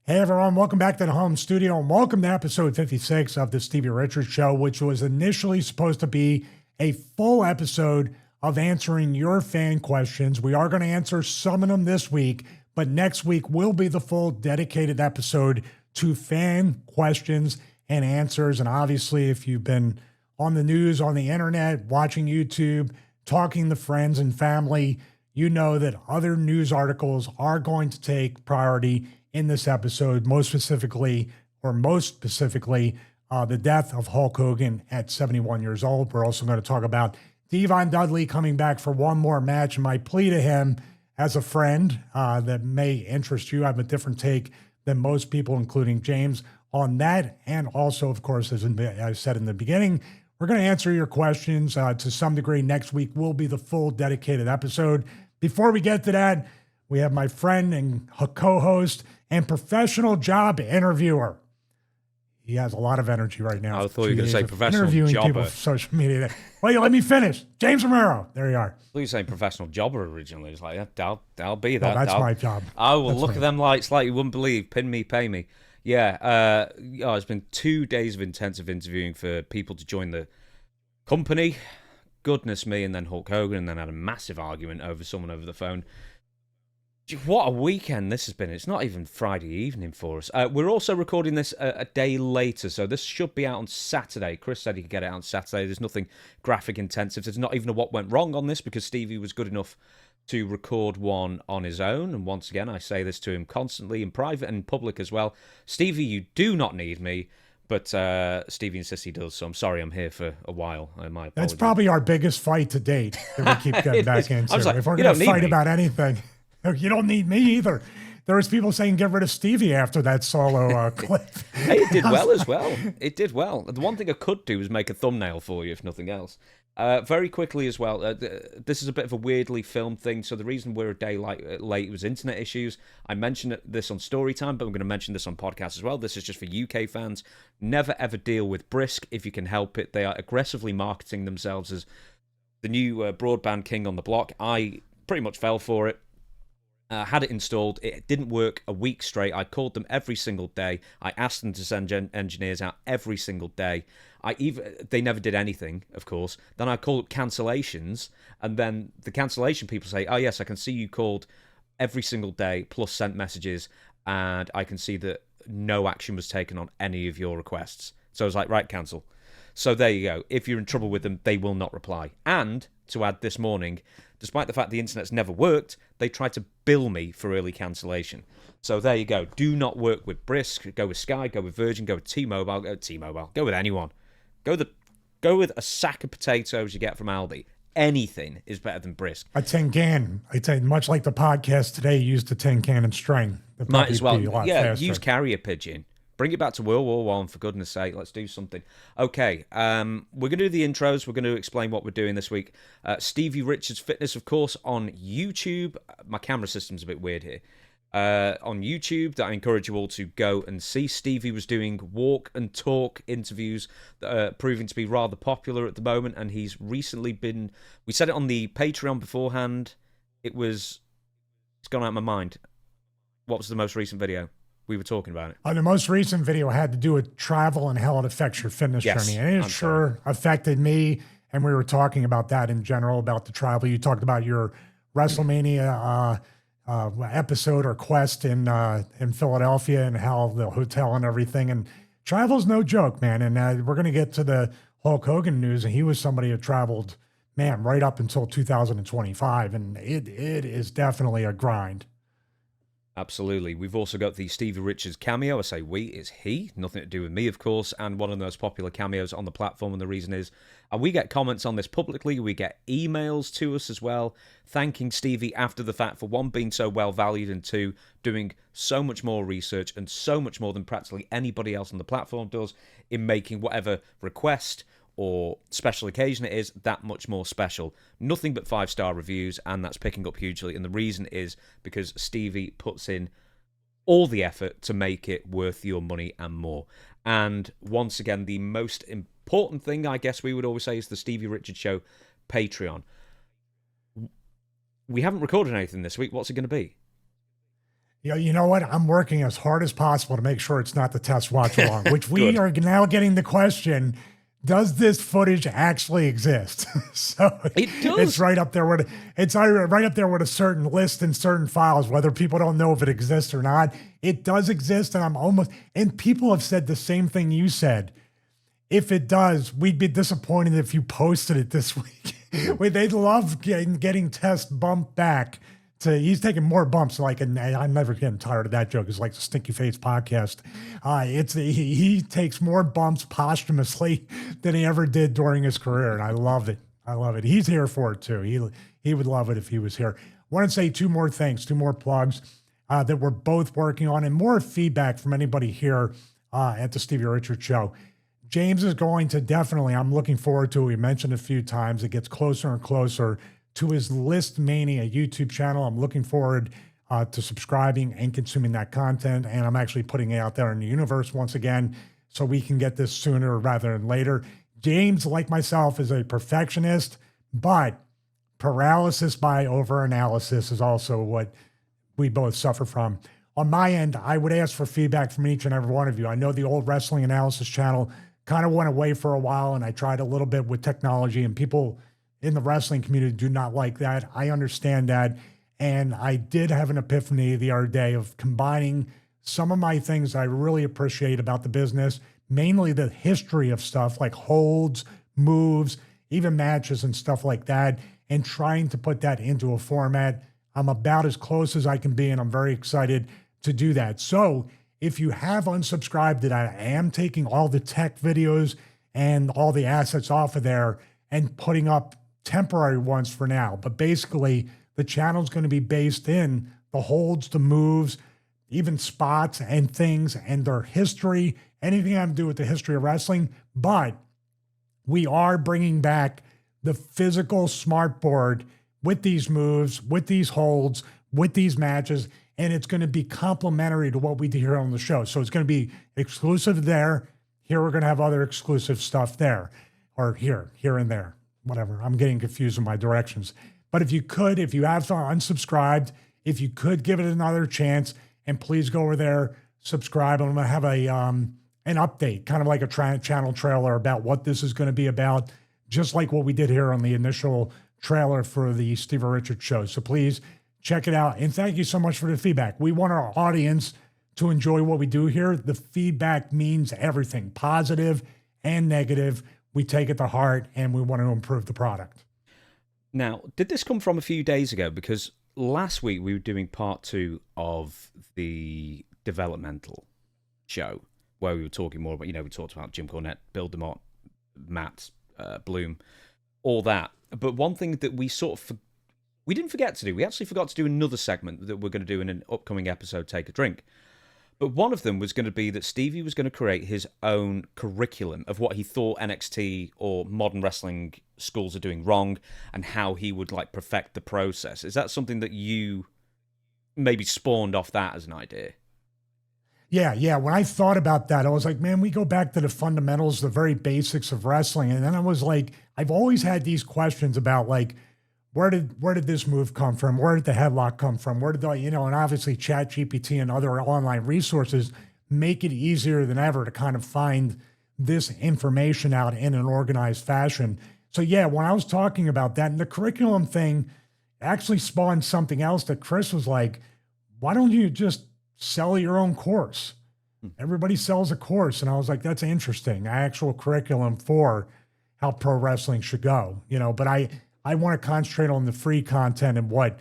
Hey everyone, welcome back to the home studio and welcome to episode 56 of the Stevie Richards Show, which was initially supposed to be a full episode of answering your fan questions. We are going to answer some of them this week, but next week will be the full dedicated episode to fan questions and answers. And obviously, if you've been on the news, on the internet, watching YouTube, talking to friends and family, you know that other news articles are going to take priority in this episode, most specifically, the death of Hulk Hogan at 71 years old. We're also going to talk about Dudley coming back for one more match. And my plea to him as a friend that may interest you, I have a different take than most people, including James, on that. And also, of course, as I said in the beginning, we're going to answer your questions to some degree. Next week will be the full dedicated episode. Before we get to that, we have my friend and co-host and professional job interviewer. He has a lot of energy right now. I thought you were going to say professional interviewing jobber. People on social media. Well, you let me finish. James Romero. There you are. I thought you were saying professional jobber originally. It's like, yeah, I'll be that. No, that's my job. I will look at them lights like you wouldn't believe. Pin me, pay me. Yeah. It's been 2 days of intensive interviewing for people to join the company. Goodness me. And then Hulk Hogan, and then had a massive argument over someone over the phone. What a weekend this has been. It's not even Friday evening for us. We're also recording this a day later, so this should be out on Saturday. Chris said he could get it out on Saturday. There's nothing graphic intensive. There's not even a what went wrong on this because Stevie was good enough to record one on his own. And once again, I say this to him constantly in private and in public as well. Stevie, you do not need me. But Stevie insists he does, so I'm sorry I'm here for a while. My apologies. That's probably our biggest fight to date that we keep getting back into. I was like, if we're going to fight about anything, you don't need me either. There was people saying get rid of Stevie after that solo clip. Hey, it did well as well. It did well. The one thing I could do is make a thumbnail for you, if nothing else. Very quickly as well, this is a bit of a weirdly filmed thing, so the reason we're a day late was internet issues. I mentioned this on Storytime, but I'm going to mention this on podcast as well. This is just for UK fans. Never ever deal with Brisk if you can help it. They are aggressively marketing themselves as the new broadband king on the block. I pretty much fell for it. Had it installed. It didn't work a week straight. I called them every single day. I asked them to send engineers out every single day. They never did anything, of course. Then I called cancellations, and then the cancellation people say, "Oh yes, I can see you called every single day plus sent messages, and I can see that no action was taken on any of your requests." So I was like, "Right, cancel." So there you go. If you're in trouble with them, they will not reply. And to add, this morning, despite the fact the internet's never worked, they tried to bill me for early cancellation. So there you go. Do not work with Brisk. Go with Sky. Go with Virgin. Go with T-Mobile. Go with anyone. Go with a sack of potatoes you get from Aldi. Anything is better than Brisk. A tin can. I tell you, much like the podcast today used a tin can and string. Might as well. Yeah, use carrier pigeon. Bring it back to World War I, for goodness sake. Let's do something. Okay, we're going to do the intros. We're going to explain what we're doing this week. Stevie Richards Fitness, of course, on YouTube. My camera system's a bit weird here. On YouTube, that I encourage you all to go and see. Stevie was doing walk and talk interviews that are proving to be rather popular at the moment, and he's recently been... We said it on the Patreon beforehand. It's gone out of my mind. What was the most recent video? We were talking about it. The most recent video had to do with travel and how it affects your fitness journey. And it sure affected me. And we were talking about that in general, about the travel. You talked about your WrestleMania episode or quest in Philadelphia and how the hotel and everything. And travel's no joke, man. And we're going to get to the Hulk Hogan news. And he was somebody who traveled, man, right up until 2025. And it is definitely a grind. Absolutely. We've also got the Stevie Richards cameo. I say we, it's he. Nothing to do with me, of course. And one of the most popular cameos on the platform. And the reason is, we get comments on this publicly. We get emails to us as well, thanking Stevie after the fact for one, being so well valued, and two, doing so much more research and so much more than practically anybody else on the platform does in making whatever request or special occasion it is that much more special. Nothing but 5-star reviews, and that's picking up hugely. And the reason is because Stevie puts in all the effort to make it worth your money and more. And once again, the most important thing, I guess we would always say, is the Stevie Richards Show Patreon. We haven't recorded anything this week. What's it going to be? You know what? I'm working as hard as possible to make sure it's not the test watch along, which we Good. are now getting the question, does this footage actually exist? So It does. it's right up there with right up there with a certain list and certain files, whether people don't know if it exists or not. It does exist, and people have said the same thing you said. If it does, we'd be disappointed if you posted it this week. They'd love getting test bumped back. He's taking more bumps. I'm never getting tired of that joke. It's like the Stinky Face podcast. He takes more bumps posthumously than he ever did during his career, and I love it. I love it. He's here for it too. He would love it if he was here. Want to say two more plugs that we're both working on, and more feedback from anybody here at the Stevie Richards Show. James is going to definitely, I'm looking forward to it. We mentioned a few times, it gets closer and closer to his List Mania YouTube channel. I'm looking forward to subscribing and consuming that content. And I'm actually putting it out there in the universe once again, so we can get this sooner rather than later. James, like myself, is a perfectionist, but paralysis by overanalysis is also what we both suffer from. On my end, I would ask for feedback from each and every one of you. I know the old wrestling analysis channel kind of went away for a while, and I tried a little bit with technology, and people in the wrestling community do not like that. I understand that. And I did have an epiphany the other day of combining some of my things I really appreciate about the business, mainly the history of stuff like holds, moves, even matches and stuff like that, and trying to put that into a format. I'm about as close as I can be, and I'm very excited to do that. So if you have unsubscribed, that I am taking all the tech videos and all the assets off of there and putting up temporary ones for now. But basically, the channel's going to be based in the holds, the moves, even spots and things and their history, anything having to do with the history of wrestling. But we are bringing back the physical smart board with these moves, with these holds, with these matches, and it's going to be complementary to what we do here on the show. So it's going to be exclusive there. Here we're going to have other exclusive stuff there, or here and there. Whatever. I'm getting confused in my directions. But if you have unsubscribed, if you could give it another chance, and please go over there, subscribe. I'm going to have an update, kind of like a channel trailer about what this is going to be about, just like what we did here on the initial trailer for the Stevie Richards Show. So please check it out. And thank you so much for the feedback. We want our audience to enjoy what we do here. The feedback means everything, positive and negative. We take it to heart, and we want to improve the product. Now, did this come from a few days ago? Because last week we were doing part 2 of the developmental show, where we were talking more about, we talked about Jim Cornette, Bill DeMott, Matt Bloom, all that. But one thing that we we didn't forget to do, we actually forgot to do another segment that we're going to do in an upcoming episode, Take a Drink. But one of them was going to be that Stevie was going to create his own curriculum of what he thought NXT or modern wrestling schools are doing wrong, and how he would perfect the process. Is that something that you maybe spawned off that as an idea? Yeah. When I thought about that, I was like, man, we go back to the fundamentals, the very basics of wrestling. And then I was like, I've always had these questions about where did this move come from? Where did the headlock come from? Where did and obviously ChatGPT and other online resources make it easier than ever to kind of find this information out in an organized fashion. So yeah, when I was talking about that, and the curriculum thing actually spawned something else that Chris was like, why don't you just sell your own course? Everybody sells a course. And I was like, that's interesting. Actual curriculum for how pro wrestling should go, but I want to concentrate on the free content and what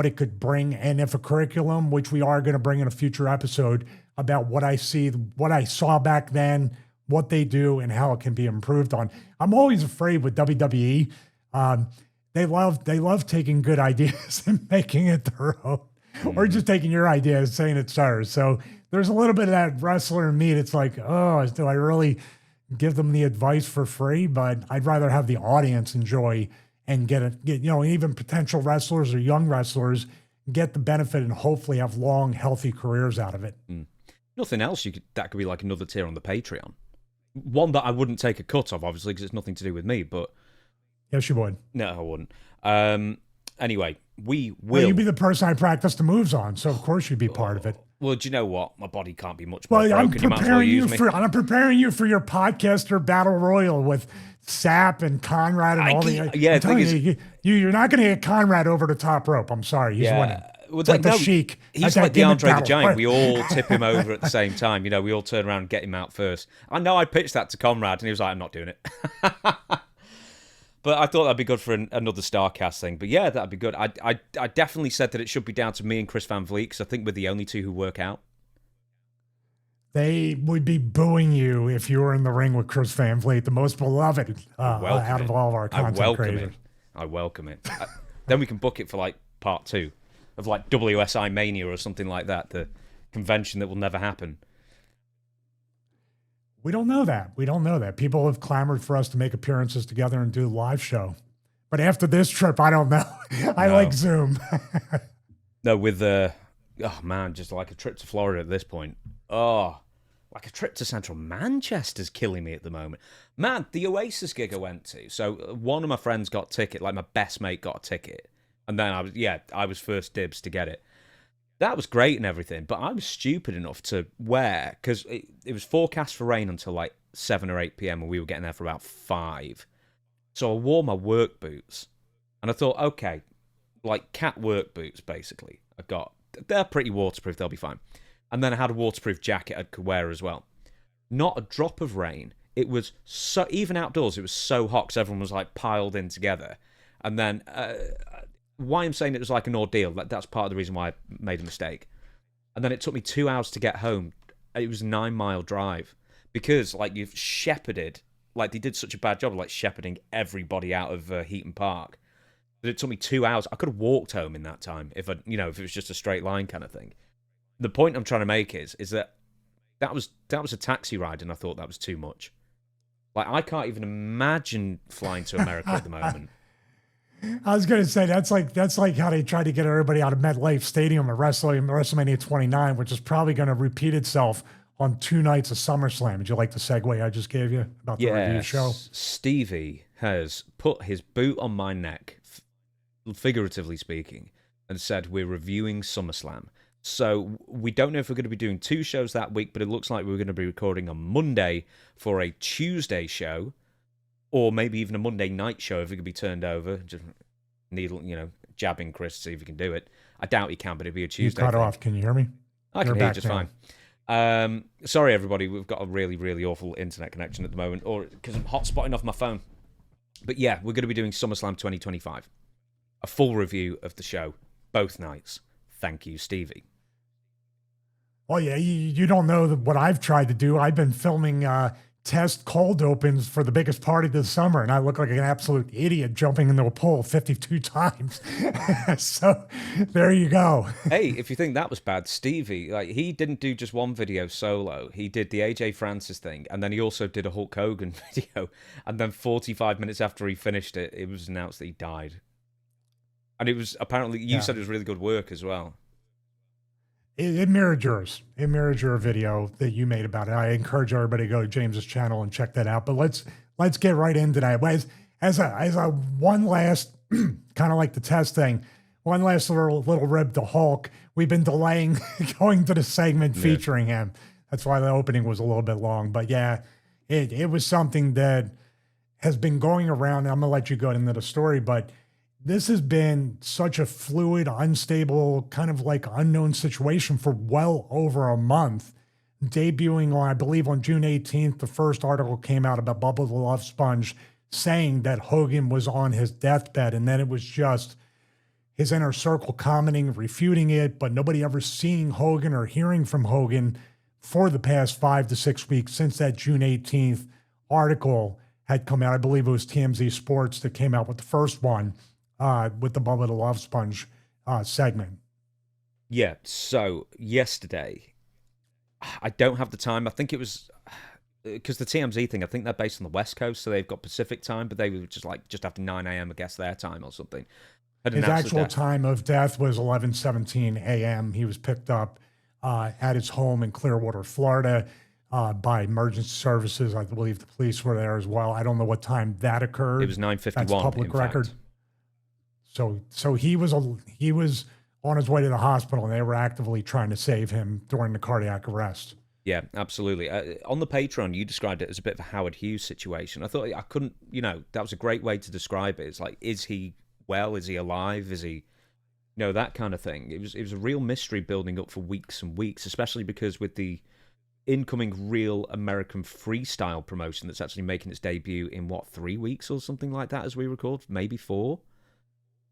it could bring. And if a curriculum, which we are going to bring in a future episode, about what I saw back then, what they do, and how it can be improved on. I'm always afraid with WWE. They love taking good ideas and making it their own, or just taking your idea and saying it's theirs. So there's a little bit of that wrestler in me that's like, oh, do I really give them the advice for free? But I'd rather have the audience enjoy and get even potential wrestlers or young wrestlers get the benefit and hopefully have long, healthy careers out of it. Nothing else that could be like another tier on the Patreon. One that I wouldn't take a cut of, obviously, because it's nothing to do with me, but... Yes, you would. No, I wouldn't. Anyway, We will. Well, you'd be the person I practice the moves on, so of course you'd be part of it. Well, do you know what? My body can't be much more Well, broken. You might as well use me. I'm preparing you for your podcaster battle royal with Sapp and Conrad and all the. Yeah, I'm telling you're not going to get Conrad over the top rope. I'm sorry, he's winning. Well, like the Sheik. He's like the Andre the Giant. We all tip him over at the same time. You know, we all turn around and get him out first. I know I pitched that to Conrad, and he was like, "I'm not doing it." But I thought that'd be good for another StarCast thing. But yeah, that'd be good. I definitely said that it should be down to me and Chris Van Vliet, because I think we're the only two who work out. They would be booing you if you were in the ring with Chris Van Vliet, the most beloved out of all of our content creators. I welcome it. Then we can book it for like part 2 of like WSI Mania or something like that, the convention that will never happen. We don't know that. People have clamored for us to make appearances together and do a live show. But after this trip, I don't know. I like Zoom. No, with just like a trip to Florida at this point. Oh, like a trip to central Manchester's killing me at the moment. Man, the Oasis gig I went to. So one of my friends got a ticket, like my best mate got a ticket. And then I was first dibs to get it. That was great and everything, but I was stupid enough to wear, because it was forecast for rain until like 7 or 8 p.m. and we were getting there for about 5. So I wore my work boots. And I thought, okay, like cat work boots, basically. They're pretty waterproof, they'll be fine. And then I had a waterproof jacket I could wear as well. Not a drop of rain. It was so, even outdoors, it was so hot because everyone was like piled in together. And then, why I'm saying it was like an ordeal, that's part of the reason why I made a mistake. And then it took me 2 hours to get home. It was a 9-mile drive because like you've shepherded, like they did such a bad job of like shepherding everybody out of Heaton Park. But it took me 2 hours. I could have walked home in that time if it was just a straight line kind of thing. The point I'm trying to make is that was a taxi ride, and I thought that was too much. Like I can't even imagine flying to America at the moment. I was going to say that's like how they tried to get everybody out of MetLife Stadium at WrestleMania 29, which is probably going to repeat itself on 2 nights of SummerSlam. Did you like the segue I just gave you about the review show? Stevie has put his boot on my neck, figuratively speaking, and said we're reviewing SummerSlam. So we don't know if we're going to be doing 2 shows that week, but it looks like we're going to be recording on Monday for a Tuesday show, or maybe even a Monday night show if it could be turned over. Just jabbing Chris to see if he can do it. I doubt he can, but it'd be a Tuesday. You cut off. Can you hear me? I can hear you just fine. Sorry, everybody. We've got a really, really awful internet connection at the moment, or because I'm hotspotting off my phone. But yeah, we're going to be doing SummerSlam 2025. A full review of the show, both nights. Thank you, Stevie. Well, yeah, you don't know what I've tried to do. I've been filming test cold opens for the biggest party this summer, and I look like an absolute idiot jumping into a pool 52 times. So there you go. Hey, if you think that was bad, Stevie, like he didn't do just one video solo. He did the AJ Francis thing, and then he also did a Hulk Hogan video. And then 45 minutes after he finished it, it was announced that he died. And it was apparently, you said it was really good work as well. It mirrored yours. It mirrored your video that you made about it. I encourage everybody to go to James's channel and check that out. But let's get right into that. As a one last, kind of like the test thing, one last little rib to Hulk. We've been delaying going to the segment featuring him. That's why the opening was a little bit long. But yeah, it was something that has been going around. I'm gonna let you go into the story, but this has been such a fluid, unstable, kind of like unknown situation for well over a month. Debuting on, I believe, on June 18th, the first article came out about Bubba the Love Sponge saying that Hogan was on his deathbed. And then it was just his inner circle commenting, refuting it, but nobody ever seeing Hogan or hearing from Hogan for the past 5 to 6 weeks since that June 18th article had come out. I believe it was TMZ Sports that came out with the first one. With the Bubba the Love Sponge segment. Yeah, so yesterday, I don't have the time. I think it was, because the TMZ thing, I think they're based on the West Coast, so they've got Pacific time, but they were just after 9 a.m., I guess, their time or something. His actual time of death was 11:17 a.m. He was picked up at his home in Clearwater, Florida, by emergency services. I believe the police were there as well. I don't know what time that occurred. It was 9:51. That's public record. So he was on his way to the hospital, and they were actively trying to save him during the cardiac arrest. Yeah, absolutely. On the Patreon, you described it as a bit of a Howard Hughes situation. I thought I couldn't, that was a great way to describe it. It's like, is he well? Is he alive? Is he, that kind of thing. It was a real mystery building up for weeks and weeks, especially because with the incoming Real American Freestyle promotion that's actually making its debut in 3 weeks or something like that as we record, maybe 4,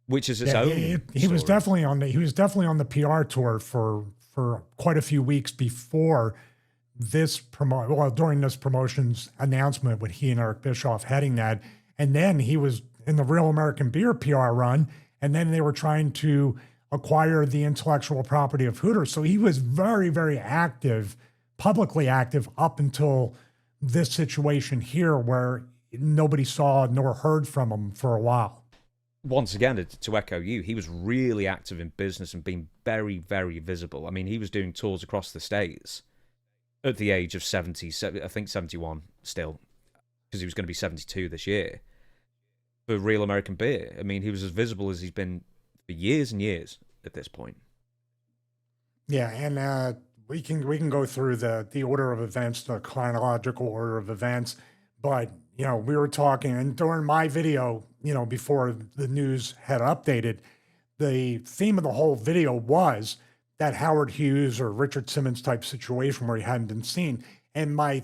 which is its own. He was definitely on the PR tour for quite a few weeks before this during this promotion's announcement with he and Eric Bischoff heading that. And then he was in the Real American Beer PR run, and then they were trying to acquire the intellectual property of Hooters. So he was very, very active, publicly active, up until this situation here where nobody saw nor heard from him for a while. Once again, to echo you, he was really active in business and being very, very visible. I mean, he was doing tours across the States at the age of 70, I think 71 still, because he was going to be 72 this year, for Real American Beer. I mean, he was as visible as he's been for years and years at this point. Yeah, and we can go through the order of events, the chronological order of events, but we were talking, and during my video, before the news had updated, the theme of the whole video was that Howard Hughes or Richard Simmons type situation where he hadn't been seen. And my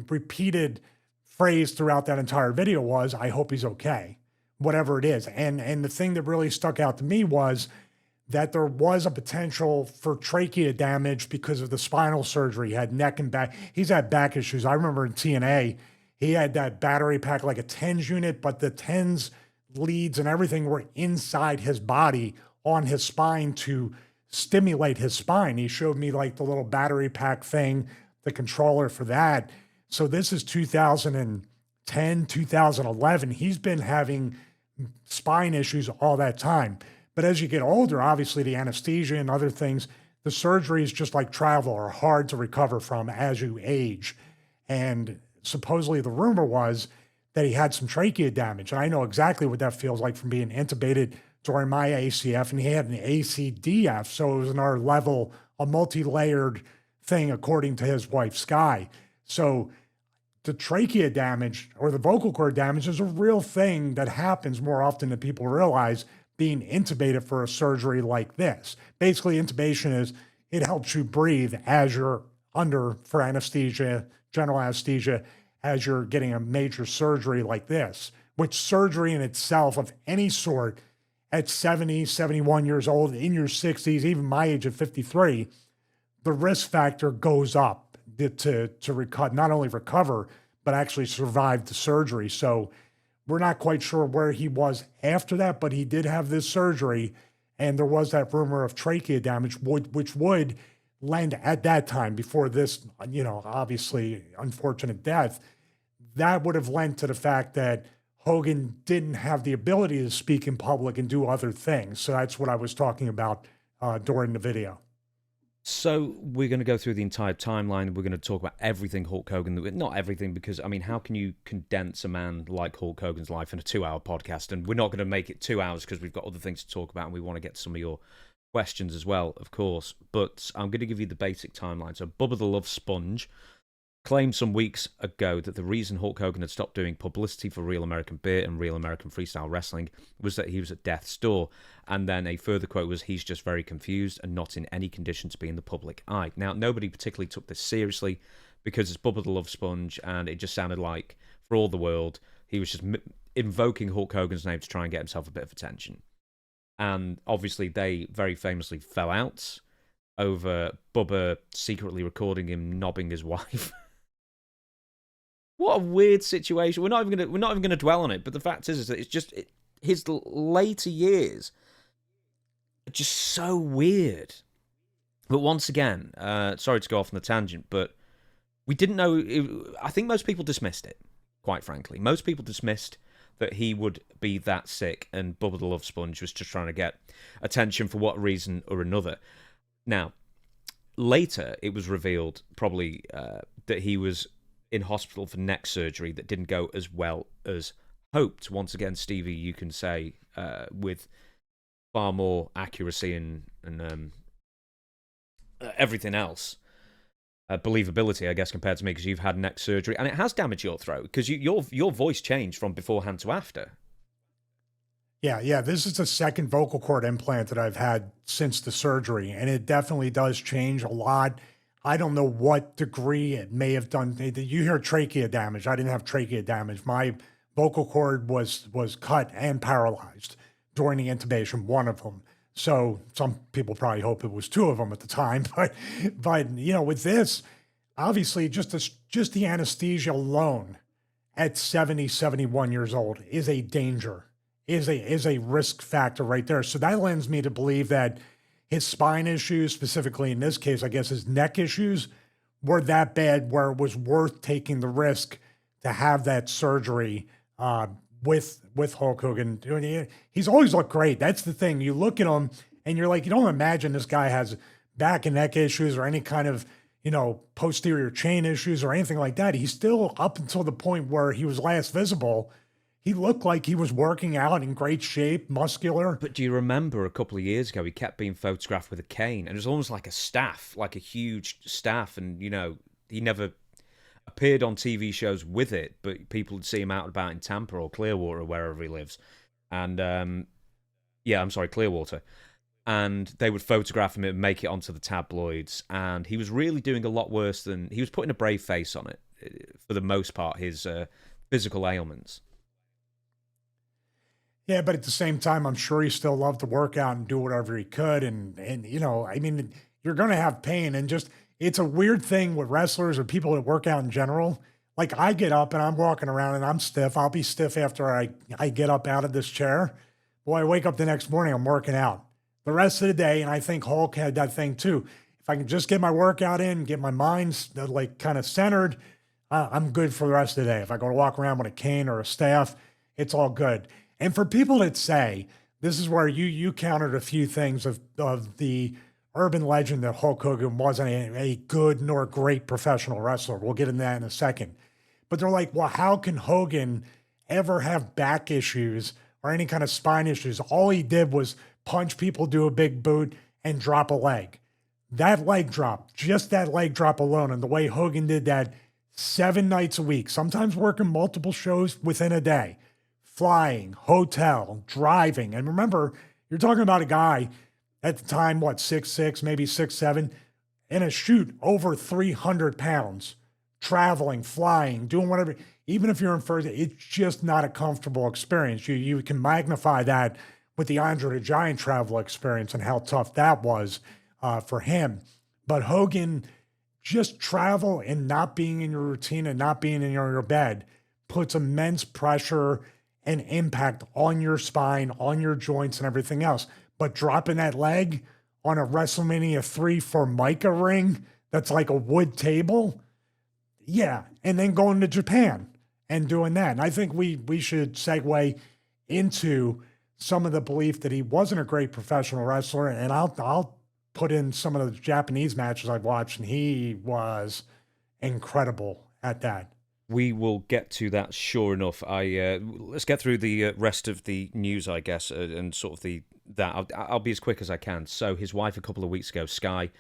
repeated phrase throughout that entire video was, I hope he's okay, whatever it is. And the thing that really stuck out to me was that there was a potential for trachea damage because of the spinal surgery. He had neck and back. He's had back issues. I remember in TNA, he had that battery pack, like a TENS unit, but the TENS leads and everything were inside his body on his spine to stimulate his spine. He showed me like the little battery pack thing, the controller for that. So this is 2010, 2011. He's been having spine issues all that time. But as you get older, obviously the anesthesia and other things, the surgeries, just like travel, are hard to recover from as you age. And supposedly the rumor was that he had some trachea damage. And I know exactly what that feels like from being intubated during my ACF, and he had an ACDF. So it was another level, a multi-layered thing, according to his wife, Sky. So the trachea damage or the vocal cord damage is a real thing that happens more often than people realize, being intubated for a surgery like this. Basically, intubation is, it helps you breathe as you're under for anesthesia, general anesthesia, as you're getting a major surgery like this, which surgery in itself of any sort at 70, 71 years old, in your 60s, even my age of 53, the risk factor goes up to not only recover, but actually survive the surgery. So we're not quite sure where he was after that, but he did have this surgery, and there was that rumor of trachea damage, which would lend at that time, before this, obviously unfortunate death, that would have lent to the fact that Hogan didn't have the ability to speak in public and do other things. So that's what I was talking about during the video. So we're going to go through the entire timeline. We're going to talk about everything Hulk Hogan. Not everything, because, how can you condense a man like Hulk Hogan's life in a 2-hour podcast? And we're not going to make it 2 hours because we've got other things to talk about, and we want to get to some of your questions as well, of course. But I'm going to give you the basic timeline. So Bubba the Love Sponge claimed some weeks ago that the reason Hulk Hogan had stopped doing publicity for Real American Beer and Real American Freestyle Wrestling was that he was at death's door. And then a further quote was, he's just very confused and not in any condition to be in the public eye. Now, nobody particularly took this seriously because it's Bubba the Love Sponge, and it just sounded like, for all the world, he was just invoking Hulk Hogan's name to try and get himself a bit of attention. And obviously they very famously fell out over Bubba secretly recording him knobbing his wife. What a weird situation. We're not even going to dwell on it, but the fact is that it's just his later years are just so weird. But once again, sorry to go off on the tangent, but we didn't know. I think most people dismissed it, quite frankly. Most people dismissed that he would be that sick, and Bubba the Love Sponge was just trying to get attention for what reason or another. Now, later it was revealed probably that he was in hospital for neck surgery that didn't go as well as hoped. Once again, Stevie, you can say with far more accuracy and everything else. Believability, I guess, compared to me, because you've had neck surgery, and it has damaged your throat, because your voice changed from beforehand to after. Yeah. This is the second vocal cord implant that I've had since the surgery, and it definitely does change a lot. I don't know what degree it may have done. You hear trachea damage. I didn't have trachea damage. My vocal cord was cut and paralyzed during the intubation, one of them. So some people probably hope it was two of them at the time, but with this, obviously just the anesthesia alone at 70, 71 years old is a danger, is a risk factor right there. So that lends me to believe that his spine issues, specifically in this case, I guess his neck issues, were that bad where it was worth taking the risk to have that surgery with Hulk Hogan. He's always looked great. That's the thing. You look at him and you're like, you don't imagine this guy has back and neck issues or any kind of, posterior chain issues or anything like that. He's still, up until the point where he was last visible, he looked like he was working out in great shape, muscular. But do you remember a couple of years ago, he kept being photographed with a cane, and it was almost like a staff, like a huge staff, and, he never appeared on TV shows with it, but people would see him out and about in Tampa or Clearwater or wherever he lives. And, Clearwater. And they would photograph him and make it onto the tabloids. And he was really doing a lot worse than... He was putting a brave face on it, for the most part, his physical ailments. Yeah, but at the same time, I'm sure he still loved to work out and do whatever he could. And you're going to have pain. And just, it's a weird thing with wrestlers or people that work out in general. Like, I get up and I'm walking around and I'm stiff. I'll be stiff after I get up out of this chair. Boy, I wake up the next morning, I'm working out the rest of the day. And I think Hulk had that thing too. If I can just get my workout in, get my mind kind of centered, I'm good for the rest of the day. If I go to walk around with a cane or a staff, it's all good. And for people that say, this is where you countered a few things of the urban legend that Hulk Hogan wasn't a good nor great professional wrestler. We'll get into that in a second. But they're like, well, how can Hogan ever have back issues or any kind of spine issues? All he did was punch people, do a big boot, and drop a leg. That leg drop, just that leg drop alone, and the way Hogan did that 7 nights a week, sometimes working multiple shows within a day, flying, hotel, driving. And remember, you're talking about a guy at the time, 6'6", maybe 6'7", in a shoot over 300 pounds, traveling, flying, doing whatever. Even if you're in first, it's just not a comfortable experience. You can magnify that with the Andre the Giant travel experience and how tough that was for him. But Hogan, just travel and not being in your routine and not being in your bed puts immense pressure and impact on your spine, on your joints and everything else. But dropping that leg on a WrestleMania 3 Formica ring that's like a wood table, yeah, and then going to Japan and doing that. And I think we should segue into some of the belief that he wasn't a great professional wrestler. And I'll put in some of the Japanese matches I've watched, and he was incredible at that. We will get to that, sure enough. Let's get through the rest of the news, I guess, and sort of that. I'll be as quick as I can. So his wife, a couple of weeks ago, Sky,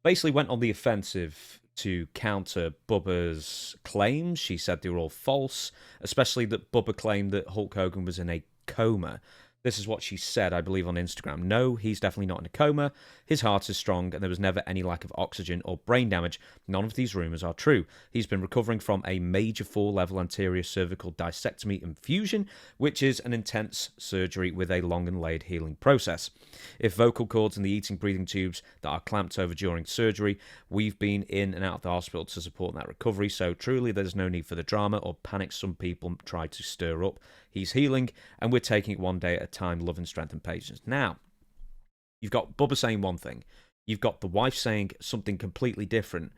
basically went on the offensive to counter Bubba's claims. She said they were all false, especially that Bubba claimed that Hulk Hogan was in a coma. This is what she said, I believe, on Instagram. No, he's definitely not in a coma. His heart is strong, and there was never any lack of oxygen or brain damage. None of these rumours are true. He's been recovering from a major 4-level anterior cervical discectomy infusion, which is an intense surgery with a long and laid healing process. If vocal cords and the eating breathing tubes that are clamped over during surgery, we've been in and out of the hospital to support that recovery, so truly there's no need for the drama or panic some people try to stir up. He's healing, and we're taking it one day at a time, love and strength and patience. Now, you've got Bubba saying one thing. You've got the wife saying something completely different.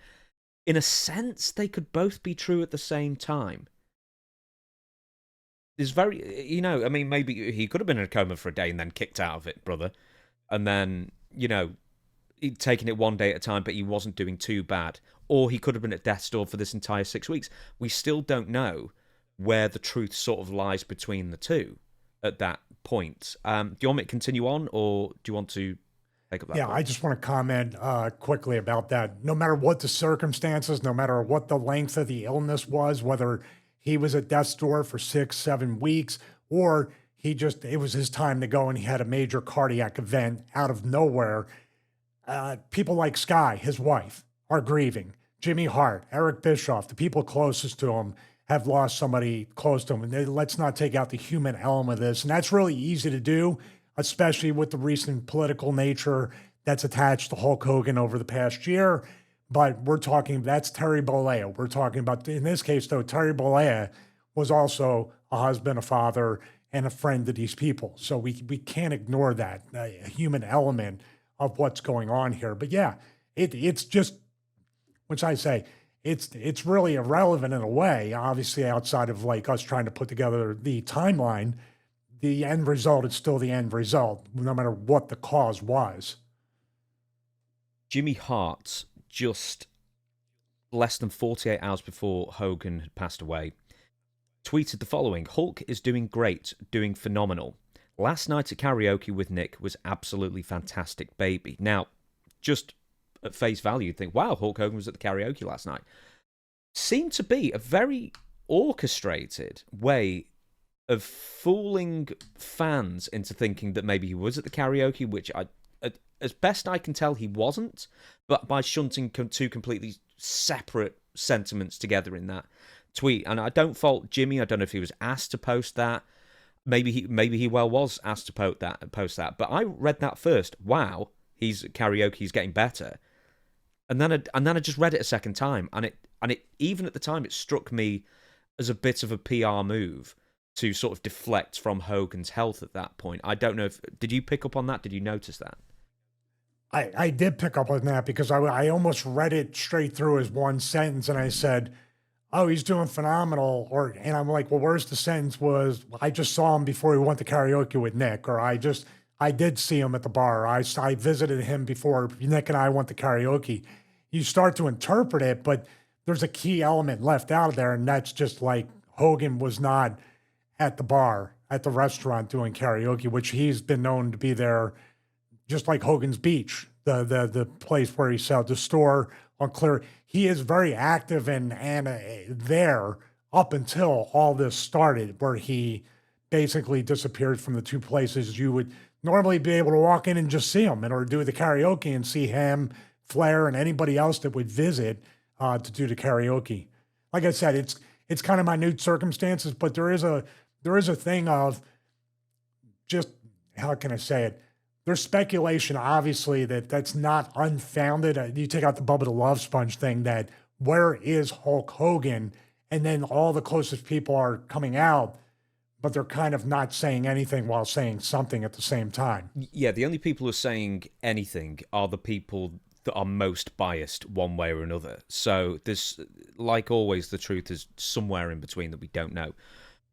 In a sense, they could both be true at the same time. There's maybe he could have been in a coma for a day and then kicked out of it, brother. And then, he'd taken it one day at a time, but he wasn't doing too bad. Or he could have been at death's door for this entire 6 weeks. We still don't know where the truth sort of lies between the two at that point. Do you want me to continue on, or do you want to take up that Yeah, point? I just want to comment quickly about that. No matter what the circumstances, no matter what the length of the illness was, whether he was at death's door for 6, 7 weeks, or it was his time to go and he had a major cardiac event out of nowhere. People like Sky, his wife, are grieving. Jimmy Hart, Eric Bischoff, the people closest to him have lost somebody close to him. And let's not take out the human element of this. And that's really easy to do, especially with the recent political nature that's attached to Hulk Hogan over the past year. But that's Terry Bollea. We're talking about, in this case, though, Terry Bollea was also a husband, a father, and a friend to these people. So we can't ignore that human element of what's going on here. But yeah, it's just, which I say, it's really irrelevant in a way, obviously outside of like us trying to put together the timeline. The end result is still the end result, no matter what the cause was. Jimmy Hart, just less than 48 hours before Hogan had passed away, tweeted the following: Hulk is doing great, doing phenomenal. Last night at karaoke with Nick was absolutely fantastic, baby. Now, just at face value, you'd think, wow, Hulk Hogan was at the karaoke last night. Seemed to be a very orchestrated way of fooling fans into thinking that maybe he was at the karaoke, which as best I can tell, he wasn't, but by shunting two completely separate sentiments together in that tweet. And I don't fault Jimmy. I don't know if he was asked to post that. Maybe he well was asked to post that. But I read that first. Wow, he's at karaoke. He's getting better. And then I just read it a second time, and it even at the time it struck me as a bit of a PR move to sort of deflect from Hogan's health at that point. I don't know did you pick up on that? Did you notice that? I did pick up on that because I almost read it straight through as one sentence, and I said, oh, he's doing phenomenal. And I'm like, well, where's the sentence was, I just saw him before he went to karaoke with Nick, or I did see him at the bar. I visited him before Nick and I went to karaoke. You start to interpret it, but there's a key element left out of there, and that's just like Hogan was not at the bar, at the restaurant doing karaoke, which he's been known to be there, just like Hogan's Beach, the place where he sells the store on Clear. He is very active and there up until all this started, where he basically disappeared from the two places you would normally be able to walk in and just see him, or do the karaoke and see him, Flair, and anybody else that would visit to do the karaoke. Like I said, it's kind of minute circumstances, but there is a thing of just, how can I say it? There's speculation, obviously, that's not unfounded. You take out the Bubba the Love Sponge thing, that where is Hulk Hogan? And then all the closest people are coming out, but they're kind of not saying anything while saying something at the same time. Yeah, the only people who are saying anything are the people that are most biased one way or another. So there's, like always, the truth is somewhere in between that we don't know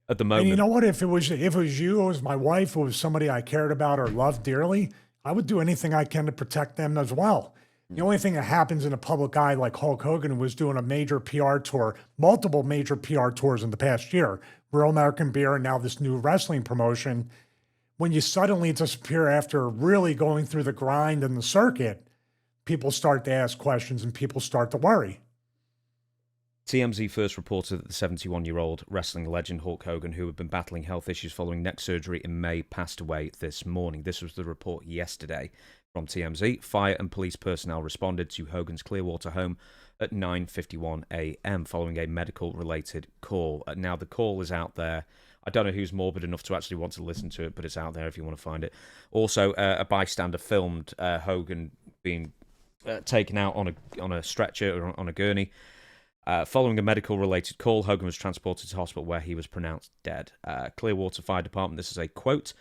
at the moment. And you know what? If it was you, it was my wife, it was somebody I cared about or loved dearly, I would do anything I can to protect them as well. The only thing that happens in a public eye, like Hulk Hogan was doing a major PR tour, multiple major PR tours in the past year, Real American Beer, and now this new wrestling promotion. When you suddenly disappear after really going through the grind and the circuit, people start to ask questions and people start to worry. TMZ first reported that the 71-year-old wrestling legend Hulk Hogan, who had been battling health issues following neck surgery in May, passed away this morning. This was the report yesterday from TMZ. Fire and police personnel responded to Hogan's Clearwater home at 9:51 a.m. following a medical-related call. Now, the call is out there. I don't know who's morbid enough to actually want to listen to it, but it's out there if you want to find it. Also, a bystander filmed Hogan being taken out on a stretcher or on a gurney. Following a medical-related call, Hogan was transported to hospital where he was pronounced dead. Clearwater Fire Department, this is a quote,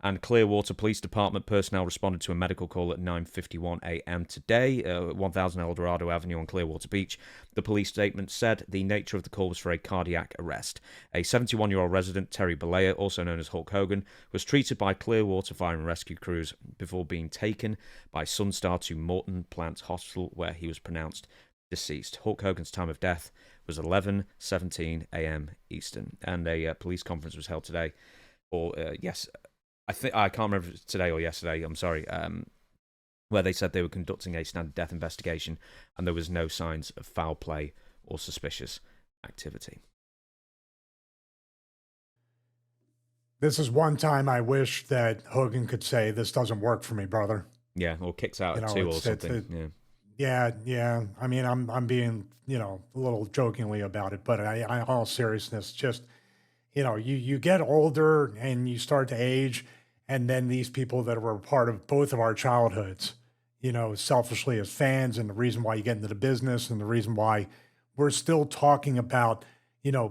and Clearwater Police Department personnel responded to a medical call at 9:51 a.m. today, 1000 El Dorado Avenue on Clearwater Beach. The police statement said the nature of the call was for a cardiac arrest. A 71-year-old resident, Terry Bollea, also known as Hulk Hogan, was treated by Clearwater Fire and Rescue crews before being taken by Sunstar to Morton Plant Hospital, where he was pronounced deceased. Hulk Hogan's time of death was 11:17 a.m. Eastern, and a police conference was held today. I can't remember if it's today or yesterday. I'm sorry. Where they said they were conducting a standard death investigation, and there was no signs of foul play or suspicious activity. This is one time I wish that Hogan could say, "This doesn't work for me, brother." Yeah, or kicks out at 2 or something. Yeah. I mean, I'm being, a little jokingly about it, but I all seriousness, just, you get older and you start to age, and then these people that were part of both of our childhoods, selfishly as fans, and the reason why you get into the business, and the reason why we're still talking about,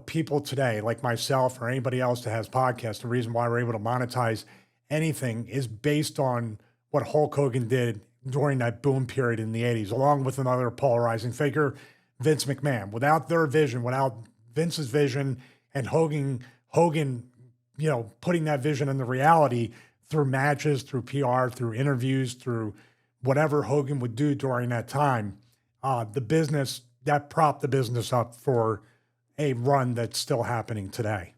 people today like myself or anybody else that has podcasts. The reason why we're able to monetize anything is based on what Hulk Hogan did during that boom period in the 80s, along with another polarizing figure, Vince McMahon. Without their vision, without Vince's vision, and Hogan, putting that vision into reality through matches, through PR, through interviews, through whatever Hogan would do during that time, the business, that propped the business up for a run that's still happening today.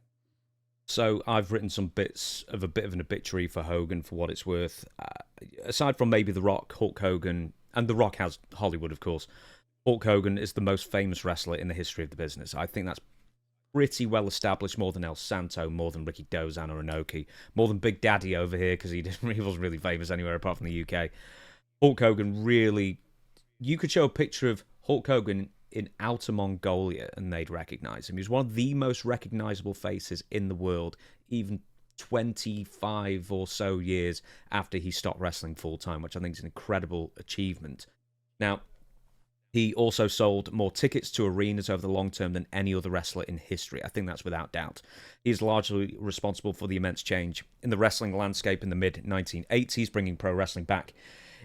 So I've written some bits of a bit of an obituary for Hogan for what it's worth. Aside from maybe The Rock, Hulk Hogan, and The Rock has Hollywood, of course, Hulk Hogan is the most famous wrestler in the history of the business. I think that's pretty well established, more than El Santo, more than Ricky Dozan or Inoki, more than Big Daddy over here, because he wasn't really famous anywhere apart from the UK. Hulk Hogan really... You could show a picture of Hulk Hogan in Outer Mongolia and they'd recognize him. He was one of the most recognizable faces in the world, even 25 or so years after he stopped wrestling full-time, which I think is an incredible achievement. Now, he also sold more tickets to arenas over the long term than any other wrestler in history. I think that's without doubt. He is largely responsible for the immense change in the wrestling landscape in the mid-1980s, bringing pro wrestling back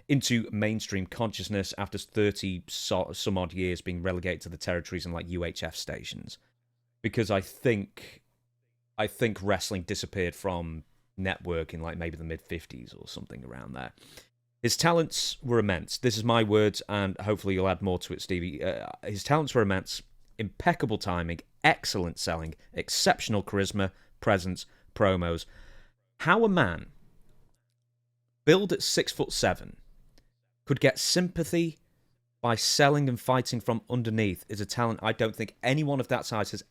into mainstream consciousness after 30 some odd years being relegated to the territories and like UHF stations. Because I think wrestling disappeared from network in like maybe the mid-50s or something around there. His talents were immense. This is my words, and hopefully you'll add more to it, Stevie. His talents were immense. Impeccable timing, excellent selling, exceptional charisma, presence, promos. How a man billed at 6'7" could get sympathy by selling and fighting from underneath is a talent I don't think anyone of that size has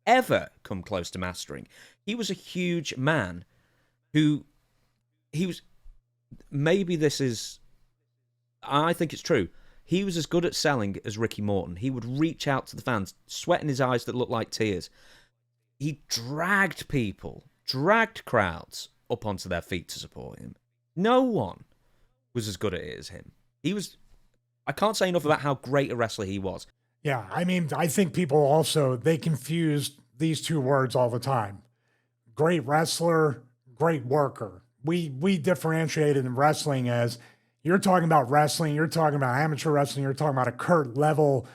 ever come close to mastering. He was a huge man who... He was... Maybe this is... I think it's true. He was as good at selling as Ricky Morton. He would reach out to the fans, sweat in his eyes that looked like tears. He dragged crowds up onto their feet to support him. No one was as good at it as him. He was... I can't say enough about how great a wrestler he was. Yeah, I mean, I think people also, they confuse these two words all the time. Great wrestler, great worker. We differentiated in wrestling as, you're talking about wrestling, you're talking about amateur wrestling, you're talking about a Kurt Angle,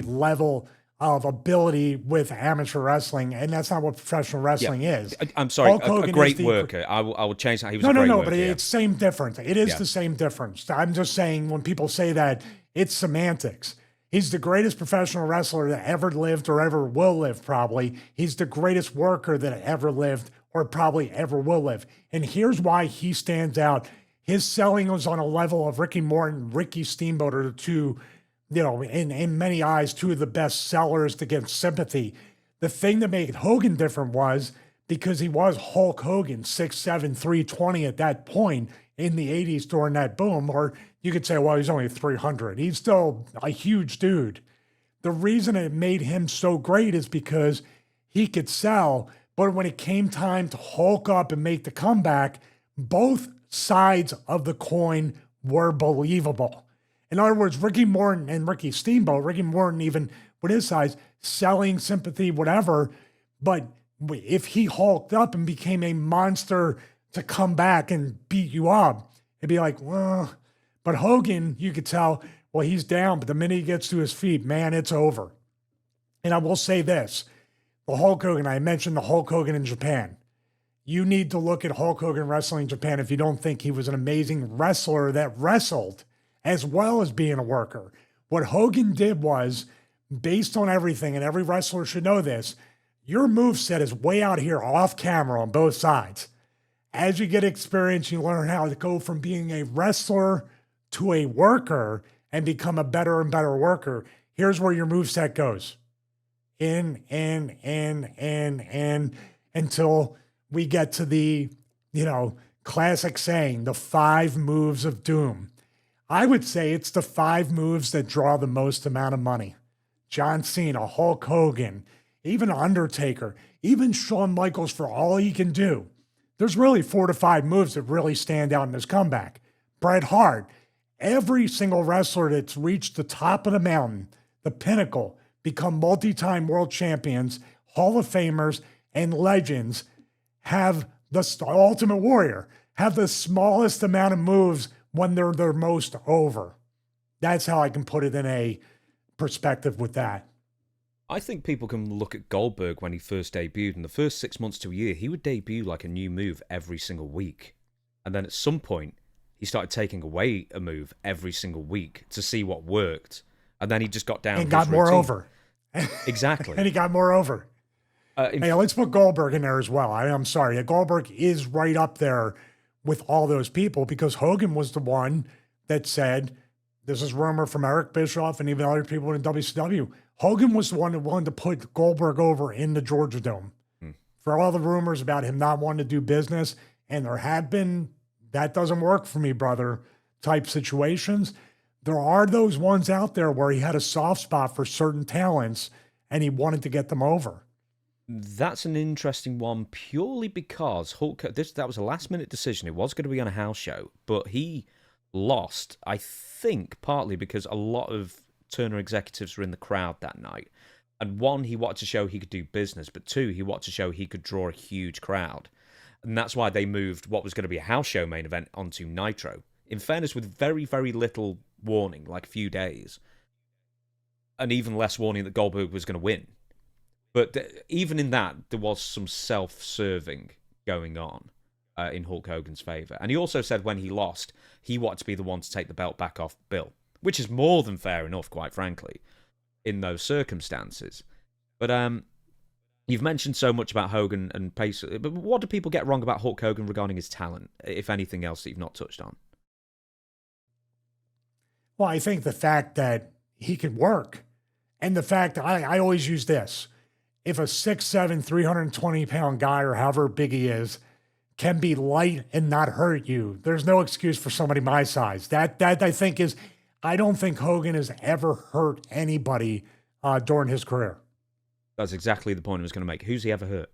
level of ability with amateur wrestling, and that's not what professional wrestling is. I'm sorry, a great worker. I will change that. He was a great worker. But it's same difference. It is the same difference. I'm just saying, when people say that, it's semantics. He's the greatest professional wrestler that ever lived or ever will live, probably. He's the greatest worker that ever lived or probably ever will live. And here's why he stands out. His selling was on a level of Ricky Morton, Ricky Steamboat are the two, in many eyes, two of the best sellers to get sympathy. The thing that made Hogan different was because he was Hulk Hogan, 6'7", 320 at that point in the 80s during that boom. Or you could say, well, he's only 300. He's still a huge dude. The reason it made him so great is because he could sell, but when it came time to Hulk up and make the comeback, both sides of the coin were believable. In other words, Ricky Morton and Ricky Steamboat, Ricky Morton even with his size, selling sympathy, whatever, but if he hulked up and became a monster to come back and beat you up, it'd be like, well, but Hogan, you could tell, well, he's down, but the minute he gets to his feet, man, it's over. And I will say this, the Hulk Hogan, I mentioned the Hulk Hogan in Japan. You need to look at Hulk Hogan wrestling in Japan if you don't think he was an amazing wrestler that wrestled as well as being a worker. What Hogan did was, based on everything, and every wrestler should know this, your moveset is way out here off camera on both sides. as you get experience, you learn how to go from being a wrestler to a worker and become a better and better worker. Here's where your moveset goes. In, until we get to the, classic saying, the 5 moves of doom. I would say it's the 5 moves that draw the most amount of money. John Cena, Hulk Hogan, even Undertaker, even Shawn Michaels for all he can do. There's really 4 to 5 moves that really stand out in his comeback. Bret Hart, every single wrestler that's reached the top of the mountain, the pinnacle, become multi-time world champions, Hall of Famers, and legends, have the Ultimate Warrior, have the smallest amount of moves when they're their most over. That's how I can put it in a perspective with that. I think people can look at Goldberg when he first debuted. In the first 6 months to a year, he would debut like a new move every single week. And then at some point, he started taking away a move every single week to see what worked. And then he just got down and got more over. Exactly. And he got more over. Hey, let's put Goldberg in there as well. I'm sorry. Goldberg is right up there with all those people because Hogan was the one that said, this is rumor from Eric Bischoff and even other people in WCW. Hogan was the one that wanted to put Goldberg over in the Georgia Dome. For all the rumors about him not wanting to do business, and there had been, that doesn't work for me, brother, type situations. There are those ones out there where he had a soft spot for certain talents and he wanted to get them over. That's an interesting one purely because that was a last-minute decision. It was going to be on a house show, but he lost, I think, partly because a lot of Turner executives were in the crowd that night. And 1, he wanted to show he could do business, but 2, he wanted to show he could draw a huge crowd. And that's why they moved what was going to be a house show main event onto Nitro. In fairness, with very, very little warning, like a few days. And even less warning that Goldberg was going to win. But even in that, there was some self-serving going on in Hulk Hogan's favour. And he also said when he lost, he wanted to be the one to take the belt back off Bill, which is more than fair enough, quite frankly, in those circumstances. But you've mentioned so much about Hogan and Pace, but what do people get wrong about Hulk Hogan regarding his talent, if anything else that you've not touched on? Well, I think the fact that he can work, and the fact that I always use this. If a 6'7", 320-pound guy, or however big he is, can be light and not hurt you, there's no excuse for somebody my size. That I think is, I don't think Hogan has ever hurt anybody during his career. That's exactly the point I was going to make. Who's he ever hurt?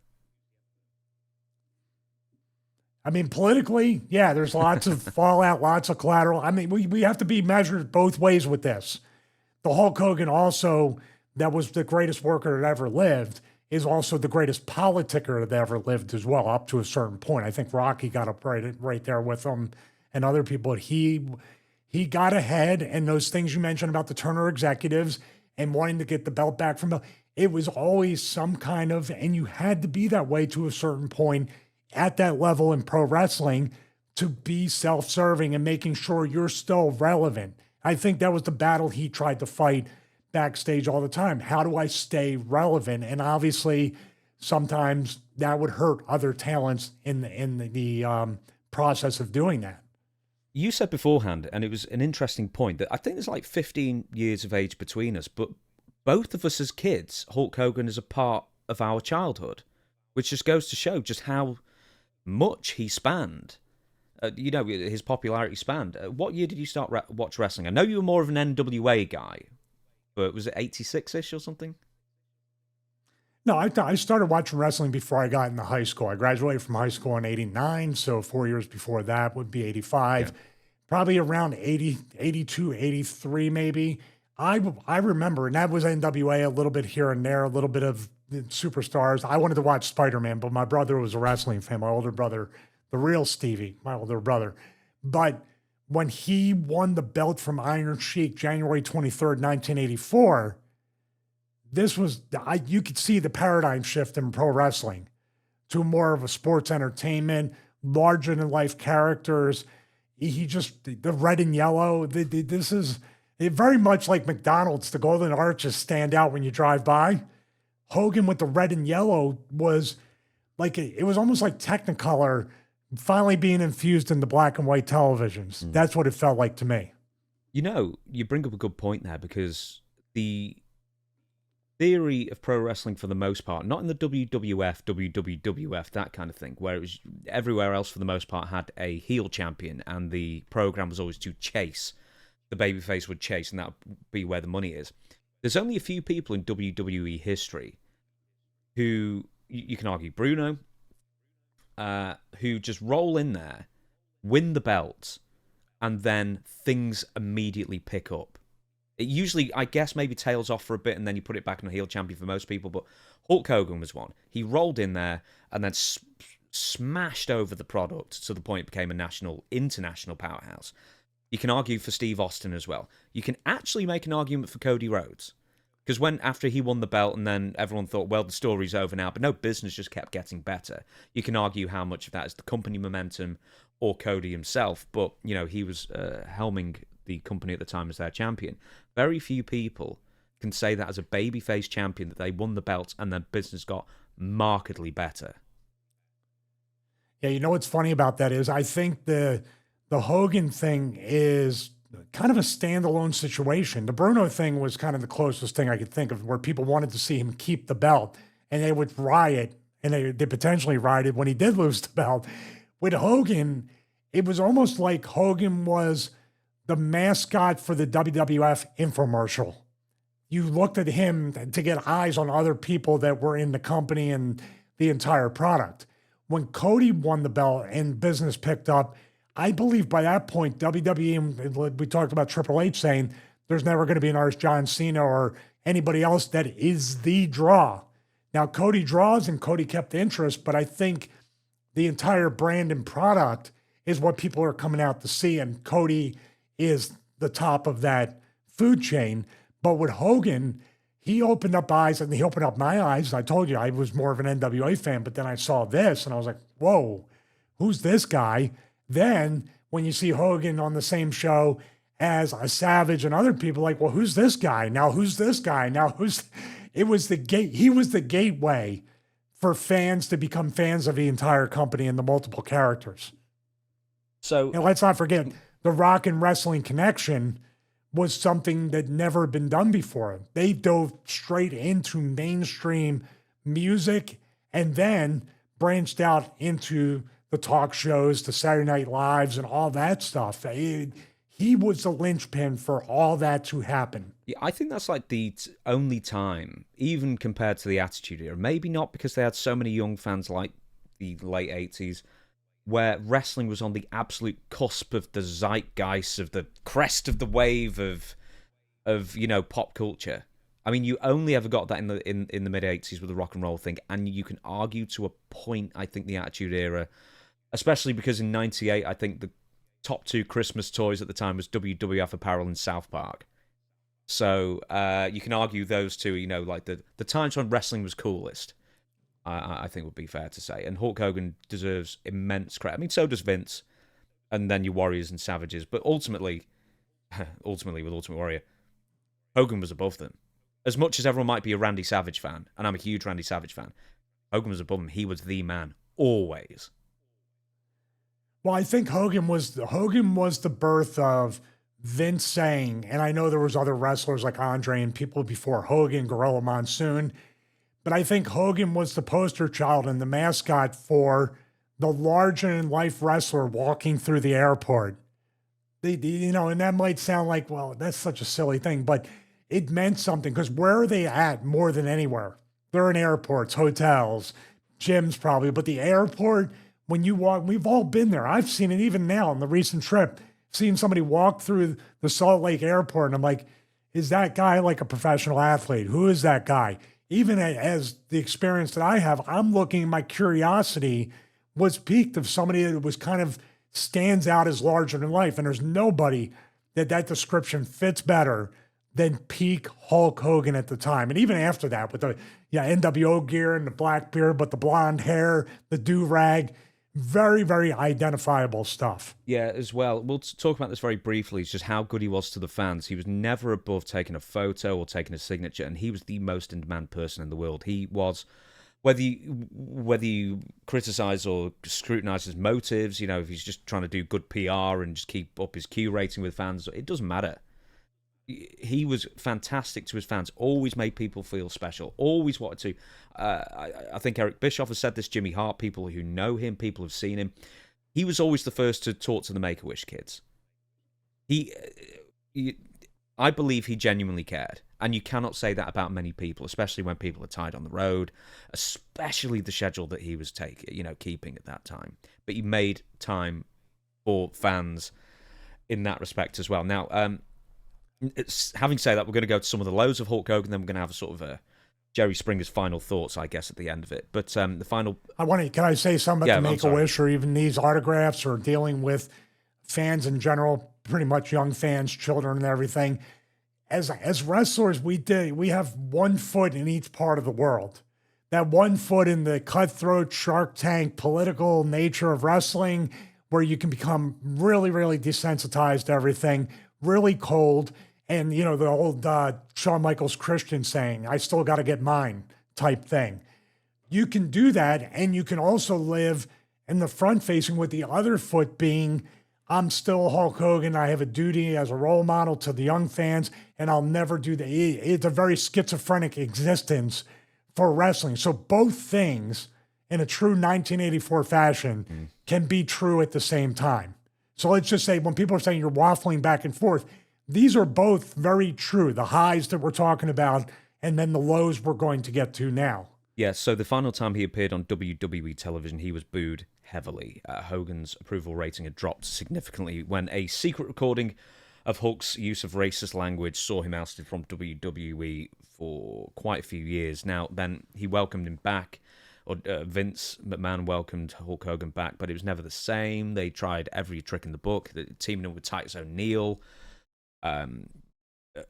I mean, politically, yeah, there's lots of fallout, lots of collateral. I mean, we have to be measured both ways with this. The Hulk Hogan also, that was the greatest worker that ever lived, is also the greatest politicker that ever lived as well, up to a certain point. I think Rocky got up right there with him and other people. He got ahead, and those things you mentioned about the Turner executives and wanting to get the belt back from Bill, it was always some kind of, and you had to be that way to a certain point at that level in pro wrestling to be self-serving and making sure you're still relevant. I think that was the battle he tried to fight backstage all the time. How do I stay relevant? And obviously, sometimes that would hurt other talents in the process of doing that. You said beforehand, and it was an interesting point, that I think there's like 15 years of age between us, but both of us as kids, Hulk Hogan is a part of our childhood, which just goes to show just how much he spanned. His popularity spanned. What year did you start watch wrestling? I know you were more of an NWA guy, but was it 86-ish or something? No, I started watching wrestling before I got into high school. I graduated from high school in 89, so 4 years before that would be 85. Yeah. Probably around 80, 82, 83 maybe. I remember, and that was NWA, a little bit here and there, a little bit of superstars. I wanted to watch Spider-Man, but my brother was a wrestling fan, my older brother, the real Stevie, my older brother. But when he won the belt from Iron Sheik, January 23rd, 1984, this was, you could see the paradigm shift in pro wrestling to more of a sports entertainment, larger-than-life characters. He just, the red and yellow, this is very much like McDonald's. The golden arches stand out when you drive by. Hogan with the red and yellow was like, it was almost like Technicolor finally being infused into black and white televisions. That's what it felt like to me. You bring up a good point there, because the theory of pro wrestling, for the most part, not in the WWF, that kind of thing, where it was everywhere else for the most part had a heel champion, and the program was always to chase. The babyface would chase, and that would be where the money is. There's only a few people in WWE history who, you can argue Bruno, who just roll in there, win the belt, and then things immediately pick up. It usually, I guess, maybe tails off for a bit, and then you put it back on a heel champion for most people, but Hulk Hogan was one. He rolled in there and then smashed over the product to the point it became a international powerhouse. You can argue for Steve Austin as well. You can actually make an argument for Cody Rhodes. Because after he won the belt, and then everyone thought, well, the story's over now, but no, business just kept getting better. You can argue how much of that is the company momentum or Cody himself, but, he was helming the company at the time as their champion. Very few people can say that as a babyface champion, that they won the belt and their business got markedly better. Yeah, you know what's funny about that is I think the Hogan thing is kind of a standalone situation. The Bruno thing was kind of the closest thing I could think of, where people wanted to see him keep the belt, and they would riot, and they potentially rioted when he did lose the belt. With Hogan, it was almost like Hogan was the mascot for the WWF infomercial. You looked at him to get eyes on other people that were in the company and the entire product. When Cody won the belt and business picked up, I believe by that point, WWE, we talked about Triple H saying there's never going to be another John Cena or anybody else that is the draw. Now, Cody draws and Cody kept interest, but I think the entire brand and product is what people are coming out to see, and Cody is the top of that food chain. But with Hogan, he opened up eyes, and he opened up my eyes. I told you I was more of an NWA fan, but then I saw this and I was like, whoa, who's this guy? Then when you see Hogan on the same show as a Savage and other people, like, well, who's this guy? Now who's this guy? Now he was the gateway for fans to become fans of the entire company and the multiple characters. So, and let's not forget, the Rock and Wrestling connection was something that never had been done before. They dove straight into mainstream music and then branched out into the talk shows, the Saturday Night Lives, and all that stuff. He was the linchpin for all that to happen. Yeah, I think that's like the only time, even compared to the Attitude Era, maybe not because they had so many young fans like the late 80s, where wrestling was on the absolute cusp of the zeitgeist, of the crest of the wave of pop culture. I mean, you only ever got that in the mid 80s with the rock and roll thing, and you can argue to a point, I think, the Attitude Era, especially because in 98, I think the top two Christmas toys at the time was WWF apparel and South Park. So you can argue those two, like the times when wrestling was coolest, I think would be fair to say. And Hulk Hogan deserves immense credit. I mean, so does Vince, and then your Warriors and Savages. But ultimately with Ultimate Warrior, Hogan was above them. As much as everyone might be a Randy Savage fan, and I'm a huge Randy Savage fan, Hogan was above him. He was the man, always. Well, I think Hogan was the birth of Vince saying, and I know there was other wrestlers like Andre and people before Hogan, Gorilla Monsoon, but I think Hogan was the poster child and the mascot for the larger-than-life wrestler walking through the airport. And that might sound like, well, that's such a silly thing, but it meant something, because where are they at more than anywhere? They're in airports, hotels, gyms probably, but the airport, when you walk, we've all been there. I've seen it even now on the recent trip, seeing somebody walk through the Salt Lake airport, and I'm like, is that guy like a professional athlete? Who is that guy? Even as the experience that I have, I'm looking, my curiosity was piqued of somebody that was kind of stands out as larger than life. And there's nobody that description fits better than peak Hulk Hogan at the time. And even after that, with the NWO gear and the black beard, but the blonde hair, the do-rag, very, very identifiable stuff. Yeah, as well. We'll talk about this very briefly. It's just how good he was to the fans. He was never above taking a photo or taking a signature, and he was the most in-demand person in the world. He was whether you criticize or scrutinize his motives, if he's just trying to do good PR and just keep up his Q rating with fans, it doesn't matter. He was fantastic to his fans, always made people feel special, always wanted to. I think Eric Bischoff has said this, Jimmy Hart, people who know him, people who've seen him. He was always the first to talk to the Make-A-Wish kids. I believe he genuinely cared. And you cannot say that about many people, especially when people are tied on the road, especially the schedule that he was keeping at that time. But he made time for fans in that respect as well. Now, having said that, we're going to go to some of the lows of Hulk Hogan, then we're going to have a sort of a Jerry Springer's final thoughts, I guess, at the end of it. But the final... Can I say something about the Make-A-Wish or even these autographs or dealing with fans in general, pretty much young fans, children and everything? As wrestlers, we have 1 foot in each part of the world. That 1 foot in the cutthroat, Shark Tank, political nature of wrestling, where you can become really, really desensitized to everything, really cold, and the old Shawn Michaels Christian saying, "I still got to get mine" type thing. You can do that, and you can also live in the front facing with the other foot being, I'm still Hulk Hogan. I have a duty as a role model to the young fans, and I'll never do that. It's a very schizophrenic existence for wrestling. So both things, in a true 1984 fashion, can be true at the same time. So let's just say when people are saying you're waffling back and forth, these are both very true. The highs that we're talking about, and then the lows we're going to get to now. Yeah, so the final time he appeared on WWE television, he was booed heavily. Hogan's approval rating had dropped significantly when a secret recording of Hulk's use of racist language saw him ousted from WWE for quite a few years. Now, then he welcomed him back, or Vince McMahon welcomed Hulk Hogan back, but it was never the same. They tried every trick in the book, teaming up with Titus O'Neil, and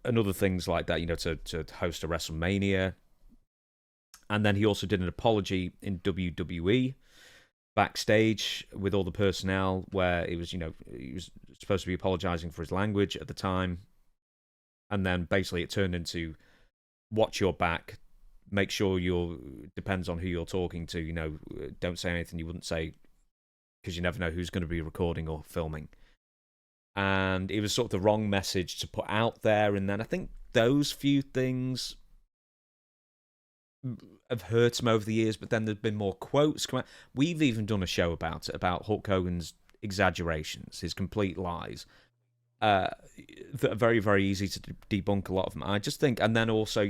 other things like that, to host a WrestleMania. And then he also did an apology in WWE backstage with all the personnel, where it was, he was supposed to be apologizing for his language at the time. And then basically it turned into, watch your back, make sure depends on who you're talking to, don't say anything you wouldn't say, because you never know who's going to be recording or filming. And it was sort of the wrong message to put out there. And then I think those few things have hurt him over the years, but then there's been more quotes come out. We've even done a show about it, about Hulk Hogan's exaggerations, his complete lies, that are very, very easy to debunk a lot of them. I just think, and then also,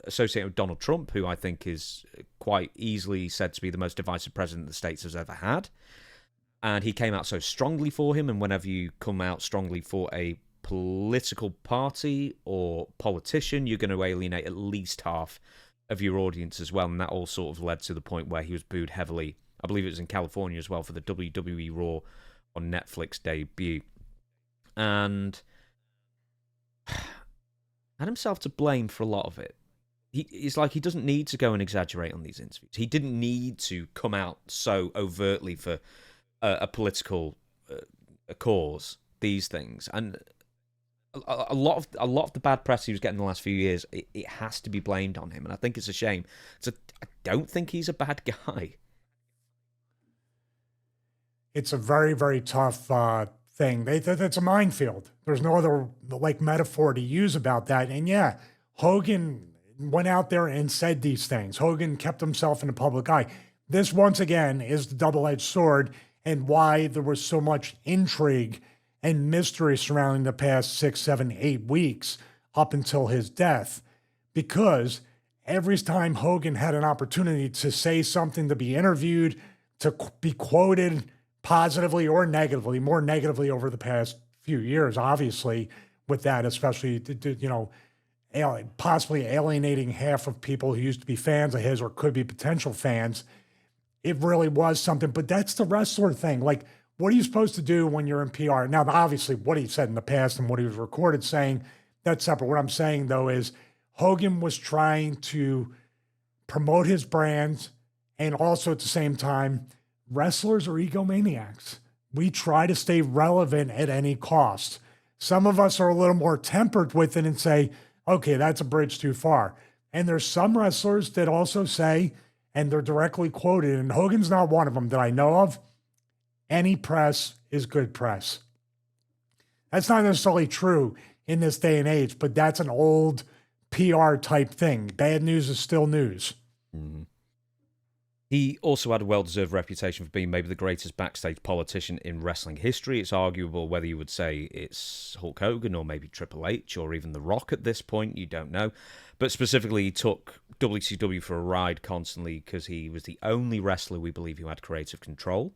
associated with Donald Trump, who I think is quite easily said to be the most divisive president the States has ever had. And he came out so strongly for him, and whenever you come out strongly for a political party or politician, you're going to alienate at least half of your audience as well, and that all sort of led to the point where he was booed heavily. I believe it was in California as well for the WWE Raw on Netflix debut. And had himself to blame for a lot of it. It's like he doesn't need to go and exaggerate on these interviews. He didn't need to come out so overtly for a political cause, these things. And a lot of the bad press he was getting in the last few years, it has to be blamed on him, and I think it's a shame. So I don't think he's a bad guy. It's a very, very tough thing. It's a minefield. There's no other metaphor to use about that. And yeah, Hogan went out there and said these things. Hogan kept himself in the public eye. This, once again, is the double-edged sword, and why there was so much intrigue and mystery surrounding the past 6, 7, 8 weeks up until his death. Because every time Hogan had an opportunity to say something, to be interviewed, to be quoted positively or negatively, more negatively over the past few years, obviously, with that, especially, possibly alienating half of people who used to be fans of his or could be potential fans, it really was something. But that's the wrestler thing. Like, what are you supposed to do when you're in PR? Now, obviously, what he said in the past and what he was recorded saying, that's separate. What I'm saying, though, is Hogan was trying to promote his brand, and also at the same time, wrestlers are egomaniacs. We try to stay relevant at any cost. Some of us are a little more tempered with it and say, okay, that's a bridge too far. And there's some wrestlers that also say, and they're directly quoted, and Hogan's not one of them that I know of, any press is good press. That's not necessarily true in this day and age, but that's an old PR type thing. Bad news is still news. Mm-hmm. He also had a well-deserved reputation for being maybe the greatest backstage politician in wrestling history. It's arguable whether you would say it's Hulk Hogan or maybe Triple H or even The Rock at this point. You don't know. But specifically, he took WCW for a ride constantly because he was the only wrestler we believe who had creative control.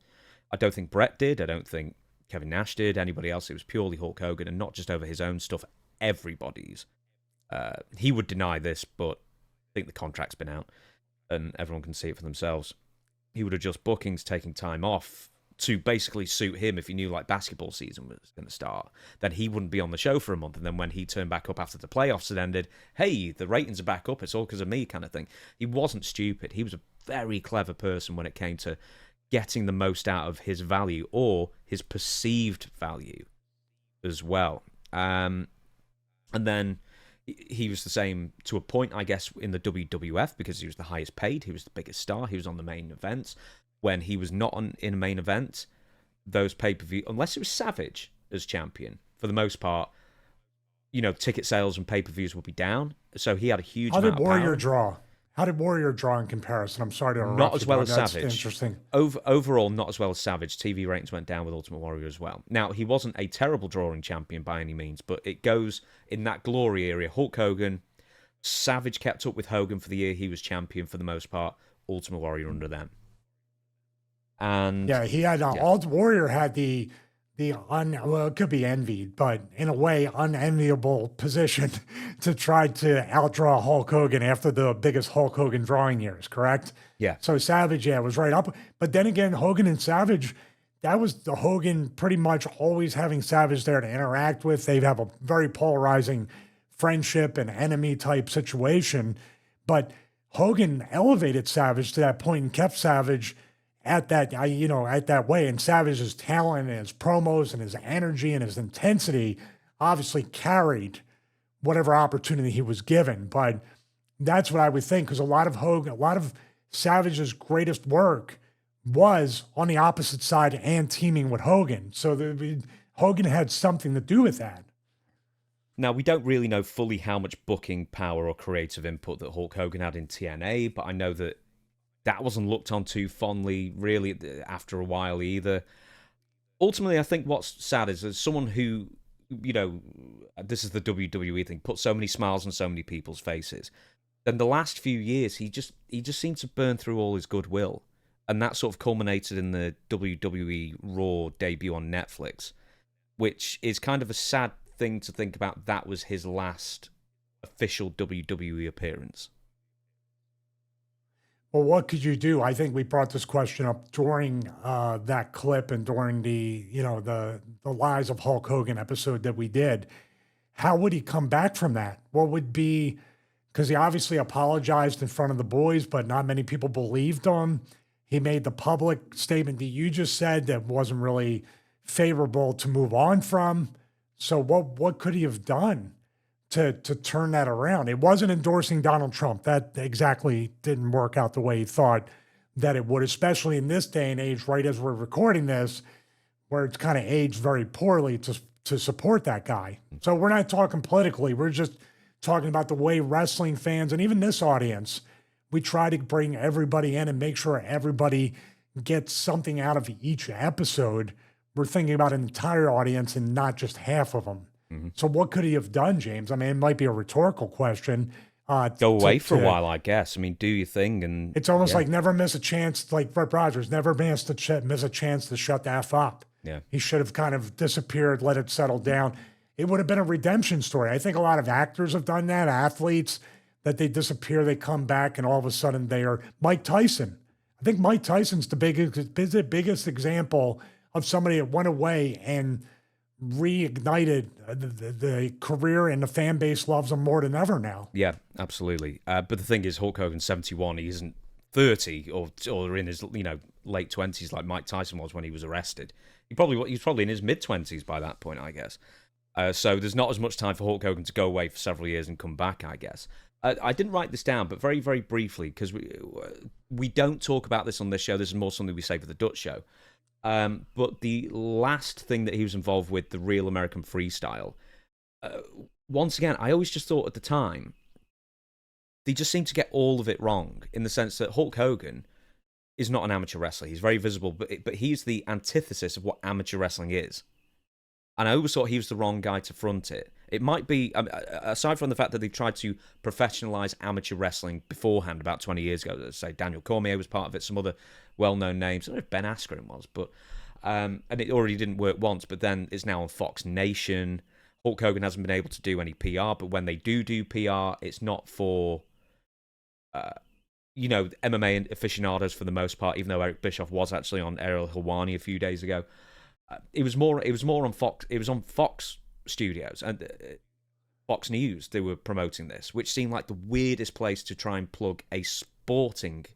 I don't think Brett did. I don't think Kevin Nash did. Anybody else. It was purely Hulk Hogan, and not just over his own stuff, everybody's. He would deny this, but I think the contract's been out and everyone can see it for themselves. He would adjust bookings, taking time off to basically suit him. If he knew like basketball season was going to start, then he wouldn't be on the show for a month. And then when he turned back up after the playoffs had ended, hey, the ratings are back up. It's all because of me kind of thing. He wasn't stupid. He was a very clever person when it came to getting the most out of his value or his perceived value as well. And then he was the same to a point, I guess, in the WWF because he was the highest paid. He was the biggest star. He was on the main events. When he was not in a main event, those pay-per-view, unless it was Savage as champion, for the most part, ticket sales and pay-per-views would be down. So he had a huge amount of power. How did Warrior draw in comparison? I'm sorry to interrupt. Not as well as That's Savage. Interesting. Overall, not as well as Savage. TV ratings went down with Ultimate Warrior as well. Now, he wasn't a terrible drawing champion by any means, but it goes in that glory area. Hulk Hogan, Savage kept up with Hogan for the year he was champion for the most part. Ultimate Warrior under them. And yeah, he had Warrior had well, it could be envied, but in a way, unenviable position to try to outdraw Hulk Hogan after the biggest Hulk Hogan drawing years, correct? Yeah. So Savage, was right up. But then again, Hogan and Savage, that was the Hogan pretty much always having Savage there to interact with. They have a very polarizing friendship and enemy type situation. But Hogan elevated Savage to that point and kept Savage at that way. And Savage's talent and his promos and his energy and his intensity obviously carried whatever opportunity he was given. But that's what I would think, because a lot of Savage's greatest work was on the opposite side and teaming with Hogan. So Hogan had something to do with that. Now, we don't really know fully how much booking power or creative input that Hulk Hogan had in TNA, but I know that wasn't looked on too fondly, really, after a while either. Ultimately, I think what's sad is as someone who, this is the WWE thing, put so many smiles on so many people's faces. Then the last few years, he just seemed to burn through all his goodwill. And that sort of culminated in the WWE Raw debut on Netflix, which is kind of a sad thing to think about. That was his last official WWE appearance. Well, what could you do? I think we brought this question up during that clip and during the Lies of Hulk Hogan episode that we did. How would he come back from that? What would be, because he obviously apologized in front of the boys, but not many people believed him. He made the public statement that you just said that wasn't really favorable to move on from. So what could he have done to turn that around? It wasn't endorsing Donald Trump. That exactly didn't work out the way he thought that it would, especially in this day and age, right as we're recording this, where it's kind of aged very poorly to support that guy. So we're not talking politically. We're just talking about the way wrestling fans and even this audience, we try to bring everybody in and make sure everybody gets something out of each episode. We're thinking about an entire audience and not just half of them. Mm-hmm. So what could he have done, James? I mean, it might be a rhetorical question. Go away for a while, I guess. I mean, do your thing. And it's almost like never miss a chance, like Brett Rogers, never miss a chance to shut the F up. Yeah. He should have kind of disappeared, let it settle down. It would have been a redemption story. I think a lot of actors have done that, athletes, that they disappear, they come back, and all of a sudden they are Mike Tyson. I think Mike Tyson's the biggest example of somebody that went away and reignited the career, and the fan base loves him more than ever now. Yeah, absolutely. But the thing is, Hulk Hogan's 71. He isn't 30 or in his late 20s like Mike Tyson was when he was arrested. He was probably in his mid 20s by that point, I guess. So there's not as much time for Hulk Hogan to go away for several years and come back, I guess. I didn't write this down, but very, very briefly, because we don't talk about this on this show. This is more something we say for the Dutch show. But the last thing that he was involved with, the Real American Freestyle, once again, I always just thought at the time, they just seemed to get all of it wrong, in the sense that Hulk Hogan is not an amateur wrestler. He's very visible, but he's the antithesis of what amateur wrestling is. And I always thought he was the wrong guy to front it. It might be, aside from the fact that they tried to professionalize amateur wrestling beforehand, about 20 years ago, say Daniel Cormier was part of it, some other well-known names. I don't know if Ben Askren was, but and it already didn't work once, but then it's now on Fox Nation. Hulk Hogan hasn't been able to do any PR, but when they do PR, it's not for, MMA aficionados for the most part, even though Eric Bischoff was actually on Ariel Helwani a few days ago. It was more on Fox. It was on Fox Studios and Fox News. They were promoting this, which seemed like the weirdest place to try and plug a sporting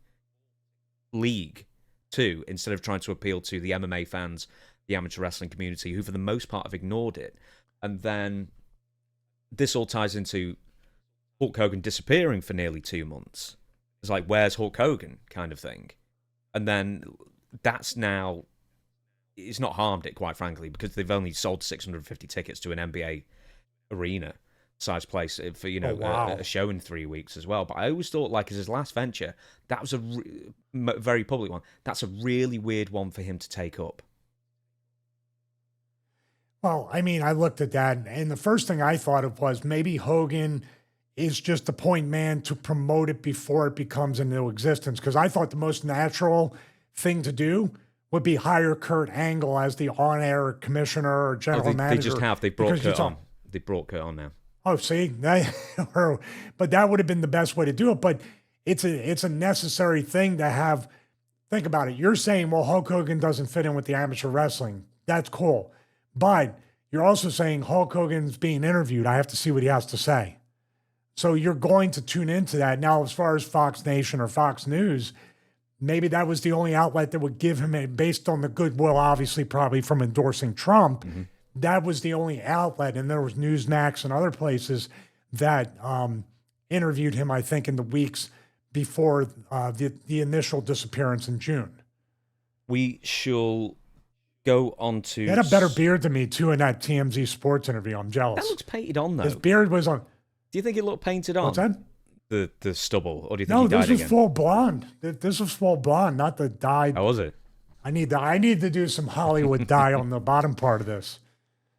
league to, instead of trying to appeal to the MMA fans, the amateur wrestling community, who for the most part have ignored it. And then this all ties into Hulk Hogan disappearing for nearly 2 months. It's like, where's Hulk Hogan kind of thing. And then that's now, it's not harmed it, quite frankly, because they've only sold 650 tickets to an NBA arena size place for, a show in 3 weeks as well. But I always thought, like, as his last venture, that was a very public one. That's a really weird one for him to take up. Well, I mean, I looked at that, and the first thing I thought of was maybe Hogan is just the point man to promote it before it becomes into existence. Because I thought the most natural thing to do would be hire Kurt Angle as the on-air commissioner or general manager. They just have. They brought Kurt on. They brought Kurt on now. Oh, see, but that would have been the best way to do it. But it's a necessary thing to have. Think about it. You're saying, well, Hulk Hogan doesn't fit in with the amateur wrestling. That's cool. But you're also saying Hulk Hogan's being interviewed. I have to see what he has to say. So you're going to tune into that. Now, as far as Fox Nation or Fox News, maybe that was the only outlet that would give him, based on the goodwill, obviously, probably from endorsing Trump. Mm-hmm. That was the only outlet. And there was Newsmax and other places that interviewed him, I think, in the weeks before the initial disappearance in June. We shall go on to... He had a better beard than me, too, in that TMZ Sports interview. I'm jealous. That looks painted on, though. His beard was on... Do you think it looked painted on? What's that? The stubble, or do you think he dyed again? No, this was full blonde. This was full blonde, not the dyed. How was it? I need to do some Hollywood dye on the bottom part of this.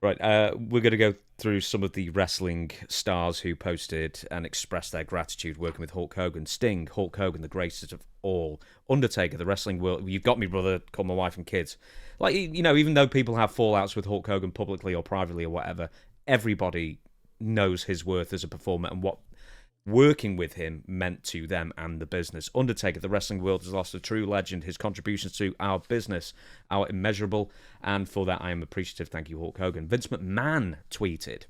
Right, we're going to go through some of the wrestling stars who posted and expressed their gratitude working with Hulk Hogan. Sting, Hulk Hogan, the greatest of all. Undertaker, the wrestling world. You've got me, brother. Call my wife and kids. Like, even though people have fallouts with Hulk Hogan publicly or privately or whatever, everybody knows his worth as a performer and what working with him meant to them and the business. Undertaker, the wrestling world has lost a true legend. His contributions to our business are immeasurable, and for that I am appreciative. Thank you, Hulk Hogan. Vince McMahon tweeted,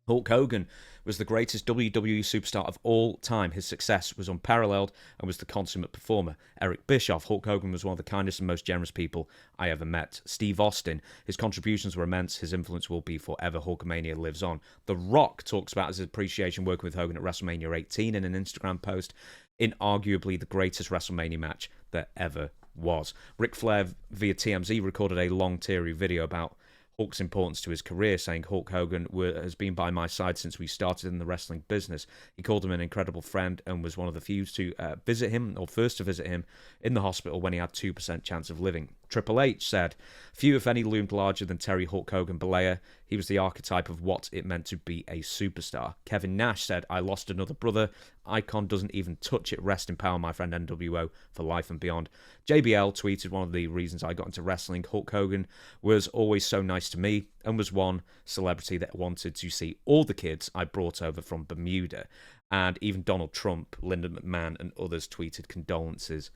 Hulk Hogan was the greatest WWE superstar of all time. His success was unparalleled and was the consummate performer. Eric Bischoff, Hulk Hogan was one of the kindest and most generous people I ever met. Steve Austin, his contributions were immense. His influence will be forever. Hulkamania lives on. The Rock talks about his appreciation working with Hogan at WrestleMania 18 in an Instagram post. Inarguably the greatest WrestleMania match there ever was. Ric Flair via TMZ recorded a long teary video about Hulk's importance to his career, saying Hulk Hogan has been by my side since we started in the wrestling business. He called him an incredible friend and was one of the few to visit him, or first to visit him, in the hospital when he had 2% chance of living. Triple H said, few, if any, loomed larger than Terry Hulk Hogan Belair. He was the archetype of what it meant to be a superstar. Kevin Nash said, I lost another brother. Icon doesn't even touch it. Rest in power, my friend NWO, for life and beyond. JBL tweeted, one of the reasons I got into wrestling, Hulk Hogan was always so nice to me and was one celebrity that wanted to see all the kids I brought over from Bermuda. And even Donald Trump, Linda McMahon, and others tweeted condolences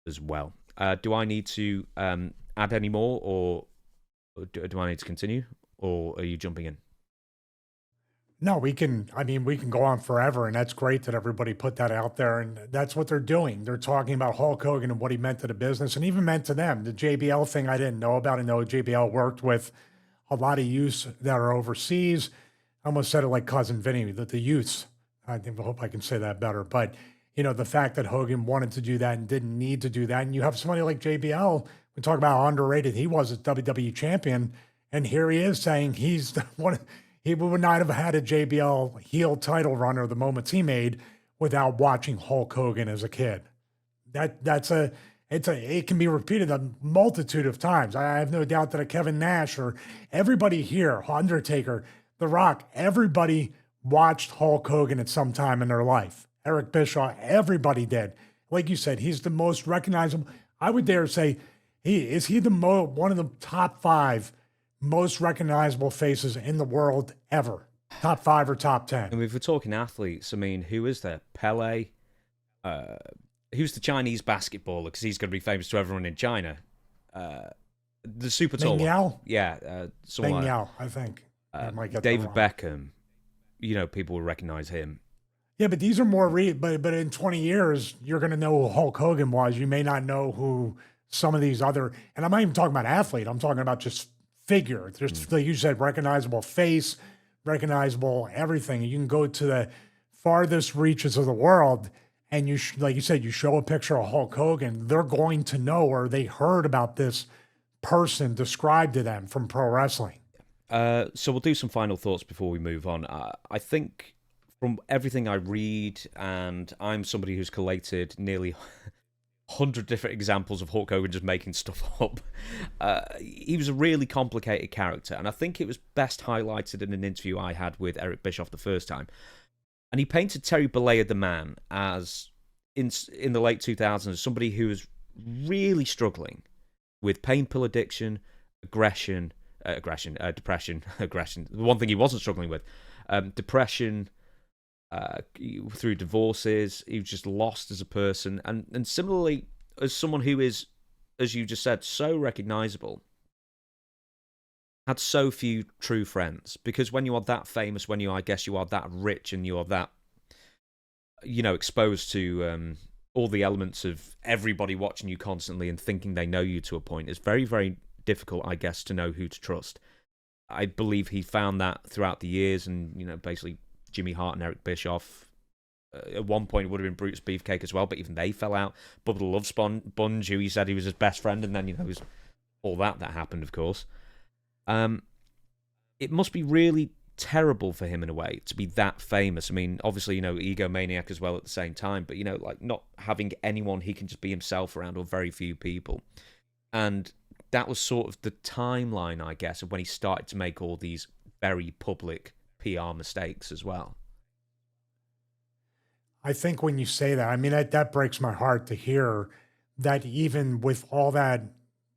as well. Do I need to add any more, or do I need to continue, or are you jumping in? No, we can go on forever, and that's great that everybody put that out there, and that's what they're doing. They're talking about Hulk Hogan and what he meant to the business, and even meant to them. The JBL thing I didn't know about. I know JBL worked with a lot of youths that are overseas. I almost said it like Cousin Vinny, that the youths I hope I can say that better. But, the fact that Hogan wanted to do that and didn't need to do that. And you have somebody like JBL, we talk about how underrated he was as WWE champion. And here he is saying he's the one, he would not have had a JBL heel title run or the moments he made without watching Hulk Hogan as a kid. It can be repeated a multitude of times. I have no doubt that a Kevin Nash or everybody here, Undertaker, The Rock, everybody watched Hulk Hogan at some time in their life. Eric Bischoff, everybody did. Like you said, he's the most recognizable. I would dare say he's one of the top 5 most recognizable faces in the world ever. Top 5 or top 10. And if we're talking athletes, I mean, who is there? Pele. Who's the Chinese basketballer? Because he's going to be famous to everyone in China. The super tall Ming Yao? Yeah. Ming Yao, I think. David Beckham. People will recognize him. Yeah, but these are more but in 20 years, you're going to know who Hulk Hogan was. You may not know who some of these other, and I'm not even talking about athlete. I'm talking about just figure. There's, like you said, recognizable face, recognizable everything. You can go to the farthest reaches of the world, and like you said, you show a picture of Hulk Hogan, they're going to know, or they heard about this person described to them from pro wrestling. So we'll do some final thoughts before we move on. I think from everything I read, and I'm somebody who's collated nearly 100 different examples of Hulk Hogan just making stuff up. He was a really complicated character, and I think it was best highlighted in an interview I had with Eric Bischoff the first time. And he painted Terry Bollea the Man as, in the late 2000s, as somebody who was really struggling with pain pill addiction, depression. The one thing he wasn't struggling with, depression, through divorces. He was just lost as a person. And similarly, as someone who is, as you just said, so recognizable, had so few true friends. Because when you are that famous, when you are that rich, and you are that, exposed to all the elements of everybody watching you constantly and thinking they know you to a point, it's very, very difficult, I guess, to know who to trust. I believe he found that throughout the years, and, basically Jimmy Hart and Eric Bischoff. At one point, it would have been Brutus Beefcake as well, but even they fell out. Bubba the Love Sponge, who he said he was his best friend, and then, it was all that happened, of course. It must be really terrible for him in a way to be that famous. I mean, obviously, egomaniac as well at the same time, but, like not having anyone he can just be himself around, or very few people. And that was sort of the timeline, I guess, of when he started to make all these very public PR mistakes as well. I think when you say that, I mean, that breaks my heart to hear that even with all that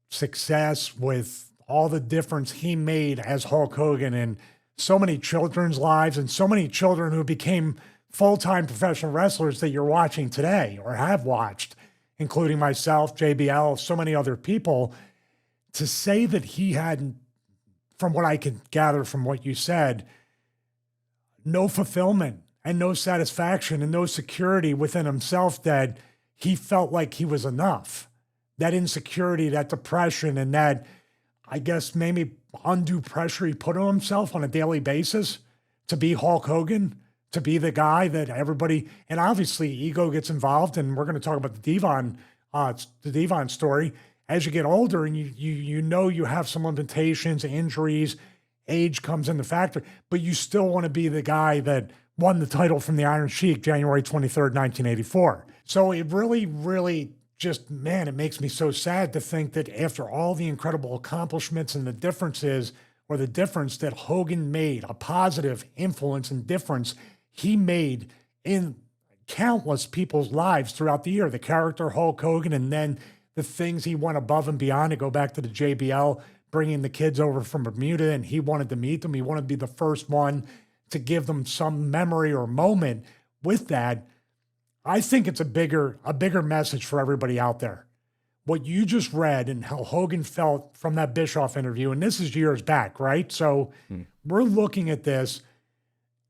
success, with all the difference he made as Hulk Hogan in so many children's lives, and so many children who became full-time professional wrestlers that you're watching today or have watched, including myself, JBL, so many other people, to say that he had, from what I could gather from what you said, no fulfillment and no satisfaction and no security within himself, that he felt like he was enough. That insecurity, that depression, and that, I guess, maybe undue pressure he put on himself on a daily basis to be Hulk Hogan, to be the guy that everybody, and obviously ego gets involved, and we're going to talk about the Devon story. As you get older and you have some limitations, injuries, age comes into factor, but you still want to be the guy that won the title from the Iron Sheik January 23rd, 1984. So it really, really just, man, it makes me so sad to think that after all the incredible accomplishments and the difference that Hogan made, a positive influence and difference he made in countless people's lives throughout the year, the character Hulk Hogan, and then the things he went above and beyond, to go back to the JBL, bringing the kids over from Bermuda, and he wanted to meet them. He wanted to be the first one to give them some memory or moment with that. I think it's a bigger message for everybody out there. What you just read and how Hogan felt from that Bischoff interview, and this is years back, right? So we're looking at this,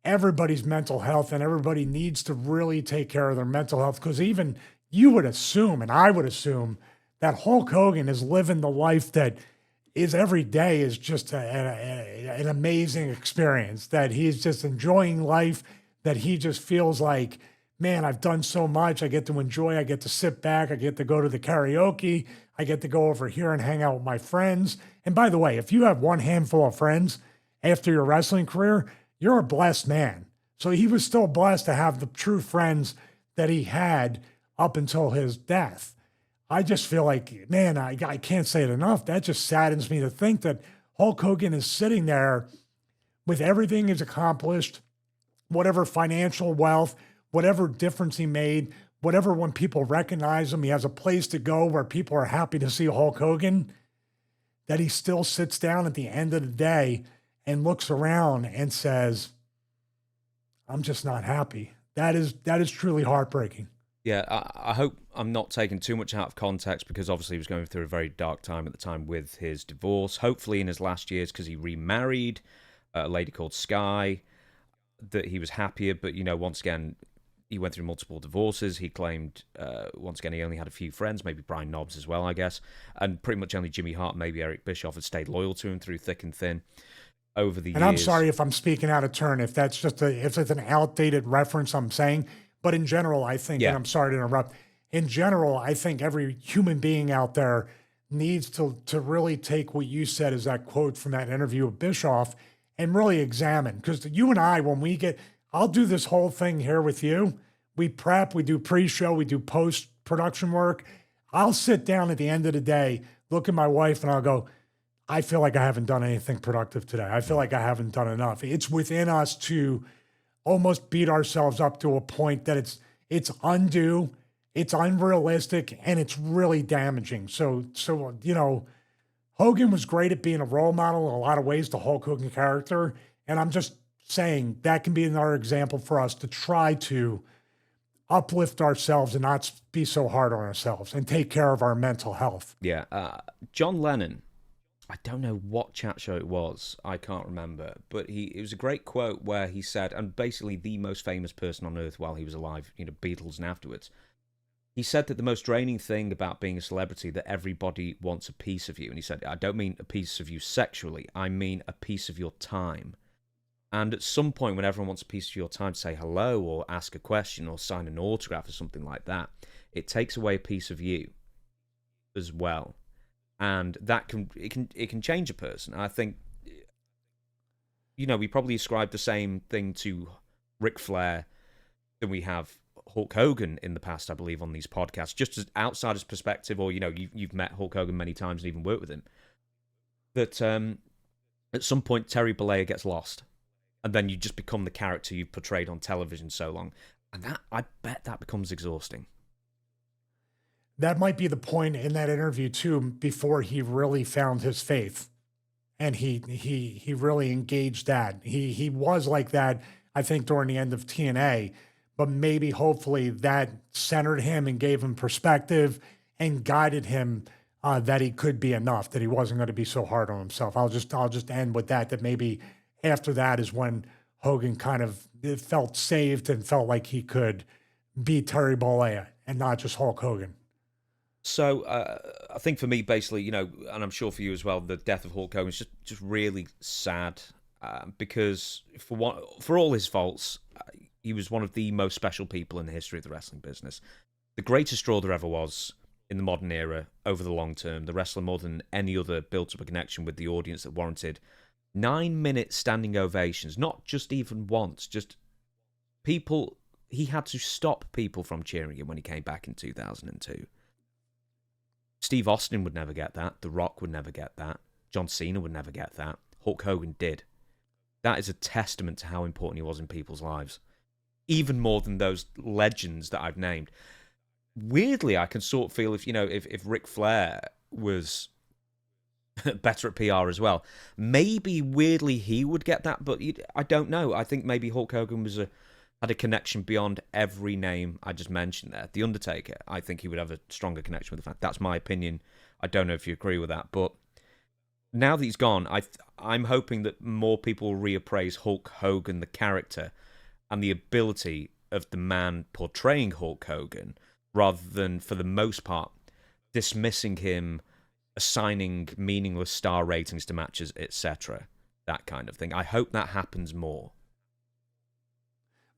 everybody's mental health, and everybody needs to really take care of their mental health, because even you would assume, and I would assume, that Hulk Hogan is living the life that is every day is just an amazing experience, that he's just enjoying life, that he just feels like, man, I've done so much. I get to enjoy, I get to sit back, I get to go to the karaoke, I get to go over here and hang out with my friends. And by the way, if you have one handful of friends after your wrestling career, you're a blessed man. So he was still blessed to have the true friends that he had up until his death. I just feel like, man, I can't say it enough. That just saddens me to think that Hulk Hogan is sitting there with everything he's accomplished, whatever financial wealth, whatever difference he made, whatever when people recognize him, he has a place to go where people are happy to see Hulk Hogan, that he still sits down at the end of the day and looks around and says, I'm just not happy. That is truly heartbreaking. Yeah, I hope I'm not taking too much out of context, because obviously he was going through a very dark time at the time with his divorce. Hopefully in his last years, because he remarried a lady called Sky, that he was happier. But, once again, he went through multiple divorces. He claimed, once again, he only had a few friends, maybe Brian Knobbs as well, I guess. And pretty much only Jimmy Hart, maybe Eric Bischoff, had stayed loyal to him through thick and thin over the years. And I'm sorry if I'm speaking out of turn, if that's just if it's an outdated reference I'm saying. But in general, I think, and I'm sorry to interrupt, in general, I think every human being out there needs to really take what you said as that quote from that interview with Bischoff and really examine. Because you and I, when we I'll do this whole thing here with you. We prep, we do pre-show, we do post-production work. I'll sit down at the end of the day, look at my wife, and I'll go, I feel like I haven't done anything productive today. I feel like I haven't done enough. It's within us to almost beat ourselves up to a point that it's undue, it's unrealistic, and it's really damaging. So Hogan was great at being a role model in a lot of ways, the Hulk Hogan character. And I'm just saying that can be another example for us to try to uplift ourselves and not be so hard on ourselves and take care of our mental health. Yeah. John Lennon, I don't know what chat show it was, I can't remember, but it was a great quote where he said, and basically the most famous person on earth while he was alive, Beatles and afterwards, he said that the most draining thing about being a celebrity, that everybody wants a piece of you. And he said, I don't mean a piece of you sexually, I mean a piece of your time. And at some point, when everyone wants a piece of your time to say hello or ask a question or sign an autograph or something like that, it takes away a piece of you as well. And that can change a person. I think, we probably ascribe the same thing to Ric Flair than we have Hulk Hogan in the past, I believe, on these podcasts. Just as outsider's perspective, or, you've met Hulk Hogan many times and even worked with him. That at some point, Terry Bollea gets lost. And then you just become the character you've portrayed on television so long. And that, I bet that becomes exhausting. That might be the point in that interview too, before he really found his faith, and he really engaged that. He was like that, I think, during the end of TNA, but maybe hopefully that centered him and gave him perspective and guided him that he could be enough, that he wasn't going to be so hard on himself. I'll just end with that. That maybe after that is when Hogan kind of felt saved and felt like he could be Terry Bollea and not just Hulk Hogan. So I think for me, basically, and I'm sure for you as well, the death of Hulk Hogan is just really sad because for all his faults, he was one of the most special people in the history of the wrestling business. The greatest draw there ever was in the modern era over the long term. The wrestler more than any other built up a connection with the audience that warranted 9-minute standing ovations, not just even once, just people. He had to stop people from cheering him when he came back in 2002. Steve Austin would never get that. The Rock would never get that. John Cena would never get that. Hulk Hogan did. That is a testament to how important he was in people's lives. Even more than those legends that I've named. Weirdly, I can sort of feel if Ric Flair was better at PR as well, maybe weirdly he would get that, but I don't know. I think maybe Hulk Hogan had a connection beyond every name I just mentioned there. The Undertaker, I think he would have a stronger connection with the fan. That's my opinion. I don't know if you agree with that, but now that he's gone, I'm hoping that more people will reappraise Hulk Hogan, the character, and the ability of the man portraying Hulk Hogan, rather than, for the most part, dismissing him, assigning meaningless star ratings to matches, etc. That kind of thing. I hope that happens more.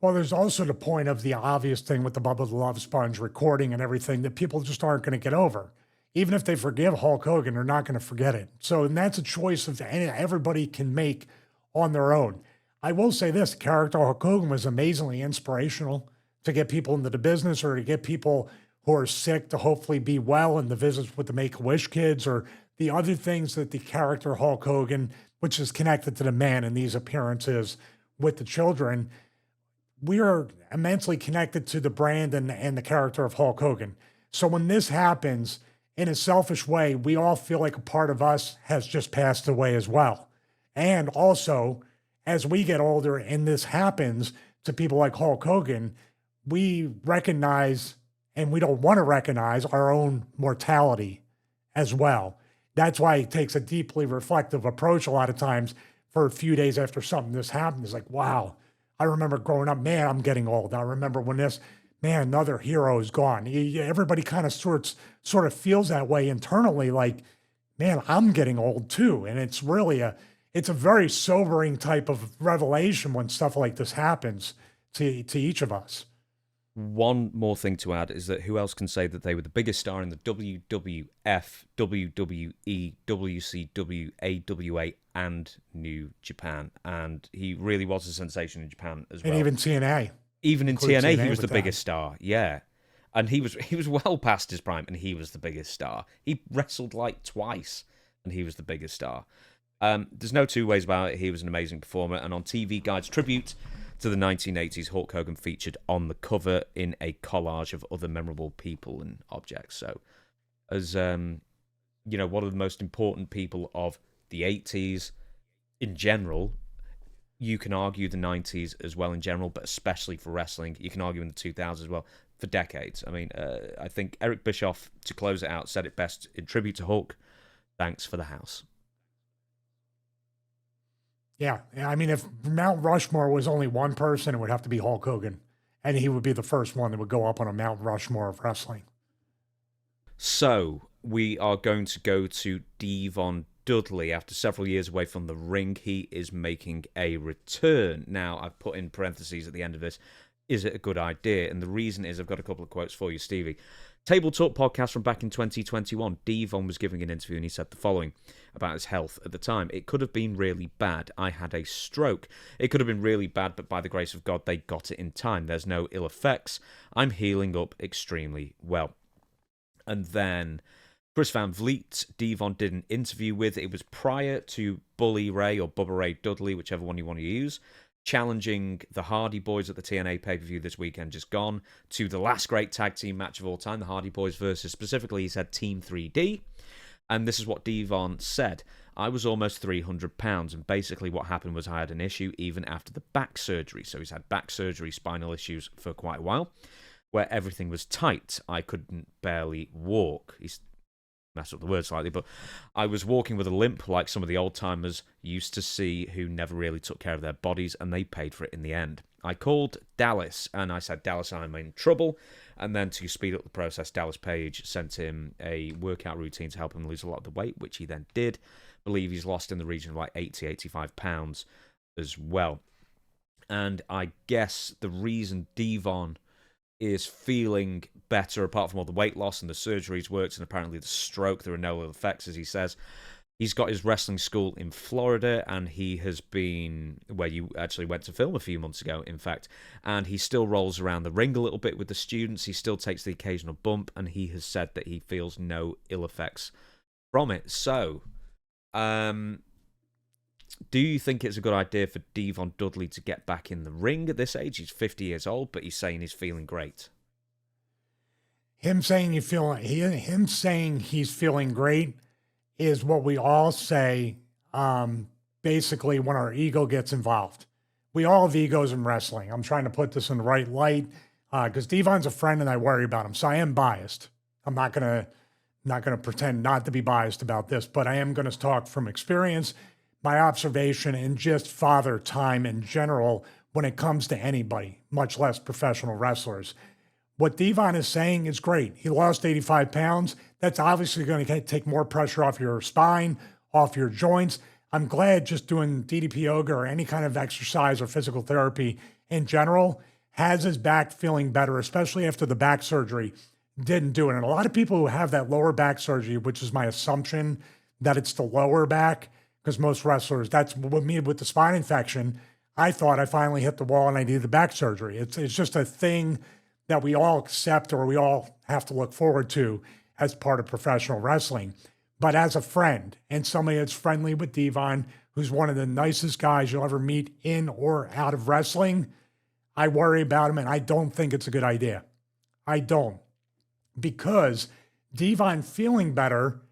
Well, there's also the point of the obvious thing with the Bubba the Love Sponge recording and everything that people just aren't going to get over. Even if they forgive Hulk Hogan, they're not going to forget it. So, and that's a choice of everybody can make on their own. I will say this, the character Hulk Hogan was amazingly inspirational to get people into the business or to get people who are sick to hopefully be well in the visits with the Make-A-Wish kids or the other things that the character Hulk Hogan, which is connected to the man in these appearances with the children, we are immensely connected to the brand and the character of Hulk Hogan. So when this happens, in a selfish way, we all feel like a part of us has just passed away as well. And also, as we get older and this happens to people like Hulk Hogan, we recognize, and we don't want to recognize, our own mortality as well. That's why it takes a deeply reflective approach a lot of times for a few days after something this happened. It's like, wow, I remember growing up, man, I'm getting old. I remember when this, man, another hero is gone. Everybody kind of sort of feels that way internally, like, man, I'm getting old too. And it's really it's a very sobering type of revelation when stuff like this happens to each of us. One more thing to add is that who else can say that they were the biggest star in the WWF, WWE, WCW, AWA, and New Japan? And he really was a sensation in Japan as well. And even TNA. Even in TNA, he was the biggest star. Yeah, and he was well past his prime, and he was the biggest star. He wrestled like twice, and he was the biggest star. There's no two ways about it. He was an amazing performer, and on TV Guide's tribute to the 1980s, Hulk Hogan featured on the cover in a collage of other memorable people and objects. So, as one of the most important people of the 80s in general, you can argue the 90s as well in general, but especially for wrestling. You can argue in the 2000s as well, for decades. I mean, I think Eric Bischoff, to close it out, said it best in tribute to Hulk: thanks for the house. Yeah, I mean, if Mount Rushmore was only one person, it would have to be Hulk Hogan, and he would be the first one that would go up on a Mount Rushmore of wrestling. So, we are going to go to Devon Dudley. After several years away from the ring, he is making a return. Now, I've put in parentheses at the end of this, is it a good idea? And the reason is, I've got a couple of quotes for you, Stevie. Table Talk podcast from back in 2021, Devon was giving an interview and he said the following about his health at the time. It could have been really bad. I had a stroke. It could have been really bad, but by the grace of God, they got it in time. There's no ill effects. I'm healing up extremely well. And then Chris Van Vliet, Devon did an interview with. It was prior to Bully Ray or Bubba Ray Dudley, whichever one you want to use, challenging the Hardy Boys at the TNA pay-per-view this weekend just gone to the last great tag team match of all time, the Hardy Boys versus, specifically, he said Team 3D. And this is what Devon said. I was almost 300 pounds, and basically what happened was I had an issue even after the back surgery. So he's had back surgery, spinal issues for quite a while, where everything was tight. I couldn't barely walk. He's messed up the word slightly, but I was walking with a limp like some of the old-timers used to see who never really took care of their bodies, and they paid for it in the end. I called Dallas, and I said, Dallas, I'm in trouble. And then to speed up the process, Dallas Page sent him a workout routine to help him lose a lot of the weight, which he then did. I believe he's lost in the region of like 80, 85 pounds as well. And I guess the reason Devon is feeling better, apart from all the weight loss and the surgeries worked, and apparently the stroke, there are no ill effects, as he says. He's got his wrestling school in Florida, and he has been where you actually went to film a few months ago, in fact, and he still rolls around the ring a little bit with the students. He still takes the occasional bump, and he has said that he feels no ill effects from it. So, do you think it's a good idea for Devon Dudley to get back in the ring at this age? He's 50 years old, but he's saying he's feeling great. Him saying he's feeling great is what we all say, basically when our ego gets involved. We all have egos in wrestling. I'm trying to put this in the right light because Devon's a friend and I worry about him. So I am biased. I'm not gonna pretend not to be biased about this, but I am going to talk from experience, my observation, and just father time in general when it comes to anybody, much less professional wrestlers. What Devon is saying is great. He lost 85 pounds. That's obviously going to take more pressure off your spine, off your joints. I'm glad just doing DDP yoga or any kind of exercise or physical therapy in general has his back feeling better, especially after the back surgery didn't do it. And a lot of people who have that lower back surgery, which is my assumption that it's the lower back, because most wrestlers, that's what me with the spine infection. I thought I finally hit the wall and I needed back surgery. It's just a thing that we all accept or we all have to look forward to as part of professional wrestling. But as a friend and somebody that's friendly with Devon, who's one of the nicest guys you'll ever meet in or out of wrestling, I worry about him and I don't think it's a good idea. I don't. Because Devon feeling better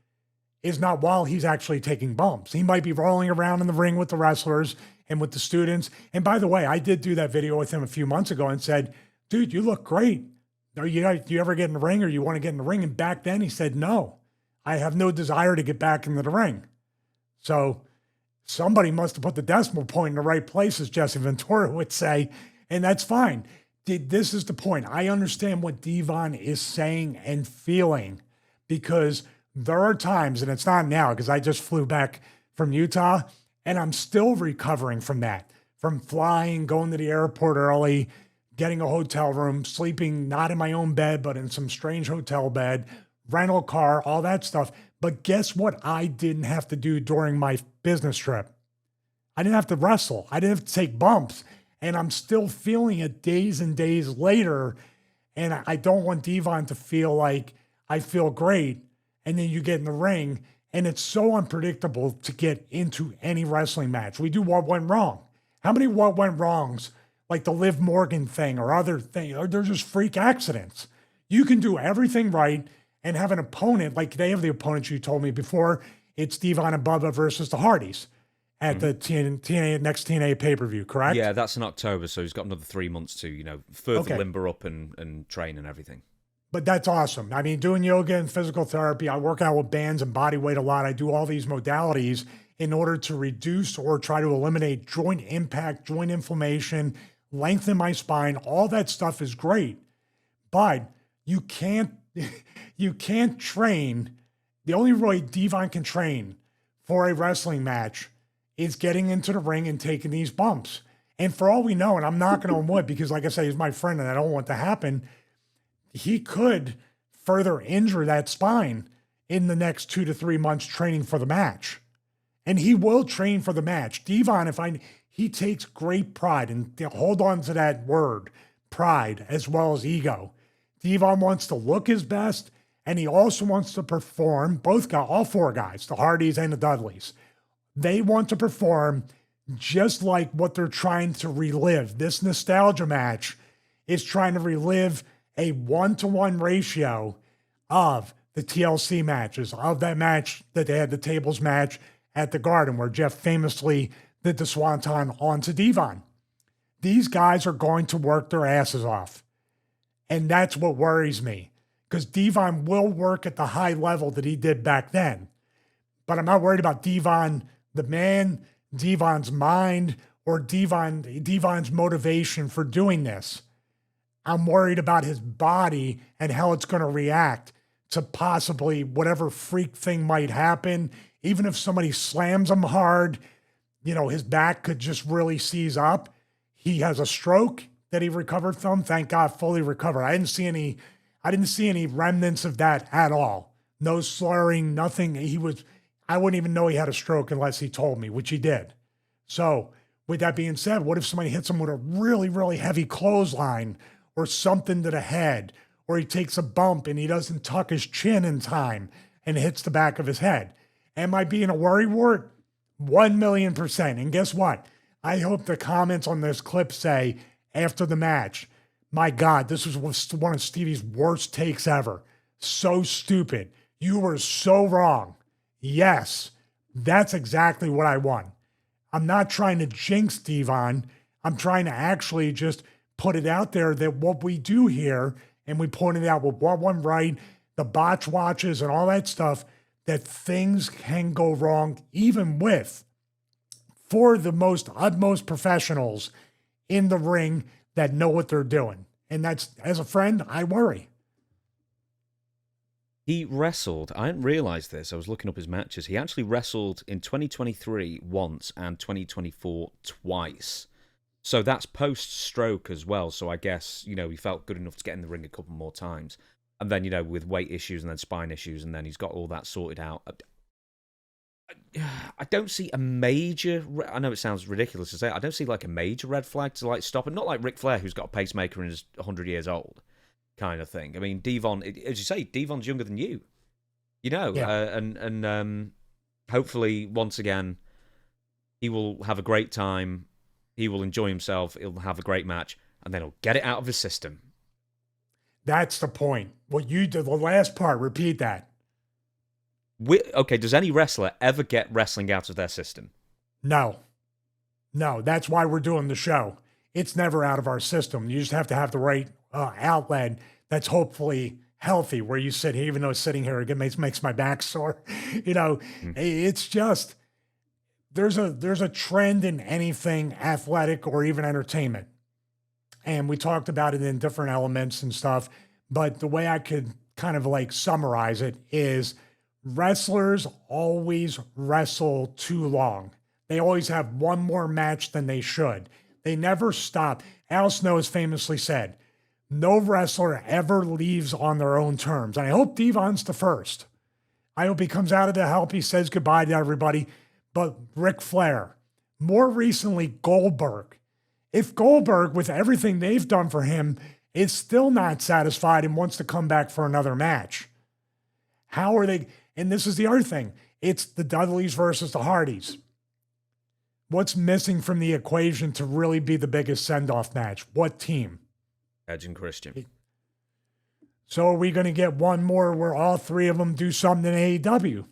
is not while he's actually taking bumps. He might be rolling around in the ring with the wrestlers and with the students. And by the way, I did do that video with him a few months ago and said, dude, you look great. Do you ever get in the ring or you want to get in the ring? And back then he said, no, I have no desire to get back into the ring. So somebody must have put the decimal point in the right place, as Jesse Ventura would say, and that's fine. This is the point. I understand what Devon is saying and feeling, because there are times, and it's not now because I just flew back from Utah and I'm still recovering from that, from flying, going to the airport early, getting a hotel room, sleeping not in my own bed, but in some strange hotel bed, rental car, all that stuff. But guess what I didn't have to do during my business trip? I didn't have to wrestle. I didn't have to take bumps. And I'm still feeling it days and days later. And I don't want Devon to feel like I feel great. And then you get in the ring and it's so unpredictable to get into any wrestling match. We do what went wrong. How many what went wrongs, like the Liv Morgan thing or other things, they're just freak accidents. You can do everything right and have an opponent, like they have the opponents you told me before, it's Devon and Bubba versus the Hardys at the TNA next TNA pay-per-view, correct? Yeah, that's in October, so he's got another 3 months to, further limber up and train and everything. But that's awesome. I mean, doing yoga and physical therapy, I work out with bands and body weight a lot. I do all these modalities in order to reduce or try to eliminate joint impact, joint inflammation, lengthen my spine. All that stuff is great. But you can't train. The only way Devon can train for a wrestling match is getting into the ring and taking these bumps. And for all we know, and I'm knocking on wood because, like I say, he's my friend and I don't want to happen, he could further injure that spine in the next 2 to 3 months training for the match. And he will train for the match. Devon, he takes great pride, and hold on to that word, pride, as well as ego. Devon wants to look his best, and he also wants to perform, all four guys, the Hardys and the Dudleys. They want to perform just like what they're trying to relive. This nostalgia match is trying to relive a 1-to-1 ratio of the TLC matches, of that match that they had, the tables match at the Garden, where Jeff famously did the Swanton onto Devon. These guys are going to work their asses off. And that's what worries me, because Devon will work at the high level that he did back then. But I'm not worried about Devon, the man, Devon's mind, or Devon's motivation for doing this. I'm worried about his body and how it's going to react to possibly whatever freak thing might happen. Even if somebody slams him hard, his back could just really seize up. He has a stroke that he recovered from. Thank God, fully recovered. I didn't see any remnants of that at all. No slurring, nothing. I wouldn't even know he had a stroke unless he told me, which he did. So with that being said, what if somebody hits him with a really, really heavy clothesline or something to the head, or he takes a bump and he doesn't tuck his chin in time and hits the back of his head? Am I being a worrywart? 1,000,000%. And guess what? I hope the comments on this clip say, after the match, my God, this was one of Stevie's worst takes ever. So stupid. You were so wrong. Yes, that's exactly what I want. I'm not trying to jinx Devon. I'm trying to actually just put it out there that what we do here, and we pointed out with what went right, the botch watches and all that stuff, that things can go wrong even for the utmost professionals in the ring that know what they're doing. And that's, as a friend, I worry. He wrestled, I didn't realize this, I was looking up his matches. He actually wrestled in 2023 once and 2024 twice. So that's post-stroke as well. So I guess, he felt good enough to get in the ring a couple more times. And then, with weight issues and then spine issues, and then he's got all that sorted out. I don't see a major... I know it sounds ridiculous to say. I don't see, like, a major red flag to, stop it. Not like Ric Flair, who's got a pacemaker and is 100 years old kind of thing. I mean, Devon, as you say, Devon's younger than you. Yeah. And hopefully, once again, he will have a great time. He will enjoy himself. He'll have a great match, and then he'll get it out of his system. That's the point. What you did, the last part, repeat that. Okay, does any wrestler ever get wrestling out of their system? No. That's why we're doing the show. It's never out of our system. You just have to have the right outlet that's hopefully healthy, where you sit here, even though sitting here it makes my back sore. It's just... There's a trend in anything athletic or even entertainment. And we talked about it in different elements and stuff. But the way I could kind of summarize it is wrestlers always wrestle too long. They always have one more match than they should. They never stop. Al Snow has famously said, no wrestler ever leaves on their own terms. And I hope Devon's the first. I hope he comes out of the help. He says goodbye to everybody. But Ric Flair, more recently Goldberg. If Goldberg, with everything they've done for him, is still not satisfied and wants to come back for another match, how are they? And this is the other thing. It's the Dudleys versus the Hardys. What's missing from the equation to really be the biggest send-off match? What team? Edge and Christian. So are we going to get one more where all three of them do something in AEW?